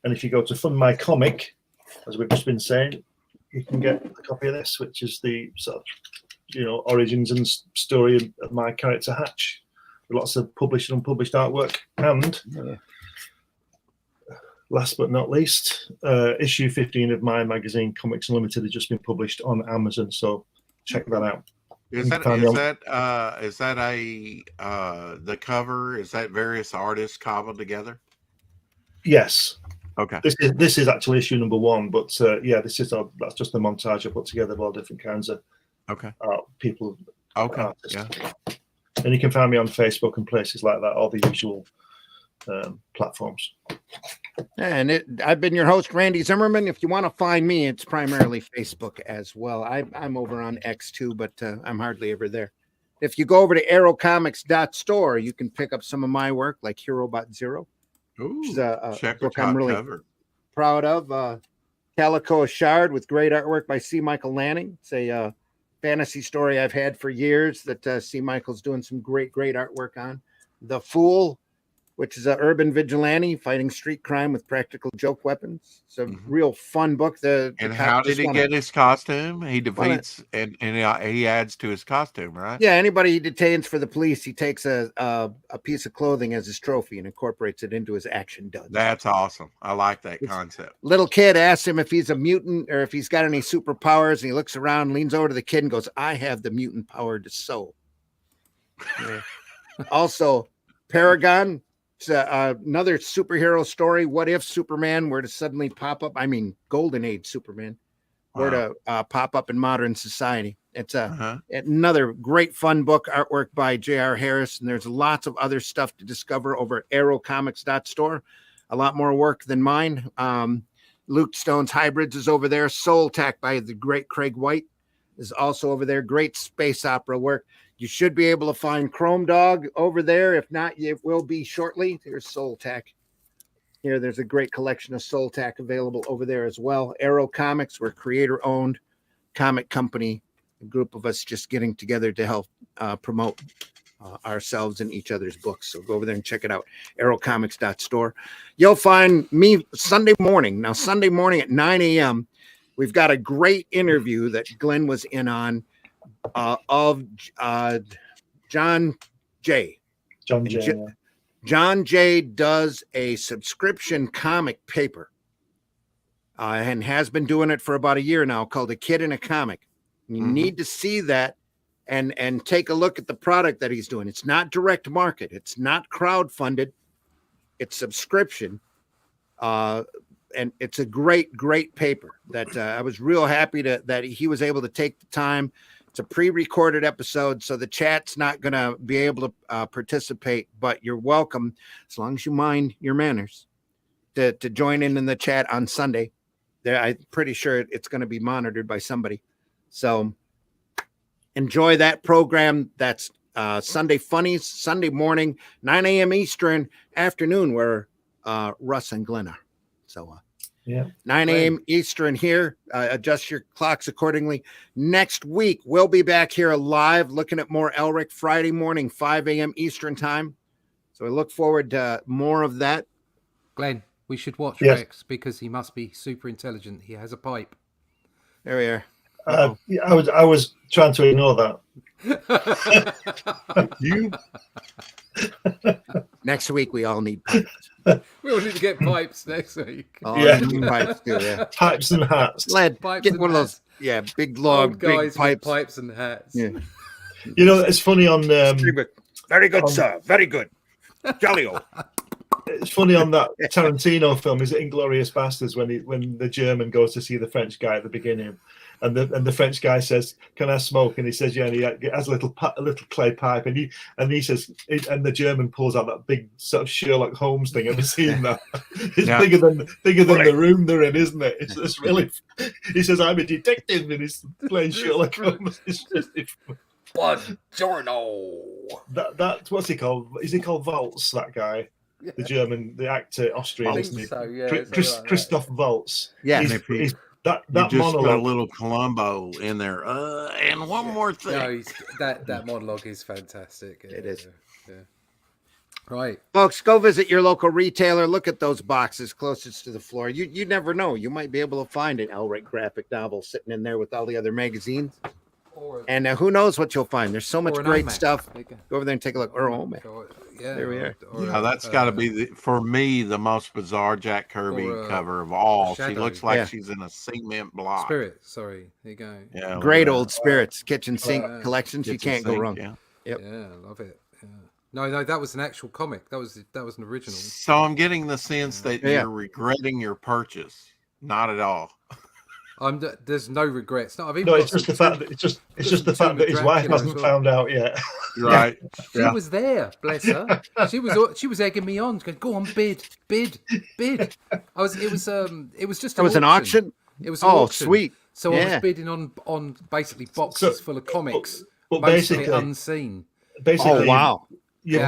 And if you go to Fund My Comic, as we've just been saying, you can get a copy of this, which is the sort of, origins and story of my character Hatch. Lots of published and unpublished artwork. And last but not least, issue 15 of my magazine, Comics Unlimited, has just been published on Amazon. So check that out. Is that the cover? Is that various artists cobbled together? Yes. Okay. This is actually issue number 1, but that's just a montage I put together of all different kinds of people. Okay. Artists. Yeah. And you can find me on Facebook and places like that, all the usual platforms. And I've been your host, Randy Zimmerman. If you want to find me, it's primarily Facebook as well. I'm over on X too, but I'm hardly ever there. If you go over to aerocomics.store, you can pick up some of my work, like Herobot Zero, which is a book I'm really proud of. Calico Shard with great artwork by C. Michael Lanning. It's a fantasy story I've had for years that C. Michael's doing some great artwork on. The Fool, which is an urban vigilante fighting street crime with practical joke weapons. It's a real fun book. How did he get his costume? He defeats and he adds to his costume, right? Yeah, anybody he detains for the police, he takes a piece of clothing as his trophy and incorporates it into his action duds. That's awesome. I like that concept. Little kid asks him if he's a mutant or if he's got any superpowers, and he looks around, leans over to the kid and goes, "I have the mutant power to sew." Yeah. Also, Paragon. It's another superhero story. What if Superman were to suddenly pop up? I mean, Golden Age Superman were to pop up in modern society. It's another great fun book, artwork by J.R. Harris, and there's lots of other stuff to discover over at aerocomics.store. A lot more work than mine. Luke Stone's Hybrids is over there. Soul Tack by the great Craig White is also over there. Great space opera work. You should be able to find Chrome Dog over there. If not, it will be shortly. There's Soul Tack. Here, there's a great collection of Soul Tack available over there as well. Aero Comics, we're creator-owned comic company. A group of us just getting together to help promote ourselves and each other's books. So go over there and check it out. aerocomics.store. You'll find me Sunday morning. Now, Sunday morning at 9 a.m., we've got a great interview that Glenn was in on of John Jay. John Jay does a subscription comic paper and has been doing it for about a year now, called A Kid in a Comic. You need to see that and take a look at the product that he's doing. It's not direct market. It's not crowdfunded. It's subscription. And it's a great paper that I was real happy that he was able to take the time. It's a pre-recorded episode, so the chat's not going to be able to participate, but you're welcome, as long as you mind your manners, to join in the chat on Sunday. I'm pretty sure it's going to be monitored by somebody. So enjoy that program. That's Sunday Funnies, Sunday morning, 9 a.m. Eastern, afternoon, where Russ and Glenn are. So 9 a.m. Eastern here. Adjust your clocks accordingly. Next week, we'll be back here live looking at more ELRIC Friday morning, 5 a.m. Eastern time. So I look forward to more of that. Glenn, we should watch Rex because he must be super intelligent. He has a pipe. There we are. I was trying to ignore that. You Next week, we all need pipes. We all need to get pipes next week. Need pipes too, Pipes and hats. Led, Pipes get and one of hats. those, big long, Old guys big with pipes. pipes and hats. Yeah. You know, it's funny on Very good, sir. Very good. Jolly-o. it's funny on that Tarantino film. Is it Inglourious Bastards when the German goes to see the French guy at the beginning, and the French guy says, "Can I smoke?" And he says, "Yeah." And he has a little clay pipe, and he says, and the German pulls out that big sort of Sherlock Holmes thing. Have you seen that? It's bigger than the room they're in, isn't it? It's really. He says, "I'm a detective," and he's playing Sherlock Holmes. It's just. Buongiorno. That's what's he called? Is he called Waltz? That guy, the German, the actor, Austrian, isn't he? So, yeah, Christoph Waltz. Yeah, he's that you just monologue. put a little Columbo in there. And one more thing. No, that monologue is fantastic. It is. Yeah. Right, folks, go visit your local retailer. Look at those boxes closest to the floor. You never know. You might be able to find an ELRIC graphic novel sitting in there with all the other magazines. And who knows what you'll find? There's so much great stuff. Go over there and take a look. Or Omac. There we are. That's got to be for me the most bizarre Jack Kirby cover of all. Shadow. She looks like she's in a cement block. Spirit. Sorry, there you go. Yeah, great old Spirits kitchen sink collections. You can't go wrong. Yeah. Yep. Yeah, love it. Yeah. No, that was an actual comic. That was an original. So I'm getting the sense that you're regretting your purchase. Not at all. There's no regrets. No, it's just the fact that his wife hasn't found out yet. Right. She was there, bless her. She was egging me on. Going, go on, bid. It was just. It was an auction. It was an auction. Sweet. So I was bidding on basically boxes full of comics, but basically unseen. Basically, wow. You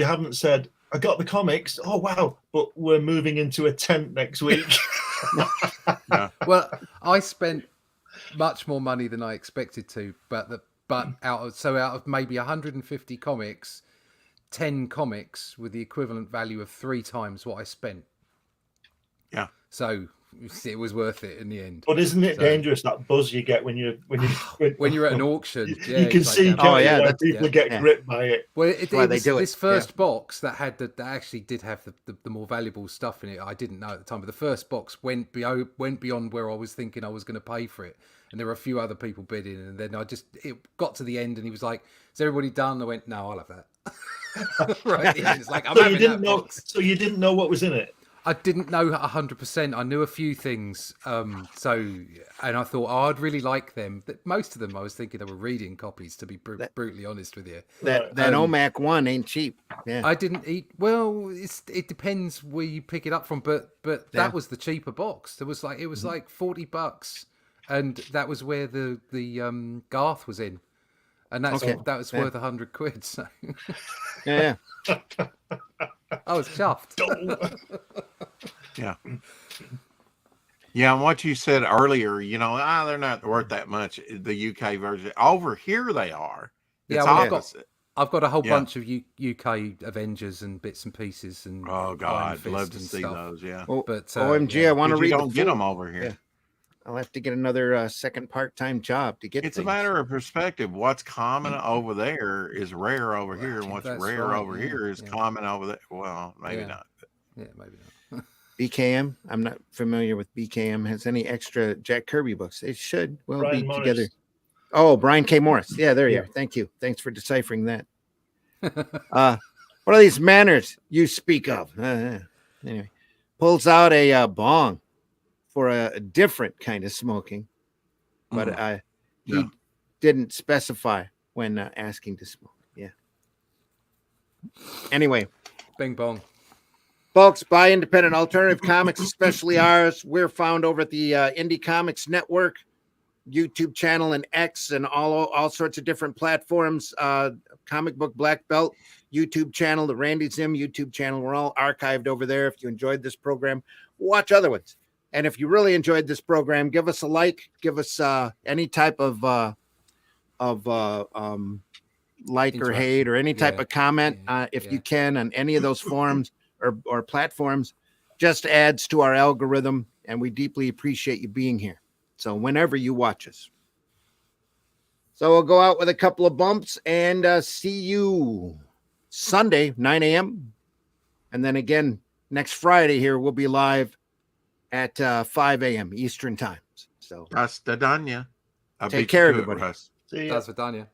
haven't said, "I got the comics." Oh wow! But we're moving into a tent next week. Well, I spent much more money than I expected to, but out of maybe 150 comics, 10 comics with the equivalent value of 3 times what I spent. Yeah. So it was worth it in the end. But isn't it dangerous, that buzz you get when you're at an auction? You can see people get gripped by it. Well, this first box that actually did have the more valuable stuff in it. I didn't know at the time, but the first box went beyond where I was thinking I was going to pay for it, and there were a few other people bidding, and then it got to the end, and he was like, "Is everybody done?" I went, "No, I'll have that." Right? Yeah, it's like I'm having that box. So you didn't know what was in it. I didn't know 100%. I knew a few things. And I thought, I'd really like them. Most of them, I was thinking they were reading copies, to be brutally honest with you. That Omac one ain't cheap. Yeah. I didn't eat. Well, it depends where you pick it up from, but that was the cheaper box. It was like $40, and that was where the Garth was in, and that was worth £100. So yeah. I was chuffed. Yeah. Yeah, and what you said earlier, they're not worth that much. The UK version over here, they are. It's opposite. I've got a whole bunch of UK Avengers and bits and pieces, and oh god, I'd love to see those. Yeah, but OMG, I want to read. You don't get them over here. Yeah. I'll have to get another second part-time job to get. It's a matter of perspective. What's common over there is rare over here, and what's rare over here is common over there. Well, maybe not. Yeah, maybe not. BKM. I'm not familiar with BKM. Has any extra Jack Kirby books? It should. We'll Brian be Morris. together. Oh, Brian K. Morris. Yeah, there you are. Thank you. Thanks for deciphering that. What are these manners you speak of? Anyway, pulls out a bong for a different kind of smoking, but he didn't specify when asking to smoke. Yeah. Anyway, Bing bong. folks, buy independent alternative comics, especially ours. We're found over at the Indie Comics Network YouTube channel and X and all sorts of different platforms. Comic Book Black Belt YouTube channel, the Randy Zim YouTube channel. We're all archived over there. If you enjoyed this program, watch other ones. And if you really enjoyed this program, give us a like, give us any type of like or hate or any type of comment if you can on any of those forums or platforms. Just adds to our algorithm, and we deeply appreciate you being here. So whenever you watch us. So we'll go out with a couple of bumps and see you Sunday, 9 a.m. And then again, next Friday here, we'll be live at 5 a.m. Eastern times. So Rasta Danya. Take care, everybody. See ya. That's Vidania.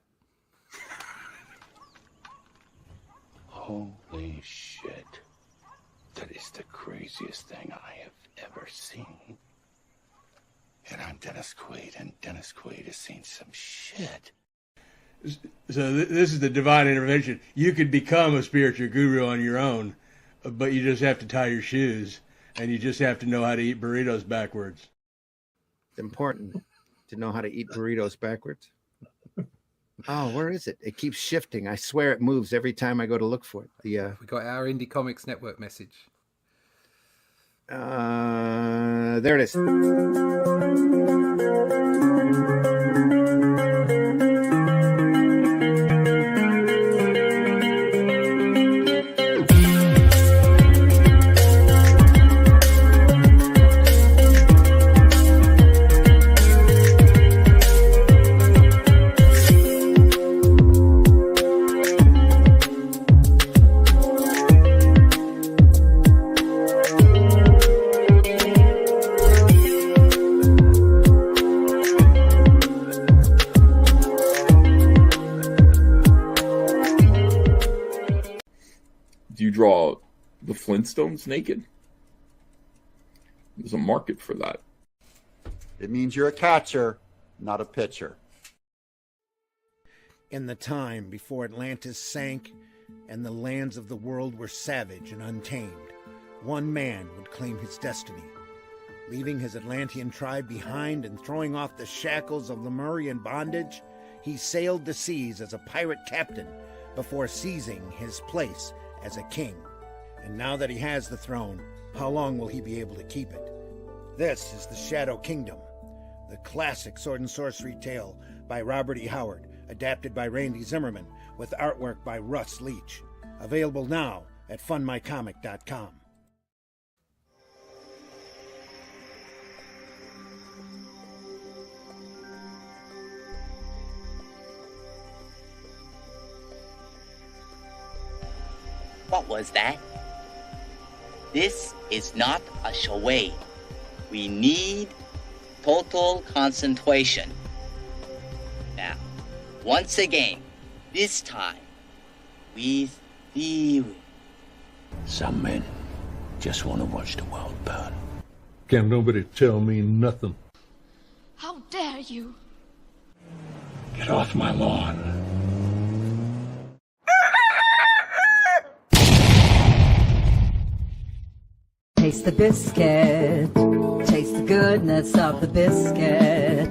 Holy shit. That is the craziest thing I have ever seen. And I'm Dennis Quaid, and Dennis Quaid has seen some shit. So this is the divine intervention. You could become a spiritual guru on your own, but you just have to tie your shoes, and you just have to know how to eat burritos backwards. It's important to know how to eat burritos backwards. Oh, where is it? It keeps shifting. I swear it moves every time I go to look for it. We got our Indie Comics Network message. There it is. Do you draw the Flintstones naked? There's a market for that. It means you're a catcher, not a pitcher. In the time before Atlantis sank and the lands of the world were savage and untamed, one man would claim his destiny. Leaving his Atlantean tribe behind and throwing off the shackles of Lemurian bondage, he sailed the seas as a pirate captain before seizing his place as a king. And now that he has the throne, how long will he be able to keep it? This is the Shadow Kingdom, the classic sword and sorcery tale by Robert E. Howard, adapted by Randy Zimmerman, with artwork by Russ Leach. Available now at funmycomic.com. What was that? This is not a charade. We need total concentration. Now, once again, this time, with theory. Some men just want to watch the world burn. Can't nobody tell me nothing. How dare you? Get off my lawn. Taste the biscuit. Taste the goodness of the biscuit.